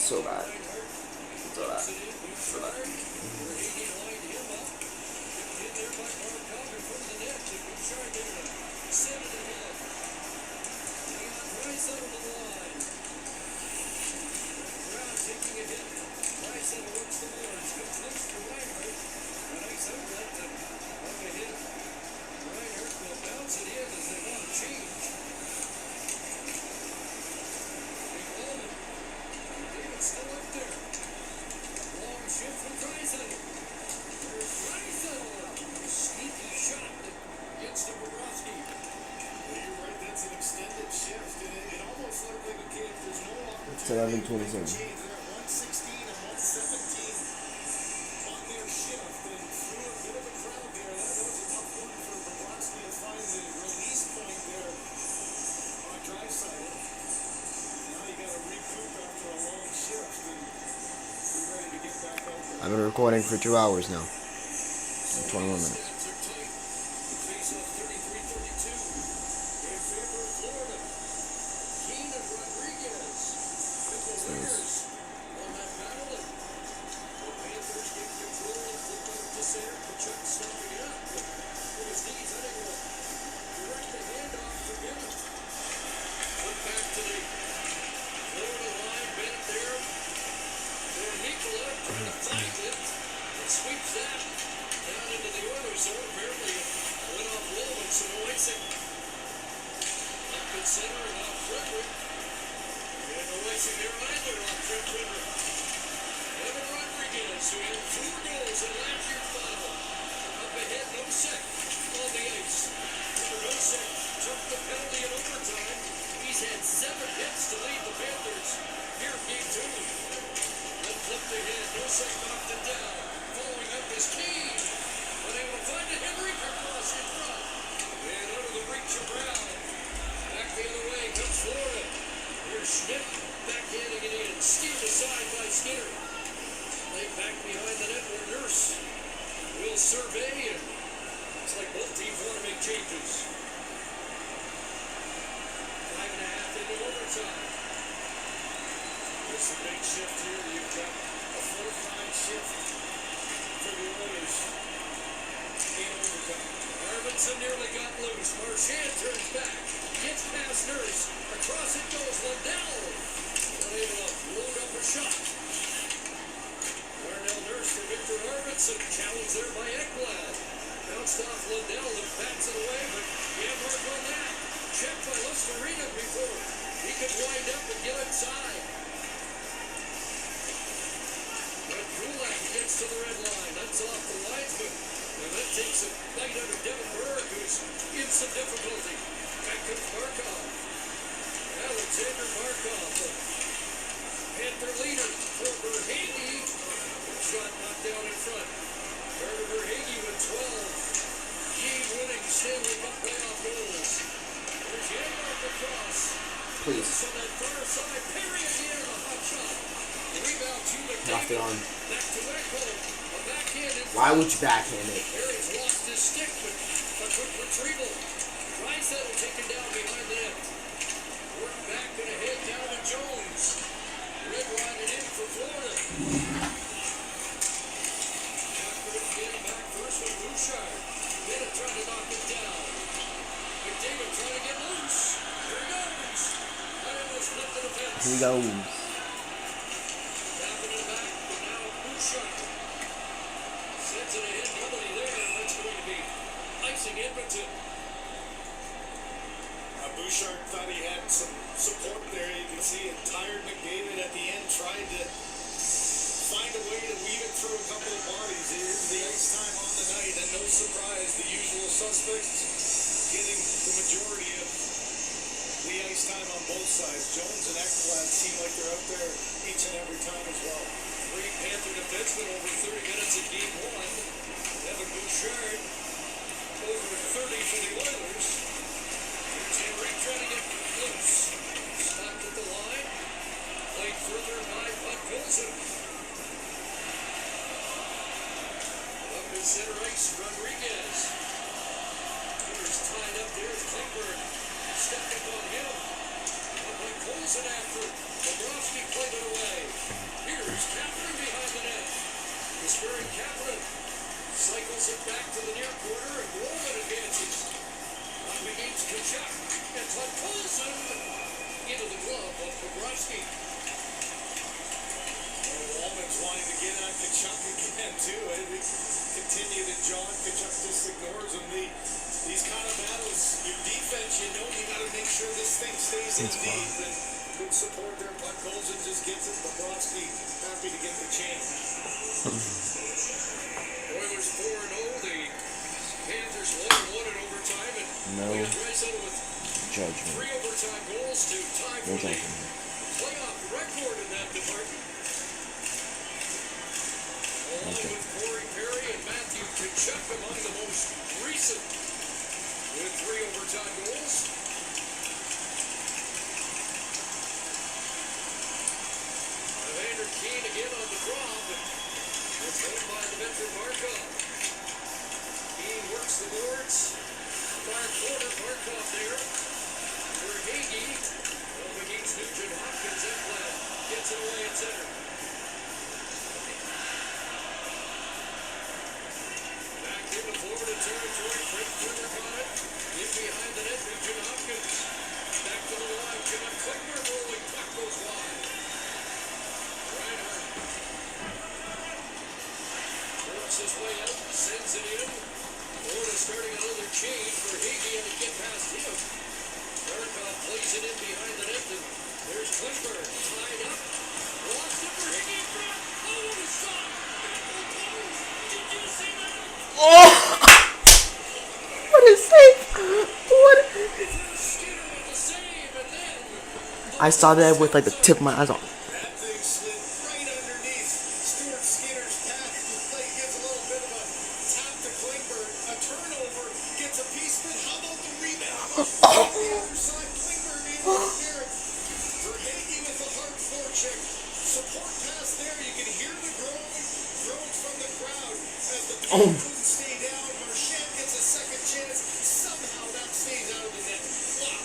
So bad. So bad. So bad. Still up there. Long shift from Draisaitl. There's Draisaitl. Sneaky shot that gets to Bobrovsky. Well, you're right, that's an extended shift. And it almost looked like, okay, if there's no It's opportunity 11:27. to change, they're at 116 and 117 on their shift. And through a bit of a crowd there, that was a tough one for Bobrovsky to find the release point there on Draisaitl. Now you got to recoup after a long shift and be ready to get back out there. I've been recording for 2 hours now. And 21 minutes. Face-off 33-32 in favor of Florida. Keane and Rodriguez with the winners on that battle. The Panthers get control and flip out to center. Kachuk stopping it up with his knees. I think we'll direct the handoff to Bennett. Flip back to the Florida line. Bennett there. For Nicola trying to find it. And sweeps that down into the Oilers zone. Apparently it went off Lowen, so no icing. Up in center and off Frederick. And no icing there either on Trent Frederick. Evan Rodriguez, who had 4 goals in last year's final. Up ahead, Nosek on the ice. Remember, Nosek took the penalty in overtime. He's had 7 hits to lead the Panthers here in game 2. Then flipped ahead, Nosek knocked it down. Following up is Keane. Unable to find it, Henrique across in front. And out of the reach of Brown. Back the other way comes Florida. Here's Schmidt backhanding it in. Steered aside by Skinner. Laid back behind the net where Nurse will survey, and it's like both teams want to make changes. 5.5 into overtime. There's a big shift here. You've got a full-time shift for the Oilers in overtime. Arvidsson nearly got loose. Marchand turns back. Gets past Nurse. Across it goes Lundell. Unable to load up a shot. Darnell Nurse for Victor Arvidsson. Challenged there by Ekblad. Bounced off Lundell and bats it away, but can't work on that. Checked by Lusterina before he could wind up and get inside. But Kulak gets to the red line. That's off the linesman. And that takes a bite out of Devin Berg, who's in some difficulty. Alexander Markov, the Panther leader for Verhage. Shot knocked down in front. Carter Verhage with 12 game-winning Stanley Cup playoff goals. There's Yanmark across. Please. On that far side, Perry again, a hot shot. Rebound to Left it on. back to Ekholm. A backhand in Why would you backhand it? Perry's lost his stick, but a quick retrieval. Draisaitl taken down behind the net. Work back and ahead down to Jones. Red riding in for Florida. Confident getting back first with Bouchard. Bennett trying to knock it down. McDavid trying to get loose. Here he goes. Iowa split the defense. Here we go. Tapping it back, but now Bouchard. Sends it ahead, nobody there. That's going to be icing Edmonton. Bouchard thought he had some support there. You can see it tired McDavid at the end, tried to find a way to weave it through a couple of bodies. It is the ice time on the night, and no surprise, the usual suspects getting the majority of the ice time on both sides. Jones and Ekblad seem like they're out there each and every time as well. Three Panther defensemen over 30 minutes in game one. Evan Bouchard over 30 for the Oilers. Henry trying to get loose. Stopped at the line. Played further by Bud Colson. Up in center ice, Rodriguez. Here's tied up. There's Klingberg. Stepped up on him. Bud Colson after. Bobrovsky played it away. Here's Kapanen behind the net. Despairing Kapanen cycles it back to the near corner, and Roman advances. Up against Kachuk, and Bud Colson into the glove of Bobrovsky. Walman's wanting to get on Kachuk again, too. They continue to jog. Kachuk just ignores him. These kind of battles, your defense, you know you got to make sure this thing stays in deep. And good support there. Bud Colson just gets it. Bobrovsky happy to get the chance. Oilers 4-0. The Panthers 1-1 in overtime. And No Draisaitl with judgment. 3 overtime goals to tie for No the judgment. playoff record in that department. Along with Corey Perry and Matthew Tkachuk among the most recent with 3 overtime goals. Evander Kane again on the draw, but it's held by the veteran Markov. Kane works the boards. Far corner, Markov there. Verhage up against Nugent Hopkins. Ekblad gets it away at center. Back into Florida territory. Frank Turner got it. In behind the net, Nugent Hopkins. Back to the line. Jimmy Klingberg rolling. Puck goes wide. Reinhardt works his way out. Sends it in. Florida starting another change. Verhage had to get past him. Markov plays it in behind the net. And there's Klingberg tied up. Lost it. Verhage in front. Oh, what a shot! Did you see that? Oh! What a save! What? Skinner with the save, and then I saw that with like the tip of my eyes on. That thing slid right underneath Stuart Skinner's path. He gives a little bit of a tap to Klingberg. A turnover, gets a piece of it. How about the rebound? On the other side, Klingberg able to clear it. Verhage with the hard forecheck. Support pass there. You can hear the groans from the crowd as the puck couldn't stay down. Marchand gets a second chance. Somehow that stays out of the net. Wow.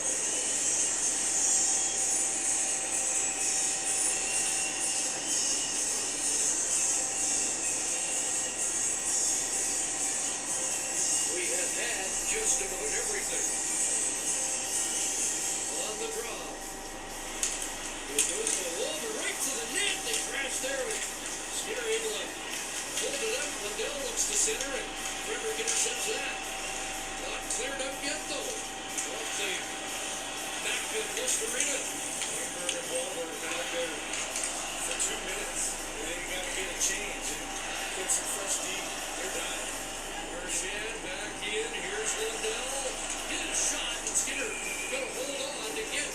we have had just about everything. On the draw. It goes to Walter right to the net. They crash there. And Skinner able to hold it up. Lindell looks to center, and Frederick intercepts that. Not cleared up yet, though. Off the back of Bush Arena. Klingberg and Walter have been out there for 2 minutes. They got to get a change and get some fresh deep. They're done. Marchand back in. Here's Lindell. Get a shot, and Skinner going to hold on to get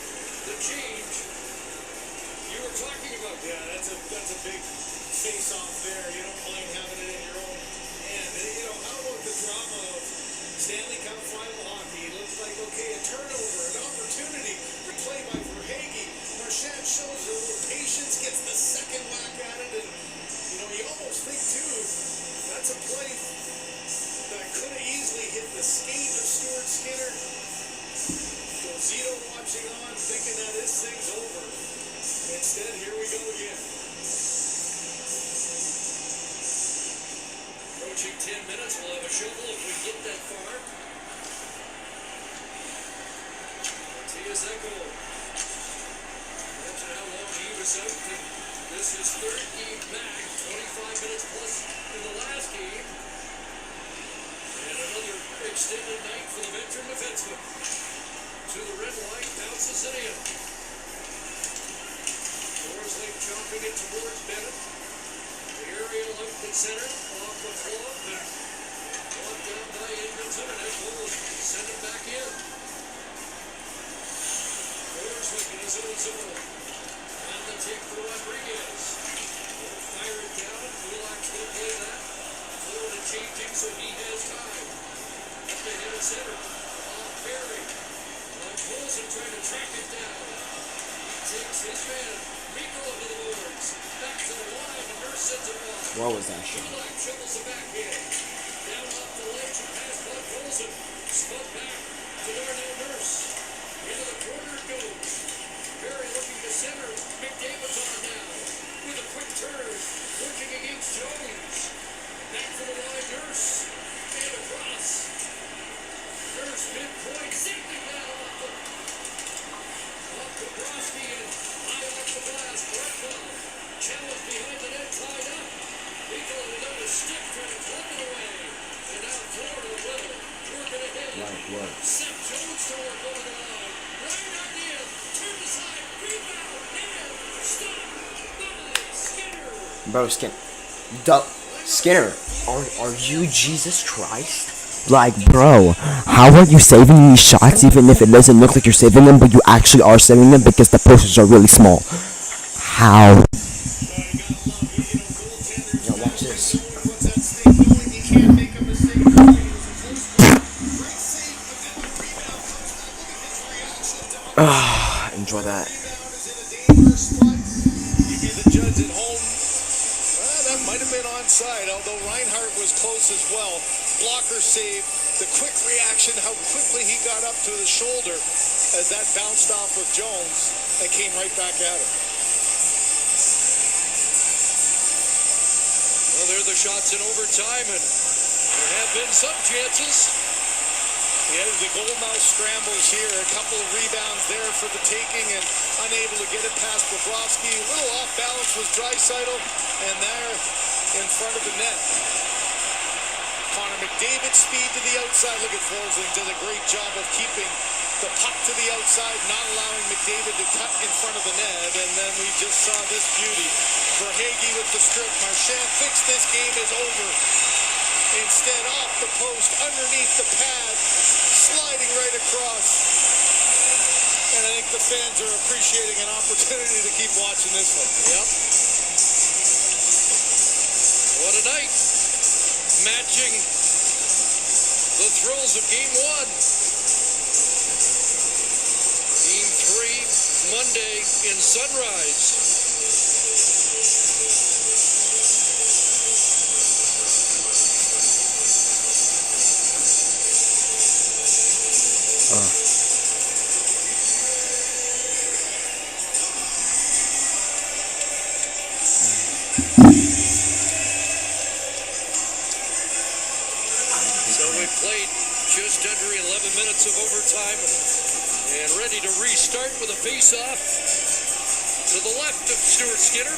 the change That's a play that could have easily hit the skate of Stuart Skinner. Zito watching on, thinking that this thing's over. Instead, here we go again. Approaching 10 minutes, we'll have a shovel if we get that far. Matias Echo. Imagine how long he was out. This is third game back, 25 minutes plus in the last game. And another extended night for the veteran defenseman. To the red line, bounces it in. Forsling chopping it towards Bennett. The aerial out to center, off the floor, and brought down by Edmonton, and that will send it back in. Forsling in his own zone. And the take for Rodriguez. Won't fire it down. Kulak's going to play that. Florida changing, so he has time. Up the head of center. Off Perry. Olsen trying to track it down. He takes his man. Miko into the boards. Back to the line. The Nurse sends it wide. What was that shot? Kulak shovels it back in. Down off the ledge and past Bud Olsen. Spun back to Darnell Nurse. Into the corner it goes. Perry looking to center. McDavid's on now. With a quick turn. Working against Jones. Back to the line. Nurse. And across. Nurse midpoint. Safety now. Off the Brosky and high off the glass. Barkov. Challenge behind the net, tied up. Miko with another stick trying to club it away. And now Florida will work it ahead. Like what? Seth Jones to work over the line. Right idea. Turn aside. Rebound. And stop. By Skinner. Skinner, are you Jesus Christ? Like, bro, how are you saving these shots even if it doesn't look like you're saving them, but you actually are saving them because the posters are really small? How? Yo, watch this. Enjoy that. The judge at home. That might have been onside, although Reinhart was close as well. Blocker save, the quick reaction, how quickly he got up to the shoulder as that bounced off of Jones and came right back at him. Well, there are the shots in overtime, and there have been some chances. Yeah, the goalmouth scrambles here, a couple of rebounds there for the taking and unable to get it past Bobrovsky. A little off balance was Draisaitl, and there in front of the net. Connor McDavid speed to the outside. Look at Forsling, does a great job of keeping the puck to the outside, not allowing McDavid to cut in front of the net. And then we just saw this beauty. Verhaeghe with the strip. Marchand thinks this game is over. Instead, off the post, underneath the pad, sliding right across. And I think the fans are appreciating an opportunity to keep watching this one. Yep. What a night. Matching the thrills of Game 1. Game 3, Monday in Sunrise. Played just under 11 minutes of overtime and ready to restart with a face-off to the left of Stuart Skinner.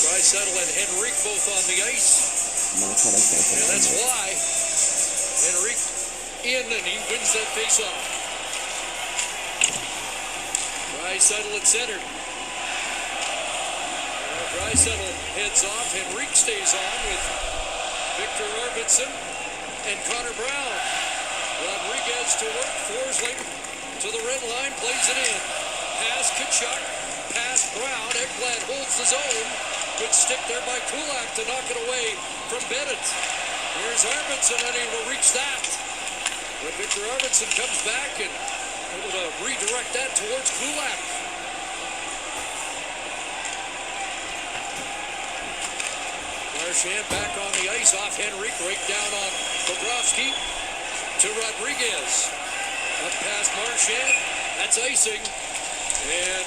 Draisaitl and Henrique both on the ice. And that's why Henrique in, and he wins that face-off. Draisaitl at center. Draisaitl heads off. Henrique stays on with Victor Arvidsson and Connor Brown. Rodriguez to work. Forsling to the red line. Plays it in. Pass Kachuk. Pass Brown. Ekblad holds the zone. Good stick there by Kulak to knock it away from Bennett. Here's Arvidsson unable to reach that. But Victor Arvidsson comes back and Able to redirect that towards Kulak. Marchand back on the ice off Henry. Break down on Bobrovsky to Rodriguez. Up past Marchand. That's icing. And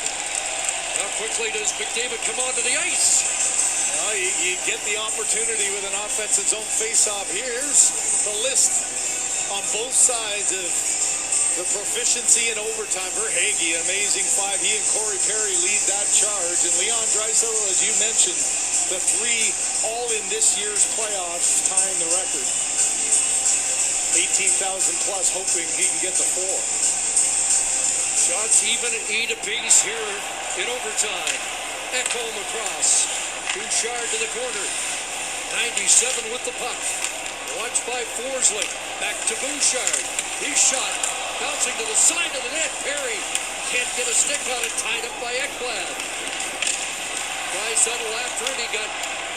how quickly does McDavid come onto the ice? Well, you get the opportunity with an offensive zone faceoff. Here's the list on both sides of the proficiency in overtime. Verhaeghe, amazing 5. He and Corey Perry lead that charge. And Leon Draisaitl, as you mentioned, the 3 all in this year's playoffs, tying the record. 18,000 plus, hoping he can get the 4. Shots even at 8 apiece here in overtime. Ekholm across. Bouchard to the corner. 97 with the puck. Watched by Forsling. Back to Bouchard. His shot bouncing to the side of the net. Perry can't get a stick on it. Tied up by Ekblad. Draisaitl after it. He got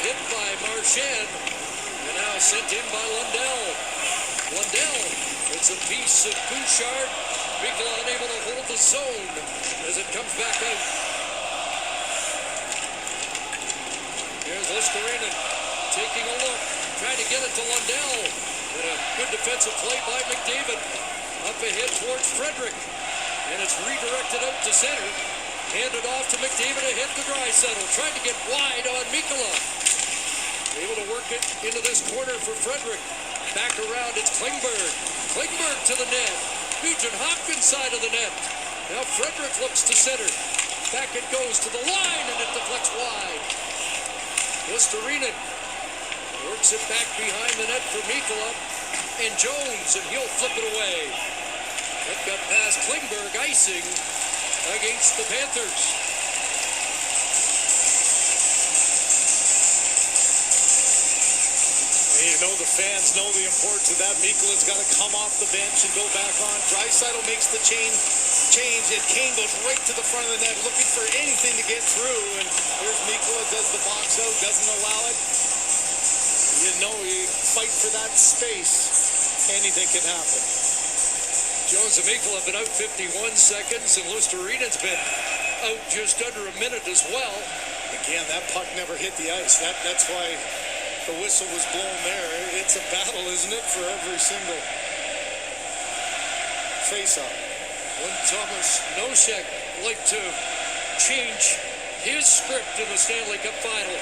hit by Marchand. And now sent in by Lundell. Lundell. It's a piece of Bouchard. Mikkola unable to hold the zone as it comes back out. Here's Listerinen taking a look, trying to get it to Lundell. And a good defensive play by McDavid. Up ahead towards Frederick. And it's redirected out to center. Handed off to McDavid ahead to Draisaitl. Trying to get wide on Mikkola. Able to work it into this corner for Frederick. Back around, it's Klingberg. Klingberg to the net. Nugent Hopkins side of the net. Now Frederick looks to center. Back it goes to the line and it deflects wide. Listerinen works it back behind the net for Mikkola and Jones, and he'll flip it away. That got past Klingberg, icing against the Panthers. And you know the fans know the importance of that. Mikkola's got to come off the bench and go back on. Draisaitl makes the change, and Kane goes right to the front of the net looking for anything to get through. And here's Mikkola, does the box out, doesn't allow it. You know, you fight for that space, anything can happen. Jones and Mikkola have been out 51 seconds, and Listerinen's been out just under a minute as well. Again, that puck never hit the ice. That's why the whistle was blown there. It's a battle, isn't it, for every single face-off. Wouldn't Thomas Nosek like to change his script in the Stanley Cup Final?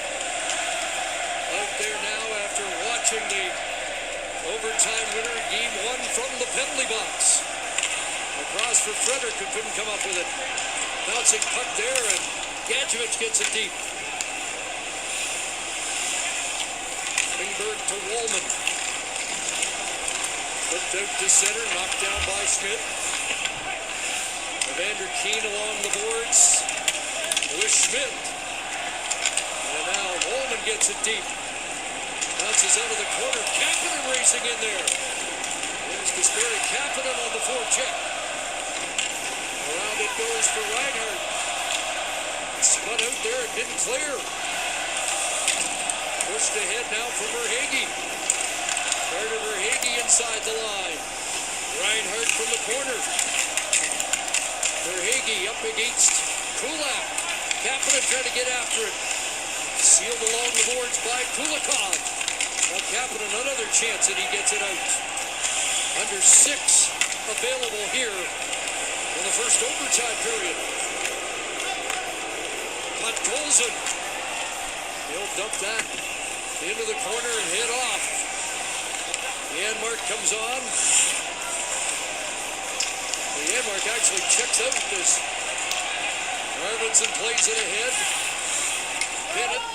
Out there now after watching the overtime winner, game 1 from the penalty box. Across for Frederick, who couldn't come up with it. Bouncing puck there, and Gadjevich gets it deep. Klingberg to Wallman. Flipped out to center, knocked down by Schmidt. Evander Kane along the boards with Schmidt. And now Wallman gets it deep. Bounces out of the corner. Kapanen racing in there. There's Kasperi Kapanen on the forecheck. Around it goes for Reinhardt. Spun out there, it didn't clear. Pushed ahead now for Verhaeghe. Carter Verhaeghe inside the line. Reinhardt from the corner. Verhaeghe up against Kulak. Kapanen trying to get after it. Sealed along the boards by Kulikov. Now Kapanen another chance and he gets it out. Under 6 available here in the first overtime period. Podkolzin. He'll dump that into the corner and hit off. Janmark comes on. Janmark actually checks out this. Arvidsson plays it ahead. Bennett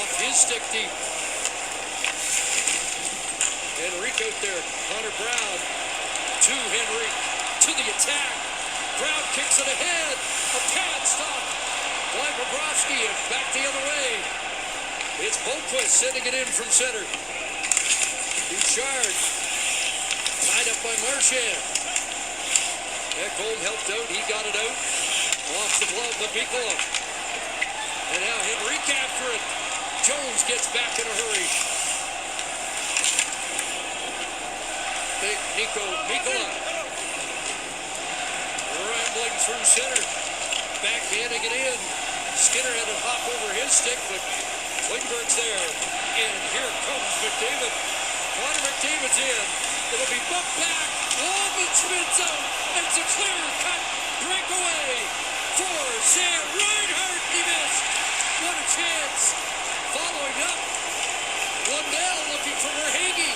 off his stick deep. Henrique out there. Connor Brown to Henrique. To the attack. Brown kicks it ahead. A pad stop by Bobrovsky and back the other way. It's Boquist sending it in from center. Bouchard tied up by Marchand. Ekholm helped out. He got it out. Off the glove of Mikkola. And now Henrique after it. Jones gets back in a hurry. Big Mikkola. through center. Backhanding it in. Skinner had to hop over his stick, but Klingberg's there. And here comes McDavid. Connor McDavid's in. It'll be bumped back. Holman spins out. It's a clear-cut breakaway for Sam Reinhart. He missed. What a chance. Following up. Lundell looking for Verhaeghe,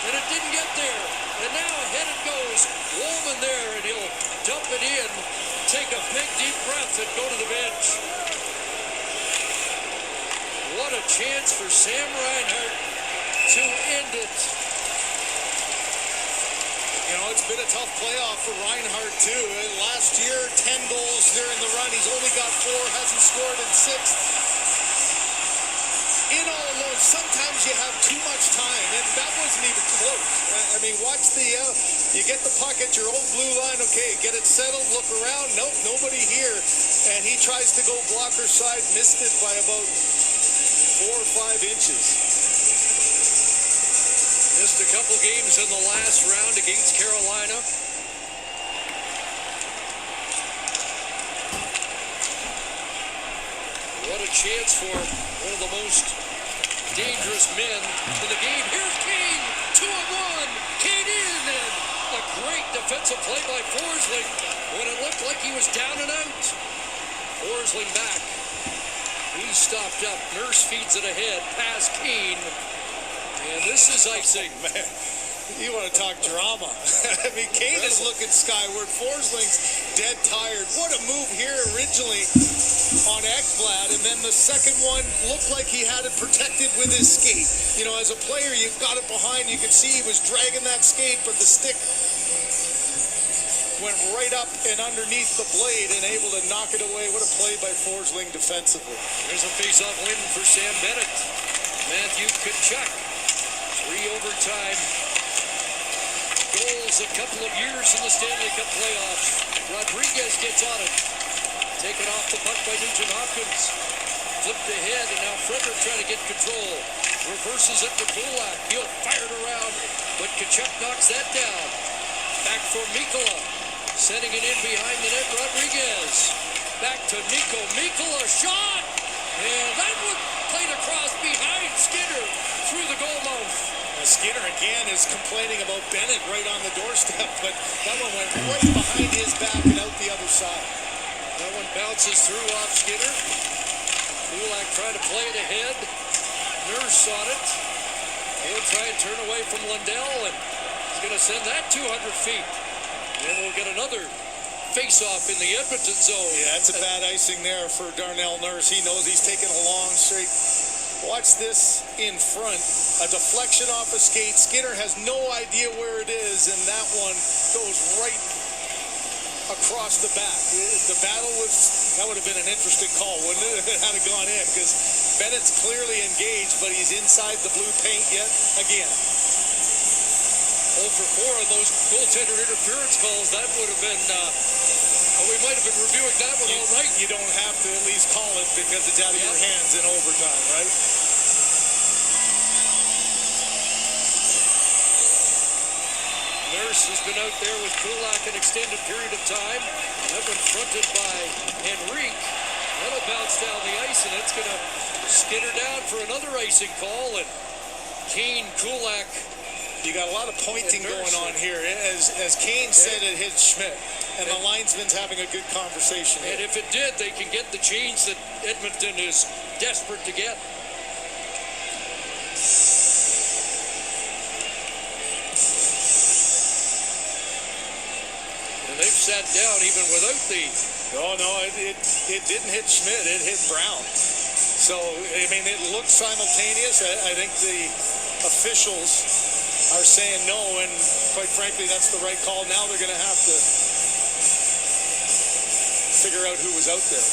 and it didn't get there. And now ahead it goes. Woolman there, and he'll dump it in, take a big deep breath, and go to the bench. What a chance for Sam Reinhart to end it. You know, it's been a tough playoff for Reinhart, too. Last year, 10 goals during the run. He's only got 4, hasn't scored in 6. In all alone, sometimes you have too much time, and that wasn't even close. I mean, watch you get the puck at your own blue line, okay, get it settled, look around, nope, nobody here, and he tries to go blocker side, missed it by about 4 or 5 inches. Missed a couple games in the last round against Carolina. What a chance for one of the most dangerous men in the game. Here's Kane, 2-on-1. Kane in, and a great defensive play by Forsling when it looked like he was down and out. Forsling back. He stopped up. Nurse feeds it ahead past Kane. And this is icing. Man, you want to talk drama. I mean, Kane is looking skyward. Forsling's dead tired. What a move here originally on Ekblad, and then the second one looked like he had it protected with his skate. You know, as a player, you've got it behind. You could see he was dragging that skate, but the stick went right up and underneath the blade and able to knock it away. What a play by Forsling defensively. There's a face-off win for Sam Bennett. Matthew Tkachuk. 3 overtime goals, a couple of years in the Stanley Cup playoffs. Rodriguez gets on it. Taken off the puck by Nugent Hopkins. Flipped ahead, and now Frederick trying to get control. Reverses it to Kulak. He'll fire it around, but Tkachuk knocks that down. Back for Mikkola. Sending it in behind the net, Rodriguez. Back to Nico. Mikkola shot! And that one played across behind Skinner through the goal mouth. Skinner again is complaining about Bennett right on the doorstep, but that one went right behind his back and out the other side. That one bounces through off Skinner. Kulak trying to play it ahead. Nurse saw it. He'll try and turn away from Lundell, and he's going to send that 200 feet. And we'll get another face-off in the Edmonton zone. Yeah, that's a bad icing there for Darnell Nurse. He knows he's taking a long straight. Watch this in front. A deflection off a skate. Skinner has no idea where it is, and that one goes right across the back. The battle that would have been an interesting call, wouldn't it, if it had gone in, because Bennett's clearly engaged, but he's inside the blue paint yet again. 0 for 4 on those goaltender interference calls. That would have been, we might have been reviewing that one all night. You don't have to at least call it because it's out of your hands in overtime, right? Nurse has been out there with Kulak an extended period of time. That one fronted by Henrique. That'll bounce down the ice, and it's going to skitter down for another icing call. And Kane, Kulak. You got a lot of pointing going on here. As Kane said, it hit Schmidt, and the linesman's having a good conversation here. And if it did, they can get the change that Edmonton is desperate to get. And they've sat down even without the... Oh, no, it didn't hit Schmidt. It hit Brown. So, I mean, it looked simultaneous. I think the officials are saying no, and quite frankly, that's the right call. Now they're going to have to figure out who was out there.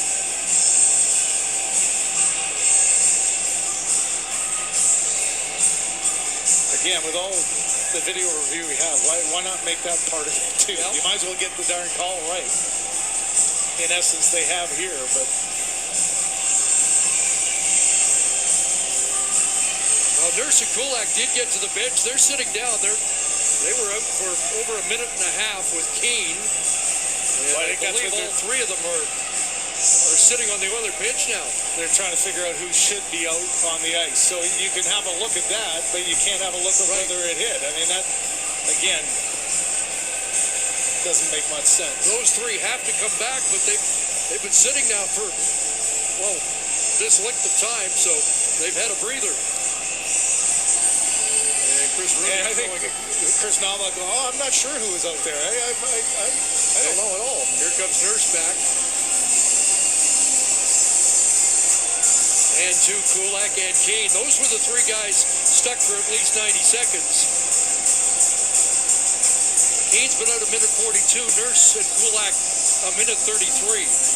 Again, with all the video review we have, why not make that part of it too? You might as well get the darn call right. In essence, they have here, but... Nurse and Kulak did get to the bench. They're sitting down. They were out for over a minute and a half with Kane. And I believe all three of them are sitting on the other bench now. They're trying to figure out who should be out on the ice. So you can have a look at that, but you can't have a look at whether it hit. I mean, that, again, doesn't make much sense. Those three have to come back, but they've been sitting now for, well, this length of time, so they've had a breather. And Chris Rooney, I think Chris Nava go, oh, I'm not sure who was out there. I don't know at all. Here comes Nurse back. And to Kulak and Kane. Those were the three guys stuck for at least 90 seconds. Kane's been out a minute 42. Nurse and Kulak a minute 33.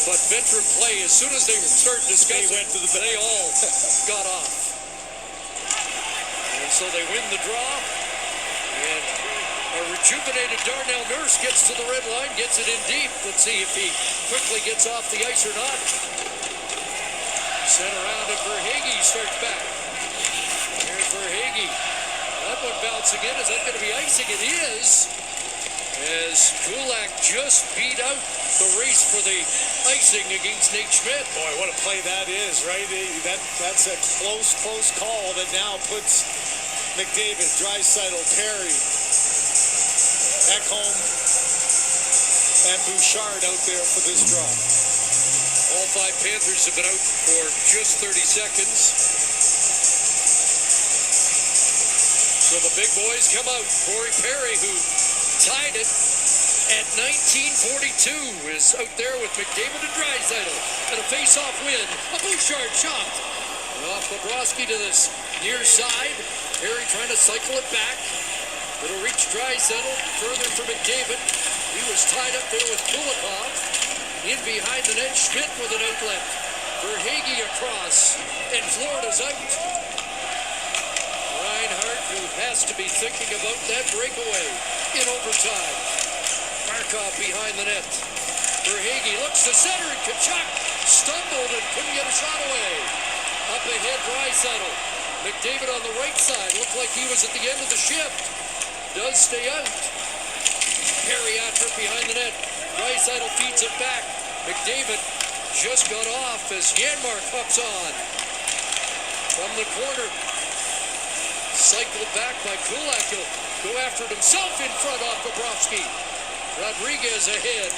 But veteran play, as soon as they started discussing, they all got off. And so they win the draw. And a rejuvenated Darnell Nurse gets to the red line, gets it in deep. Let's see if he quickly gets off the ice or not. Sent around and Verhaeghe starts back. Here's Verhaeghe. That one bouncing in. Is that going to be icing? It is. As Kulak just beat out the race for the icing against Nate Schmidt. Boy, what a play that is, right? That's a close call that now puts McDavid, Draisaitl, Perry, Ekholm, and Bouchard out there for this draw. All five Panthers have been out for just 30 seconds. So the big boys come out. Corey Perry, who tied it at 19:42, is out there with McDavid and Draisaitl. And a face-off win. A Bouchard shot. Off Bobrovsky to this near side. Perry trying to cycle it back. It'll reach Draisaitl. Further for McDavid. He was tied up there with Kulikov. In behind the net, Schmidt with an outlet. Verhaeghe across. And Florida's out. Reinhart, who has to be thinking about that breakaway in overtime. Markov behind the net. Verhaeghe looks to center, and Tkachuk stumbled and couldn't get a shot away. Up ahead, Draisaitl. McDavid on the right side. Looked like he was at the end of the shift. Does stay out. Perry after it behind the net. Draisaitl feeds it back. McDavid just got off as Janmark hops on. From the corner. Cycled back by Kulak. He'll go after it himself in front off Bobrovsky. Rodriguez ahead.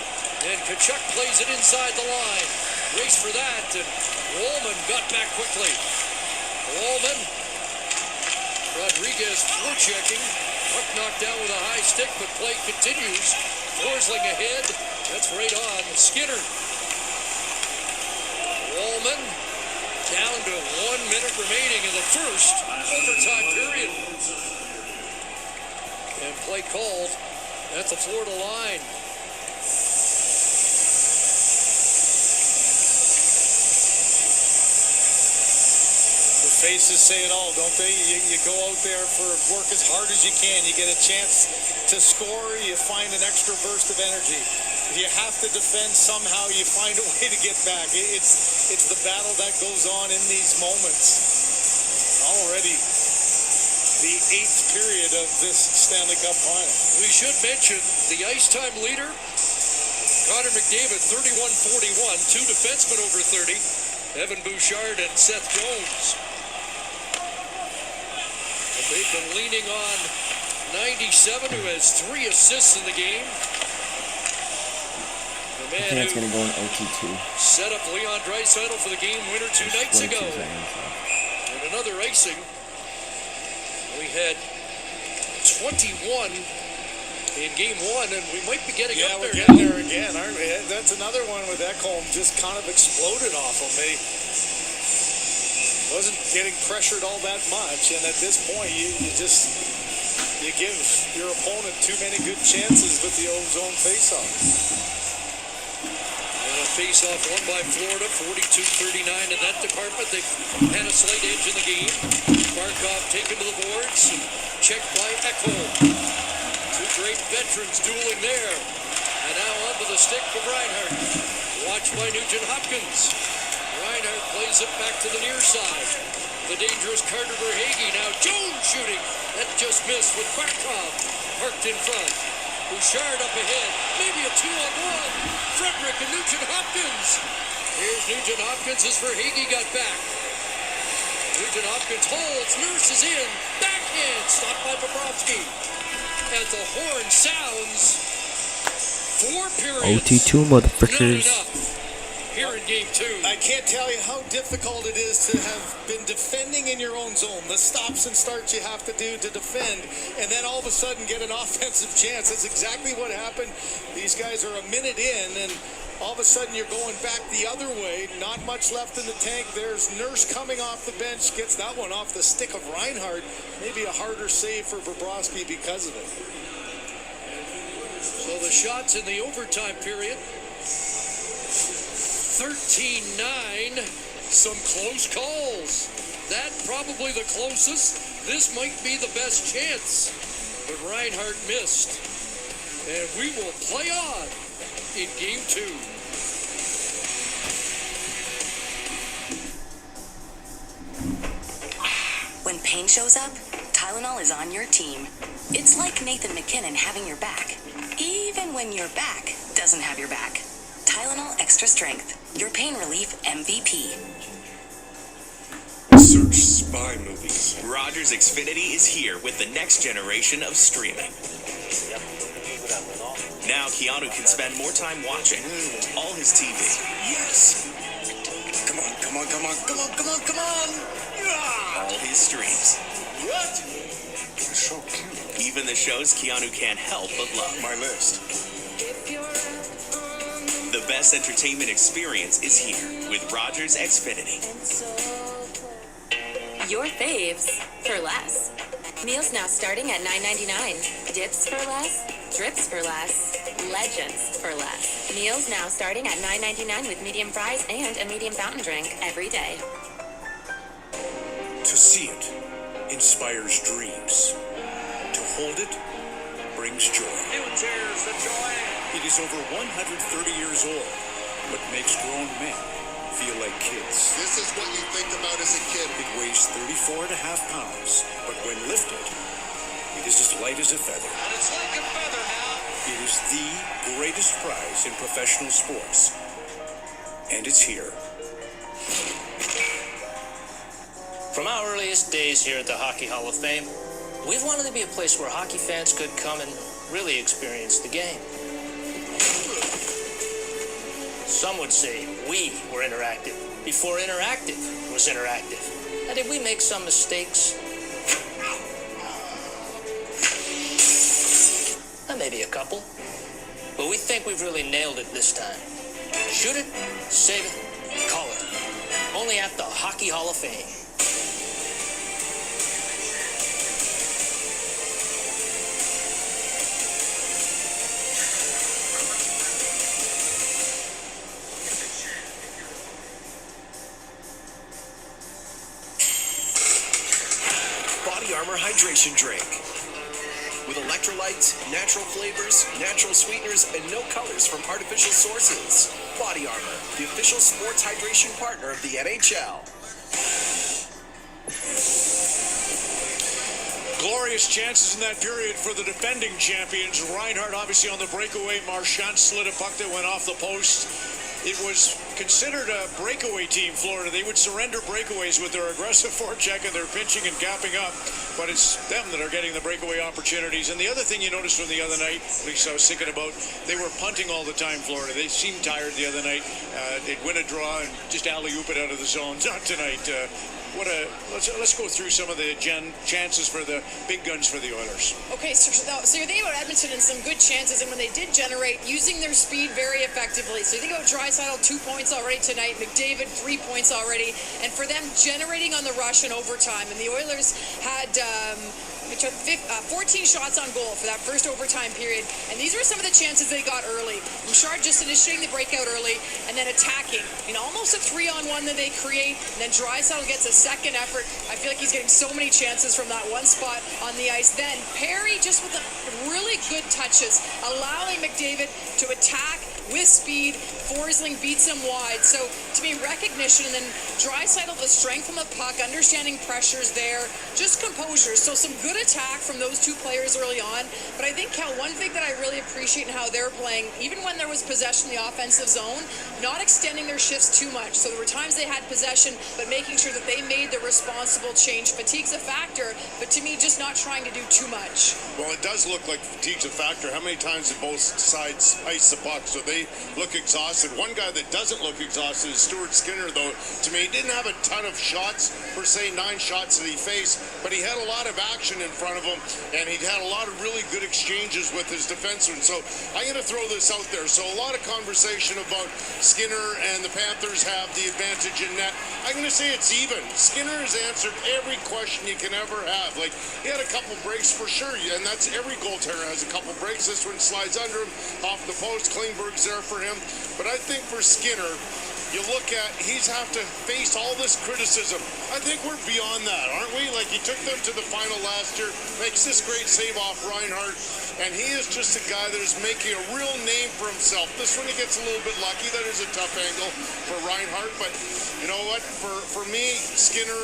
And Tkachuk plays it inside the line. Race for that. And Wollman got back quickly. Wollman. Rodriguez forechecking. Puck knocked down with a high stick, but play continues. Forsling ahead. That's right on. Skinner. Wollman down to 1 minute remaining in the first overtime period. And play called at the Florida line. Faces say it all, don't they? You go out there for work as hard as you can. You get a chance to score. You find an extra burst of energy. If you have to defend somehow, you find a way to get back. It's the battle that goes on in these moments. Already the 8th period of this Stanley Cup final. We should mention the ice time leader, Connor McDavid, 31-41. Two defensemen over 30, Evan Bouchard and Seth Jones. They've been leaning on 97, who has 3 assists in the game. The man I think it's going to go in OT2. set up Leon Draisaitl for the game winner 2 nights ago. And another icing. We had 21 in game 1, and we might be getting up there. Yeah, we're getting there again, aren't we? That's another one with Ekholm just kind of exploded off him. He wasn't getting pressured all that much, and at this point, you give your opponent too many good chances with the zone faceoff. And a face-off won by Florida, 42-39 in that department. They've had a slight edge in the game. Markov taken to the boards, checked by Ekholm. 2 great veterans dueling there. And now onto the stick for Reinhart. Watched by Nugent Hopkins. Reinhart plays it back to the near side. The dangerous Carter Verhaeghe. Now Jones shooting. That just missed with Barkov parked in front. Bouchard up ahead. Maybe a 2-on-1. Frederick and Nugent-Hopkins. Here's Nugent-Hopkins as Verhaeghe got back. Nugent-Hopkins holds. Nurse is in. Backhand. Stopped by Bobrovsky. As the horn sounds. 4 periods. OT2, motherfuckers. Not enough. Here in game 2. I can't tell you how difficult it is to have been defending in your own zone. The stops and starts you have to do to defend, and then all of a sudden get an offensive chance. That's exactly what happened. These guys are a minute in, and all of a sudden you're going back the other way. Not much left in the tank. There's Nurse coming off the bench, gets that one off the stick of Reinhart. Maybe a harder save for Bobrovsky because of it. So the shots in the overtime period. 13-9. Some close calls. That probably the closest. This might be the best chance. But Reinhart missed. And we will play on in game 2. When pain shows up, Tylenol is on your team. It's like Nathan McKinnon having your back, even when your back doesn't have your back. Tylenol Extra Strength, your pain relief MVP. Search spy movies. Rogers Xfinity is here with the next generation of streaming. Now Keanu can spend more time watching all his TV. Yes! Come on, come on, come on, come on, come on, come on! All his streams. What? So cute. Even the shows Keanu can't help but love. My list. The best entertainment experience is here with Rogers Xfinity. Your faves for less. Meals now starting at $9.99. Dips for less, drips for less, legends for less. Meals now starting at $9.99 with medium fries and a medium fountain drink every day. To see it inspires dreams. To hold it brings joy. Tears the joy. It is over 130 years old, but makes grown men feel like kids. This is what you think about as a kid. It weighs 34.5 pounds, but when lifted, it is as light as a feather. And it's like a feather now. It is the greatest prize in professional sports. And it's here. From our earliest days here at the Hockey Hall of Fame, we've wanted to be a place where hockey fans could come and really experience the game. Some would say we were interactive before interactive was interactive. And did we make some mistakes? Maybe a couple. But we think we've really nailed it this time. Shoot it, save it, call it. Only at the Hockey Hall of Fame. Armor Hydration Drink. With electrolytes, natural flavors, natural sweeteners, and no colors from artificial sources. Body Armor, the official sports hydration partner of the NHL. Glorious chances in that period for the defending champions. Reinhart obviously on the breakaway. Marchand slid a puck that went off the post. It was considered a breakaway team, Florida. They would surrender breakaways with their aggressive forecheck and their pinching and gapping up. But it's them that are getting the breakaway opportunities. And the other thing you noticed from the other night, at least I was thinking about, they were punting all the time, Florida. They seemed tired the other night. They'd win a draw and just alley-oop it out of the zone. Not tonight. Let's go through some of the chances for the big guns for the Oilers. Okay, so you're thinking about Edmonton and some good chances, and when they did generate, using their speed very effectively. So you think about Draisaitl, 2 points already tonight, McDavid, 3 points already, and for them generating on the rush in overtime. And the Oilers had 14 shots on goal for that first overtime period, and these were some of the chances they got early. Bouchard just initiating the breakout early, and then attacking. Almost a 3-on-1 that they create, and then Draisaitl gets a second effort. I feel like he's getting so many chances from that one spot on the ice. Then Perry just with the really good touches, allowing McDavid to attack with speed. Forsling beats him wide. So to me, recognition, and then Draisaitl, the strength on the puck, understanding pressures there, just composure. So some good attack from those two players early on. But I think, Cal, one thing that I really appreciate in how they're playing, even when there was possession in the offensive zone, not extending their shifts too much. So there were times they had possession, but making sure that they made the responsible change. Fatigue's a factor, but to me, just not trying to do too much. Well, it does look like fatigue's a factor. How many times did both sides ice the puck? So they look exhausted. One guy that doesn't look exhausted is Stuart Skinner, though. To me, he didn't have a ton of shots, per se, 9 shots that he faced, but he had a lot of action in front of him, and he had a lot of really good exchanges with his defenseman. So I'm going to throw this out there. So a lot of conversation about Skinner and the Panthers have the advantage in net. I'm going to say it's even. Skinner has answered every question you can ever have. Like, he had a couple breaks for sure, and that's every goaltender has a couple breaks. This one slides under him, off the post. Klingberg's there for him. But I think for Skinner, you look at, he's have to face all this criticism. I think we're beyond that, aren't we? Like, he took them to the final last year, makes this great save off Reinhart, and he is just a guy that is making a real name for himself. This one he gets a little bit lucky. That is a tough angle for Reinhart, but you know what? For me, Skinner,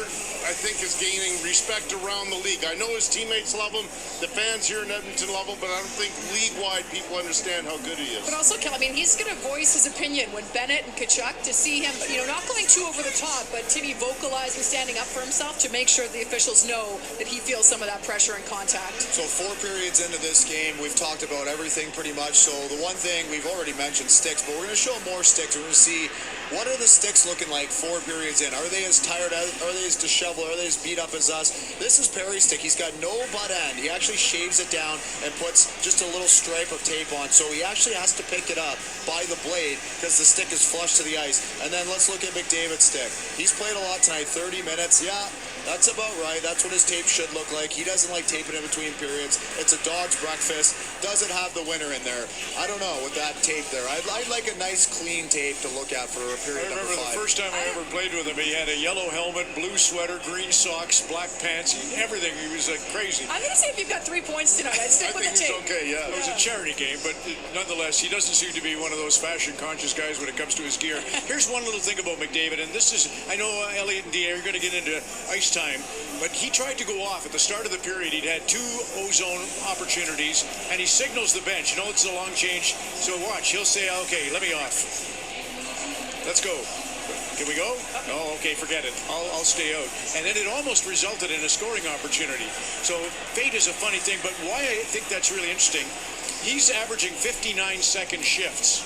I think, is gaining respect around the league. I know his teammates love him, the fans here in Edmonton love him, but I don't think league-wide people understand how good he is. But also, Kel, I mean, he's going to voice his opinion when Bennett and Kachuk, to see him, you know, not going too over the top, but Timmy vocalizing, standing up for himself to make sure the officials know that he feels some of that pressure and contact. So 4 periods into this game, we've talked about everything pretty much. So the one thing, we've already mentioned sticks, but we're going to show more sticks. We're going to see, what are the sticks looking like 4 periods in? Are they as tired, are they as disheveled, are they as beat up as us? This is Perry's stick. He's got no butt end. He actually shaves it down and puts just a little stripe of tape on. So he actually has to pick it up by the blade because the stick is flush to the ice. And then let's look at McDavid's stick. He's played a lot tonight, 30 minutes. Yeah, that's about right. That's what his tape should look like. He doesn't like taping in between periods. It's a dog's breakfast. Doesn't have the winner in there. I don't know with that tape there. I'd like a nice clean tape to look at for a period I remember number 5. the first time I ever played with him, he had a yellow helmet, blue sweater, green socks, black pants, everything. He was like crazy. I'm going to say if you've got 3 points tonight, I'd stick with the tape. Okay, yeah. It was a charity game, but nonetheless, he doesn't seem to be one of those fashion-conscious guys when it comes to his gear. Here's one little thing about McDavid, and this is, I know Elliot and D are going to get into ice time, but he tried to go off at the start of the period. He'd had 2 ozone opportunities, and he signals the bench. You know, it's a long change, so watch. He'll say, okay, let me off. Let's go. Can we go? Oh, okay, forget it. I'll stay out. And then it almost resulted in a scoring opportunity. So fate is a funny thing, but why I think that's really interesting, he's averaging 59-second shifts.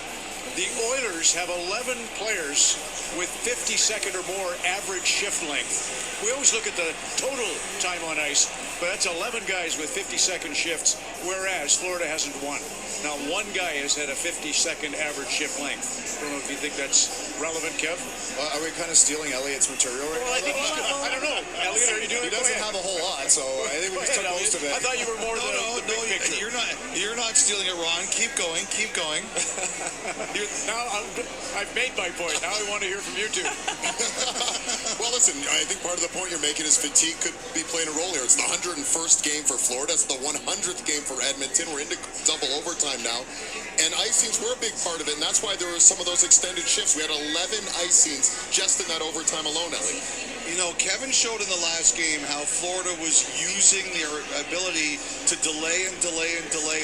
The Oilers have 11 players with 50-second or more average shift length. We always look at the total time on ice, but that's 11 guys with 50-second shifts, whereas Florida hasn't won. Now, one guy has had a 50-second average shift length. I don't know if you think that's relevant, Kev. Are we kind of stealing Elliot's material right now? I think I don't know. Elliot, are you doing it? He doesn't have a whole lot, so I think we just took most of it. I thought you were more the big picture. You're not stealing it, Ron. Keep going. Now, I've made my point. Now I want to hear from you two. Well, listen, I think part of the point you're making is fatigue could be playing a role here. It's the 101st game for Florida. It's the 100th game for Edmonton. We're into double overtime now. And icings were a big part of it, and that's why there were some of those extended shifts. We had 11 icings just in that overtime alone, Ellie. You know, Kevin showed in the last game how Florida was using their ability to delay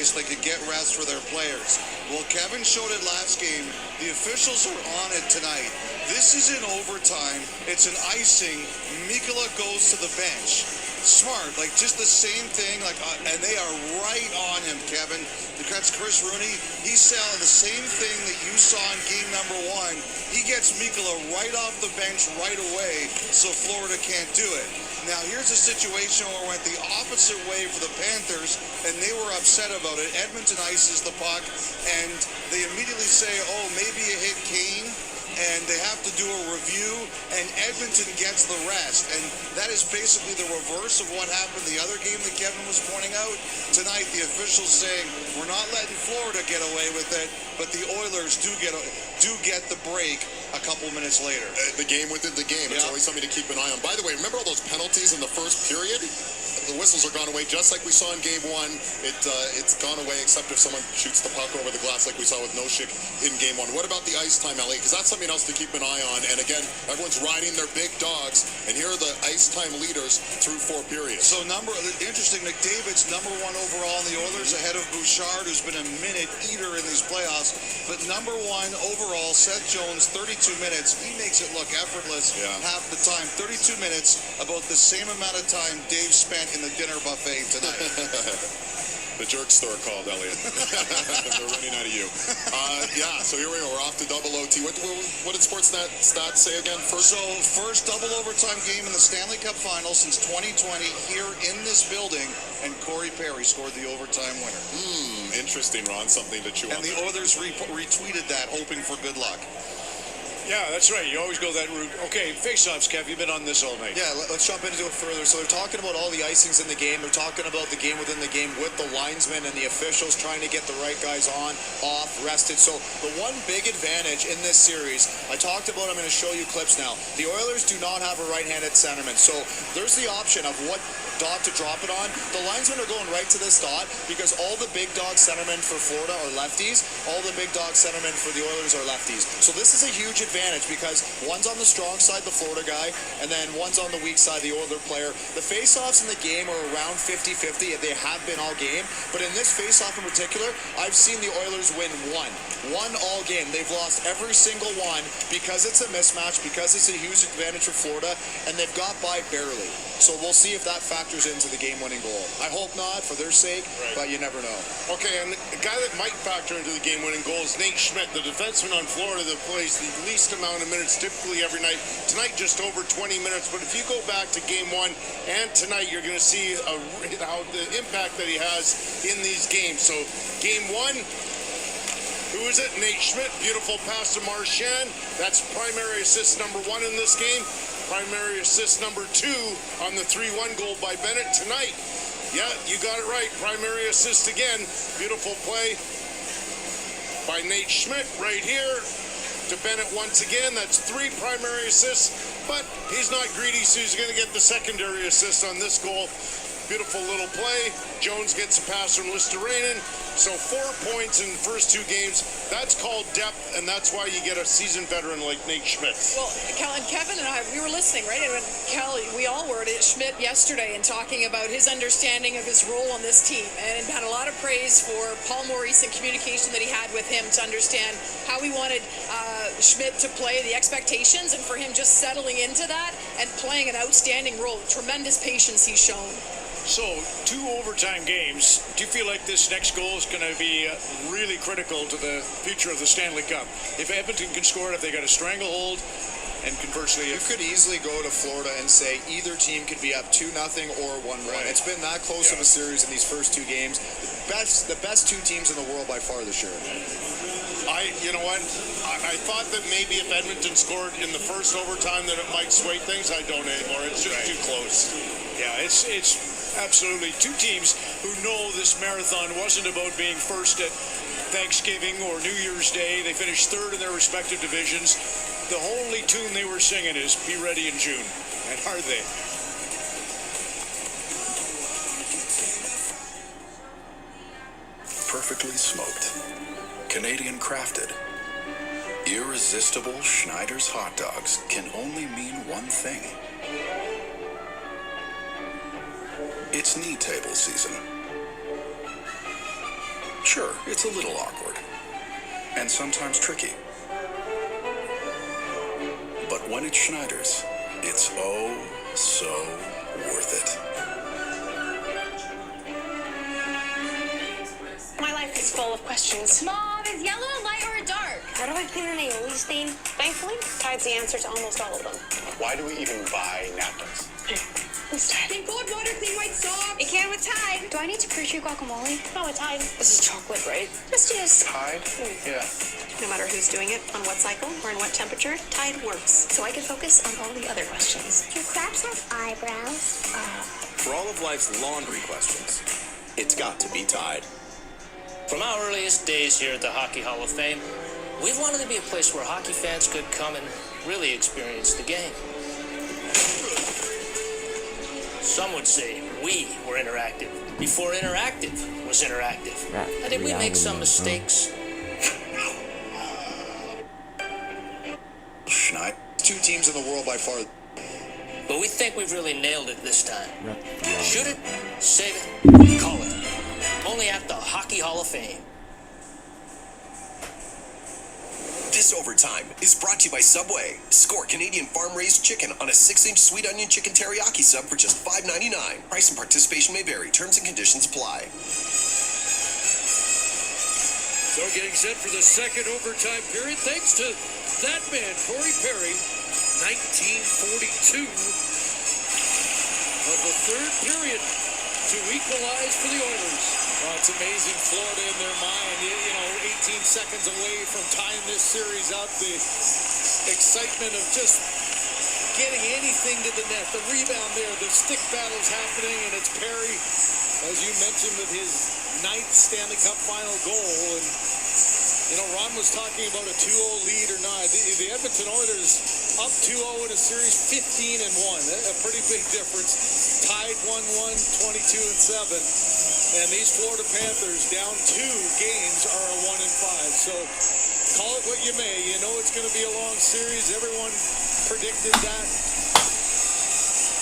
so they could get rest for their players. Well, Kevin showed it last game. The officials are on it tonight. This is in overtime. It's an icing. Mikkola goes to the bench. Smart, like just the same thing, and they are right on him, Kevin. That's Chris Rooney. He's selling the same thing that you saw in game number 1. He gets Mikkola right off the bench right away, so Florida can't do it. Now, here's a situation where it went the opposite way for the Panthers, and they were upset about it. Edmonton ices the puck, and they immediately say, oh, maybe you hit Kane. And they have to do a review, and Edmonton gets the rest. And that is basically the reverse of what happened the other game that Kevin was pointing out. Tonight, the officials saying, we're not letting Florida get away with it, but the Oilers do get the break a couple minutes later. The game within the game. It's always something to keep an eye on. By the way, remember all those penalties in the first period? the whistles are gone away, just like we saw in Game 1. It's gone away, except if someone shoots the puck over the glass like we saw with Noshik in Game 1. What about the ice time, LA? Because that's something else to keep an eye on. And again, everyone's riding their big dogs, and here are the ice time leaders through 4 periods. So interesting, McDavid's number 1 overall in the Oilers, ahead of Bouchard, who's been a minute eater in these playoffs. But number 1 overall, Seth Jones, 32 minutes. He makes it look effortless half the time. 32 minutes, about the same amount of time Dave spent in the dinner buffet tonight. The jerk store called, Elliot. They're running out of you. So here we are. We're off to double OT. What did Sportsnet stats say again? First double overtime game in the Stanley Cup Final since 2020 here in this building, and Corey Perry scored the overtime winner. Interesting, Ron. Something to chew on. And the Oilers retweeted that, hoping for good luck. Yeah, that's right. You always go that route. Okay, face-offs, Kev. You've been on this all night. Yeah, let's jump into it further. So they're talking about all the icings in the game. They're talking about the game within the game with the linesmen and the officials trying to get the right guys on, off, rested. So the one big advantage in this series, I talked about, I'm going to show you clips now. The Oilers do not have a right-handed centerman. So there's the option of what dot to drop it on. The linesmen are going right to this dot because all the big dog centermen for Florida are lefties. All the big dog centermen for the Oilers are lefties. So this is a huge advantage because one's on the strong side, the Florida guy, and then one's on the weak side, the Oiler player. The face-offs in the game are around 50-50. They have been all game. But in this face-off in particular, I've seen the Oilers win one all game. They've lost every single one because it's a mismatch, because it's a huge advantage for Florida, and they've got by barely. So we'll see if that factors into the game-winning goal. I hope not, for their sake, but you never know. Okay, and the guy that might factor into the game-winning goal is Nate Schmidt, the defenseman on Florida that plays the least amount of minutes typically every night. Tonight, just over 20 minutes. But if you go back to Game 1 and tonight, you're going to see how the impact that he has in these games. So Game 1, who is it? Nate Schmidt. Beautiful pass to Marchand. That's primary assist number 1 in this game. Primary assist number 2 on the 3-1 goal by Bennett tonight. Yeah, you got it right. Primary assist again. Beautiful play by Nate Schmidt right here to Bennett once again. That's 3 primary assists, but he's not greedy, so he's going to get the secondary assist on this goal. Beautiful little play. Jones gets a pass from Listerainen. So 4 points in the first 2 games. That's called depth, and that's why you get a seasoned veteran like Nate Schmidt. Well, Cal and Kevin and I, we were listening, right? And Cal, we all were at Schmidt yesterday and talking about his understanding of his role on this team, and had a lot of praise for Paul Maurice and communication that he had with him to understand how he wanted Schmidt to play, the expectations, and for him just settling into that and playing an outstanding role. Tremendous patience he's shown. So, 2 overtime games. Do you feel like this next goal is going to be really critical to the future of the Stanley Cup? If Edmonton can score it, if they got a stranglehold, and conversely, you could easily go to Florida and say either team could be up 2-0 or 1-1. Right. It's been that close of a series in these first 2 games. The best 2 teams in the world by far this year. You know what? I thought that maybe if Edmonton scored in the first overtime that it might sway things. I don't anymore. It's just too close. Yeah, it's absolutely 2 teams who know this marathon wasn't about being first at Thanksgiving or New Year's Day. They finished 3rd in their respective divisions. The only tune they were singing is "Be Ready in June," and are they? Perfectly smoked, Canadian crafted, irresistible Schneider's hot dogs can only mean one thing. It's knee table season. Sure, it's a little awkward, and sometimes tricky. But when it's Schneider's, it's oh so worth it. My life is full of questions. Mom, is yellow a light or a dark? How do I clean an aioli stain? Thankfully, Tide's the answer to almost all of them. Why do we even buy napkins? Who's Tide? In cold water, clean white socks. It came with Tide. Do I need to appreciate guacamole? No, with Tide. This is chocolate, right? Just is. Tide? Yeah. No matter who's doing it, on what cycle, or in what temperature, Tide works. So I can focus on all the other questions. Do crabs have eyebrows? For all of life's laundry questions, it's got to be Tide. From our earliest days here at the Hockey Hall of Fame, we've wanted to be a place where hockey fans could come and really experience the game. Some would say we were interactive before interactive was interactive. Now, did we make some mistakes? Schneider. Two teams in the world by far. But we think we've really nailed it this time. Shoot it, save it, call it. Only at the Hockey Hall of Fame. This overtime is brought to you by Subway. Score Canadian farm-raised chicken on a 6-inch sweet onion chicken teriyaki sub for just $5.99. Price and participation may vary. Terms and conditions apply. So getting set for the second overtime period, thanks to that man, Corey Perry, 1942 of the third period to equalize for the Oilers. Well, it's amazing. Florida in their mind, 18 seconds away from tying this series up. The excitement of just getting anything to the net. The rebound there, the stick battle's happening, and it's Perry, as you mentioned, with his 9th Stanley Cup final goal. And Ron was talking about a 2-0 lead or not. The Edmonton Oilers up 2-0 in a series, 15-1. A pretty big difference. Tied 1-1, 22-7. And these Florida Panthers down 2 games are a 1-5. So call it what you may. You know it's going to be a long series. Everyone predicted that.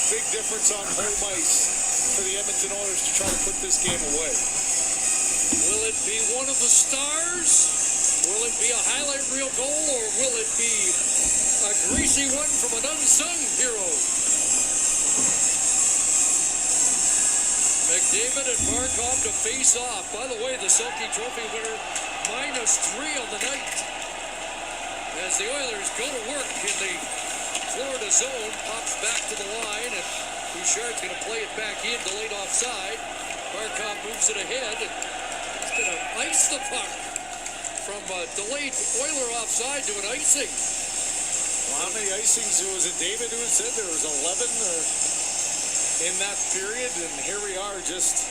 Big difference on home ice for the Edmonton Oilers to try to put this game away. Will it be one of the stars? Will it be a highlight reel goal, or will it be a greasy one from an unsung hero? McDavid and Barkov to face off. By the way, the Selke Trophy winner, -3 on the night. As the Oilers go to work in the Florida zone, pops back to the line, and Bouchard's going to play it back in, delayed offside. Barkov moves it ahead, and he's going to ice the puck from a delayed Oiler offside to an icing. Well, how many icings was it David who had said there was 11 in that period? And here we are just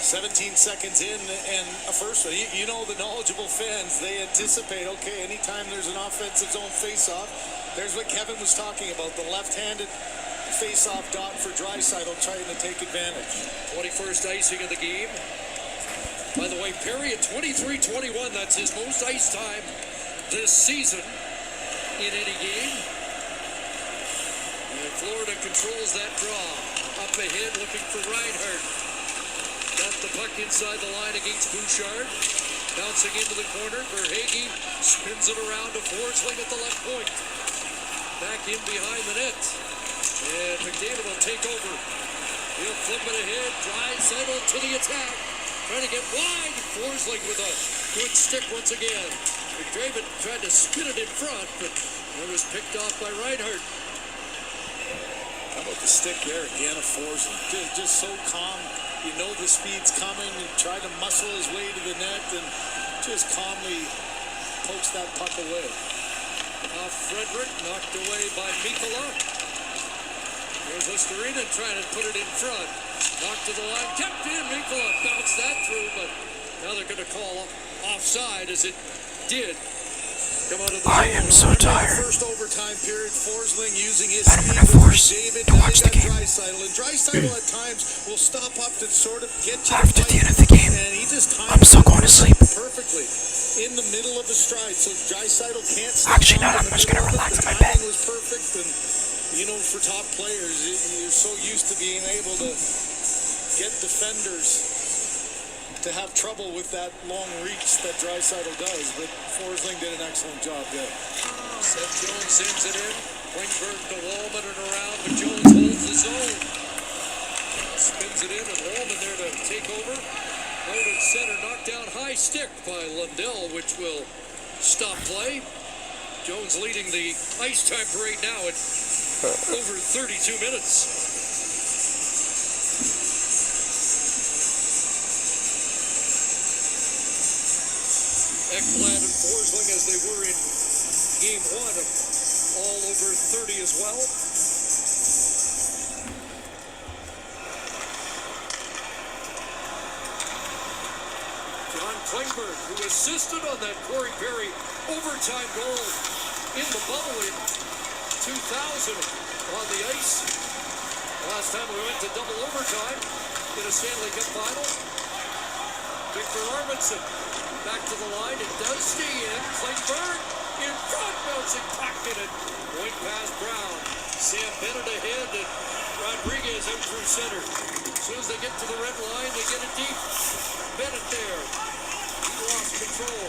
17 seconds in, and first of all, the knowledgeable fans, they anticipate, okay, anytime there's an offensive zone face-off, there's what Kevin was talking about, the left-handed face-off dot for Draisaitl trying to take advantage. 21st icing of the game. By the way, Perry at 23-21, that's his most ice time this season in any game. And Florida controls that draw. Up ahead, looking for Reinhart. Got the puck inside the line against Bouchard. Bouncing into the corner. Verhaeghe spins it around to Forsling at the left point. Back in behind the net. And McDavid will take over. He'll flip it ahead. Draisaitl to the attack. Trying to get wide. Forsling with a good stick once again. McDavid tried to spin it in front, but it was picked off by Reinhart. How about the stick there again of Forsling? Just so calm. You know the speed's coming. He tried to muscle his way to the net and just calmly pokes that puck away. Off Frederick, knocked away by Mikkola. There's Listerine trying to put it in front. Knocked to the line, kept in. Mikkola bounced that through, but now they're going to call offside as it did come out of the I am so tired. First overtime period, Forsling using his I'm gonna force to watch the game. Draisaitl at times will stop up to sort of get you After the end of the game, I'm still going to sleep. Perfectly in the middle of the stride, so Draisaitl can't stop. Actually, no, I'm just gonna relax in my bed. Was perfect, and for top players, you're so used to being able to get defenders to have trouble with that long reach that Draisaitl does, but Forsling did an excellent job there. Seth Jones sends it in. Klingberg to Wallman and around, but Jones holds the zone. Spins it in, and Wallman there to take over. Out at center, knocked down high stick by Lundell, which will stop play. Jones leading the ice time parade now at over 32 minutes. Ekblad and Forsling as they were in game 1, all over 30 as well. John Klingberg, who assisted on that Corey Perry overtime goal in the bubble in 2000 on the ice Last time we went to double overtime in a Stanley Cup final. Victor Arvidsson back to the line. It does stay in. Klingberg in front, bouncing puck in it. Point pass Brown. Sam Bennett ahead and Rodriguez out through center. As soon as they get to the red line, they get it deep. Bennett there. He lost control.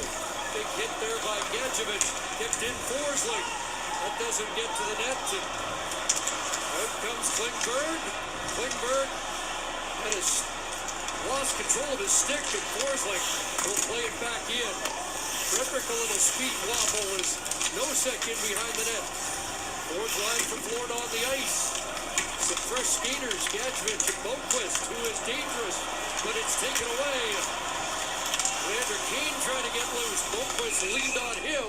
Big hit there by Gadjevich. Tipped in Forsling. That doesn't get to the net. And out comes Klingberg. Klingberg has lost control of his stick, and Forsling will play it back in. Frederick a little speed wobble as Nosek in behind the net. Fourth line from Florida on the ice. Some fresh skaters, Gadjevich and Boquist, who is dangerous, but it's taken away. Vander Kane trying to get loose. Boquist leaned on him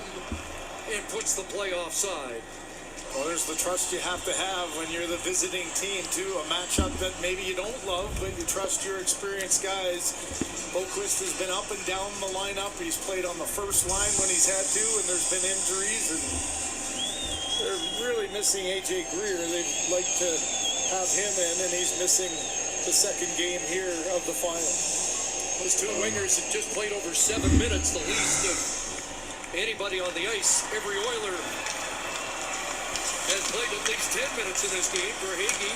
and puts the play offside. Well, there's the trust you have to have when you're the visiting team, too. A matchup that maybe you don't love, but you trust your experienced guys. Boquist has been up and down the lineup. He's played on the first line when he's had to, and there's been injuries. And they're really missing A.J. Greer. They'd like to have him in, and he's missing the second game here of the final. Those two wingers have just played over 7 minutes, the least of anybody on the ice. Every Oiler has played at least 10 minutes in this game. Verhaeghe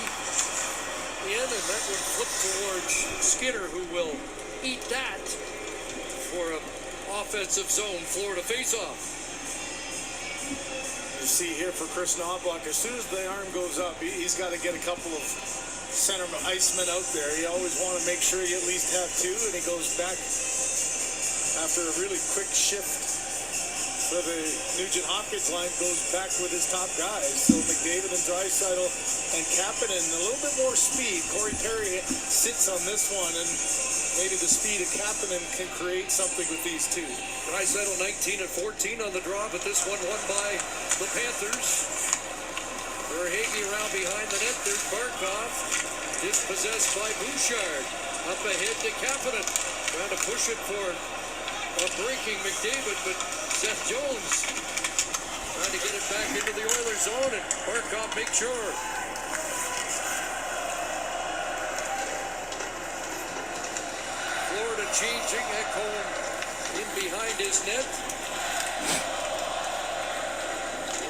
in, and that would flip towards Skinner, who will eat that for an offensive zone Florida faceoff. You see here for Chris Knobloch, as soon as the arm goes up, he's got to get a couple of center icemen out there. You always want to make sure you at least have two, and he goes back after a really quick shift for the Nugent-Hopkins line, goes back with his top guys. So McDavid and Draisaitl and Kapanen, a little bit more speed. Corey Perry sits on this one, and maybe the speed of Kapanen can create something with these two. Draisaitl 19 and 14 on the draw, but this one won by the Panthers. Verhaeghe around behind the net. There's Barkov. Dispossessed by Bouchard. Up ahead to Kapanen. Trying to push it for a breaking McDavid, but Seth Jones trying to get it back into the Oilers zone, and Barkov makes sure. Florida changing. Ekholm in behind his net.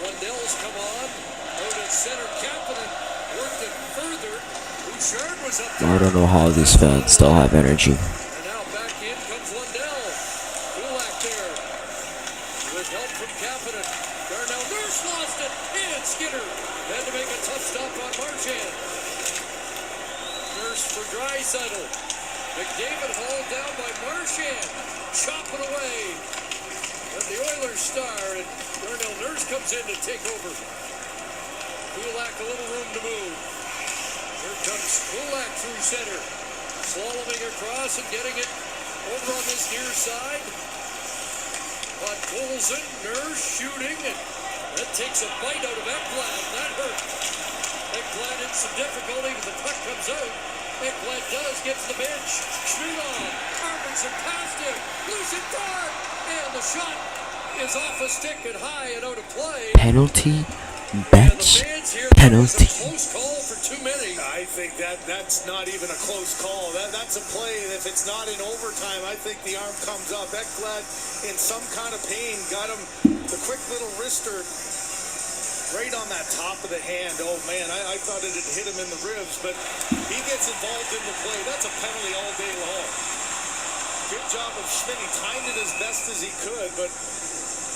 Lundell's come on. Out at center. Kapanen worked it further. Bouchard was up there. I don't know how these fans still have energy. And now back in comes Lundell. Kulak there. With help from Kapanen. Darnell Nurse lost it. And Skinner had to make a tough stop on Marchand. Nurse for Draisaitl. McDavid hauled down by Marchand. Chopping away. And the Oilers star. And Darnell Nurse comes in to take over. Kulak a little room to move. Here comes Kulak through center. Slaloming across and getting it over on this near side. But Olsen, Nurse shooting, and that takes a bite out of Ekblad. That hurt. Ekblad in some difficulty, but the puck comes out. Ekblad does get to the bench. Schmidon, Arvidsson past him. Loose in front. And the shot is off a stick and high and out of play. Penalty? Bench? Penalty? Close call for too many. I think that's not even a close call. That's a play. If it's not in overtime, I think the arm comes up. Ekblad in some kind of pain got him the quick little wrister right on that top of the hand. Oh man, I thought it had hit him in the ribs, but he gets involved in the play. That's a penalty all day long. Good job of Schmidt. He timed it as best as he could, but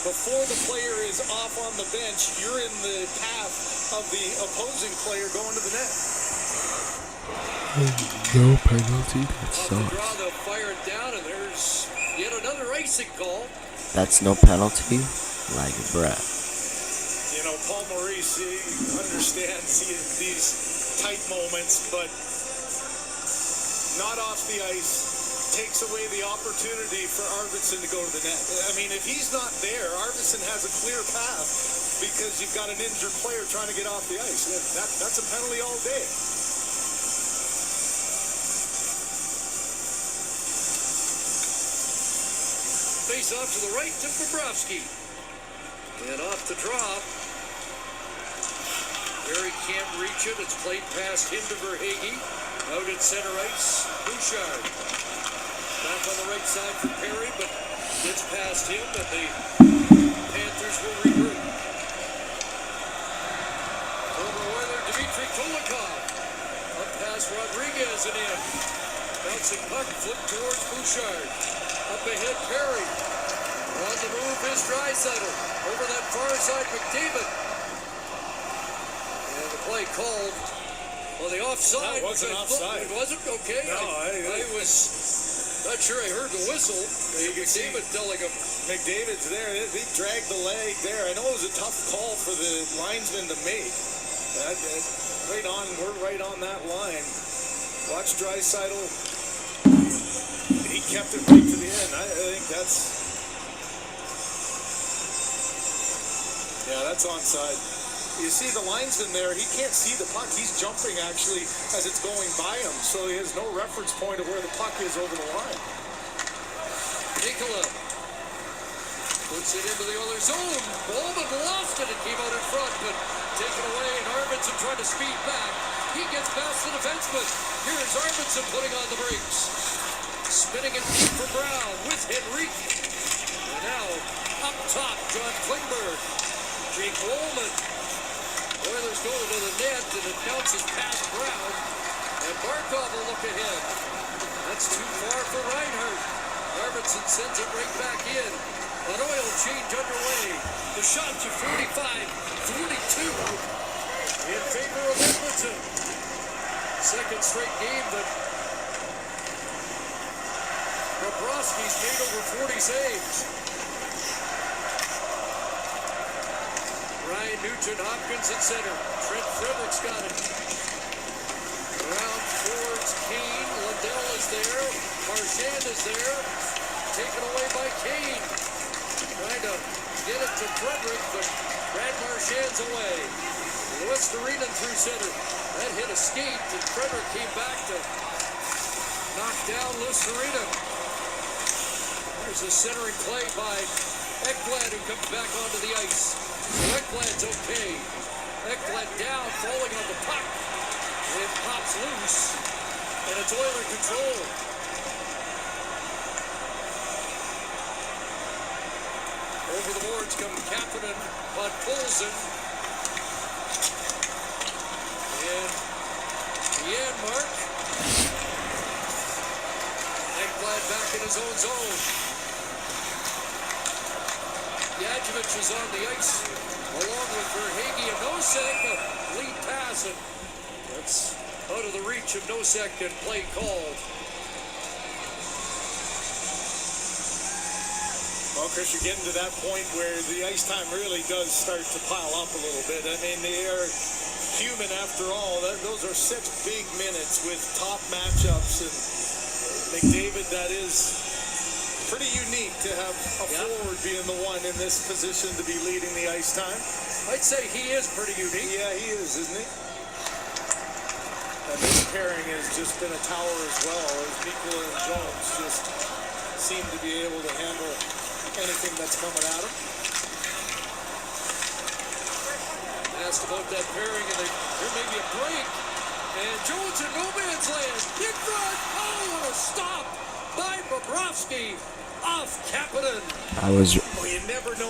before the player is off on the bench, you're in the path of the opposing player going to the net. No penalty? That Off the draw, sucks. they'll fire it down, and there's yet another icing call. That's no penalty? Like, bruh. You know, Paul Maurice understands these tight moments, but not off the ice. Takes away the opportunity for Arvidsson to go to the net. I mean, if he's not there, Arvidsson has a clear path because you've got an injured player trying to get off the ice. That's a penalty all day. Face off to the right to Bobrovsky. And off the drop. Perry can't reach it. It's played past him to Verhaeghe. Out at center ice, Bouchard. Back on the right side for Perry, but gets past him, and the Panthers will regroup. Former Oiler Dmitry Kulikov. Up past Rodriguez and in. Bouncing puck, flipped towards Bouchard. Up ahead, Perry. On the move is Draisaitl. Over that far side, McDavid. And the play called. Well, the offside. That wasn't offside. It wasn't? Okay. No, I was not sure I heard the whistle. McDavid telling him. McDavid's there. They dragged the leg there. I know it was a tough call for the linesman to make. Right on. We're right on that line. Watch Draisaitl. He kept it right to the end. I think that's... Yeah, that's onside. You see the linesman there, he can't see the puck. He's jumping actually as it's going by him, so he has no reference point of where the puck is over the line. Nicola puts it into the other zone. Bowman lost it. It came out in front, but taken away, and Arvidsson trying to speed back. He gets past the defenseman. Here's Arvidsson putting on the brakes. Spinning it deep for Brown with Henrique. And now, up top, John Klingberg. Jake Wollman. Oilers go to the net, and it bounces past Brown. And Barkov will look ahead. That's too far for Reinhart. Arvidsson sends it right back in. An oil change underway. The shot to 45-42 in favor of Edmonton. Second straight game that Bobrovsky's made over 40 saves. Ryan Nugent-Hopkins at center. Trent Frederick's got it. Around towards Kane. Lundell is there. Marchand is there. Taken away by Kane. Trying to get it to Frederick, but Brad Marchand's away. Luostarinen through center. That hit a skate, and Frederick came back to knock down Luostarinen. There's a centering play by Ekblad, who comes back onto the ice. So Ekblad's okay. Ekblad down, falling on the puck. It pops loose, and it's Oiler control. Over the boards come Kapanen, Podkolzin, and Janmark. Ekblad back in his own zone. Yadjevich is on the ice, along with Verhaeghe and Nosek. A lead pass, and that's out of the reach of Nosek, and play called. Well, Chris, you're getting to that point where the ice time really does start to pile up a little bit. I mean, they are human after all. Those are such big minutes with top matchups, and McDavid, that is pretty unique to have a forward being the one in this position to be leading the ice time. I'd say he is pretty unique. Yeah, he is, isn't he? And this pairing has just been a tower as well, as Mikkola and Jones just seem to be able to handle anything that's coming at him. Asked about that pairing, and there may be a break. And Jones in no man's land. In front. Oh, what a stop by Bobrovsky off Kapanen. I was. Well, you never know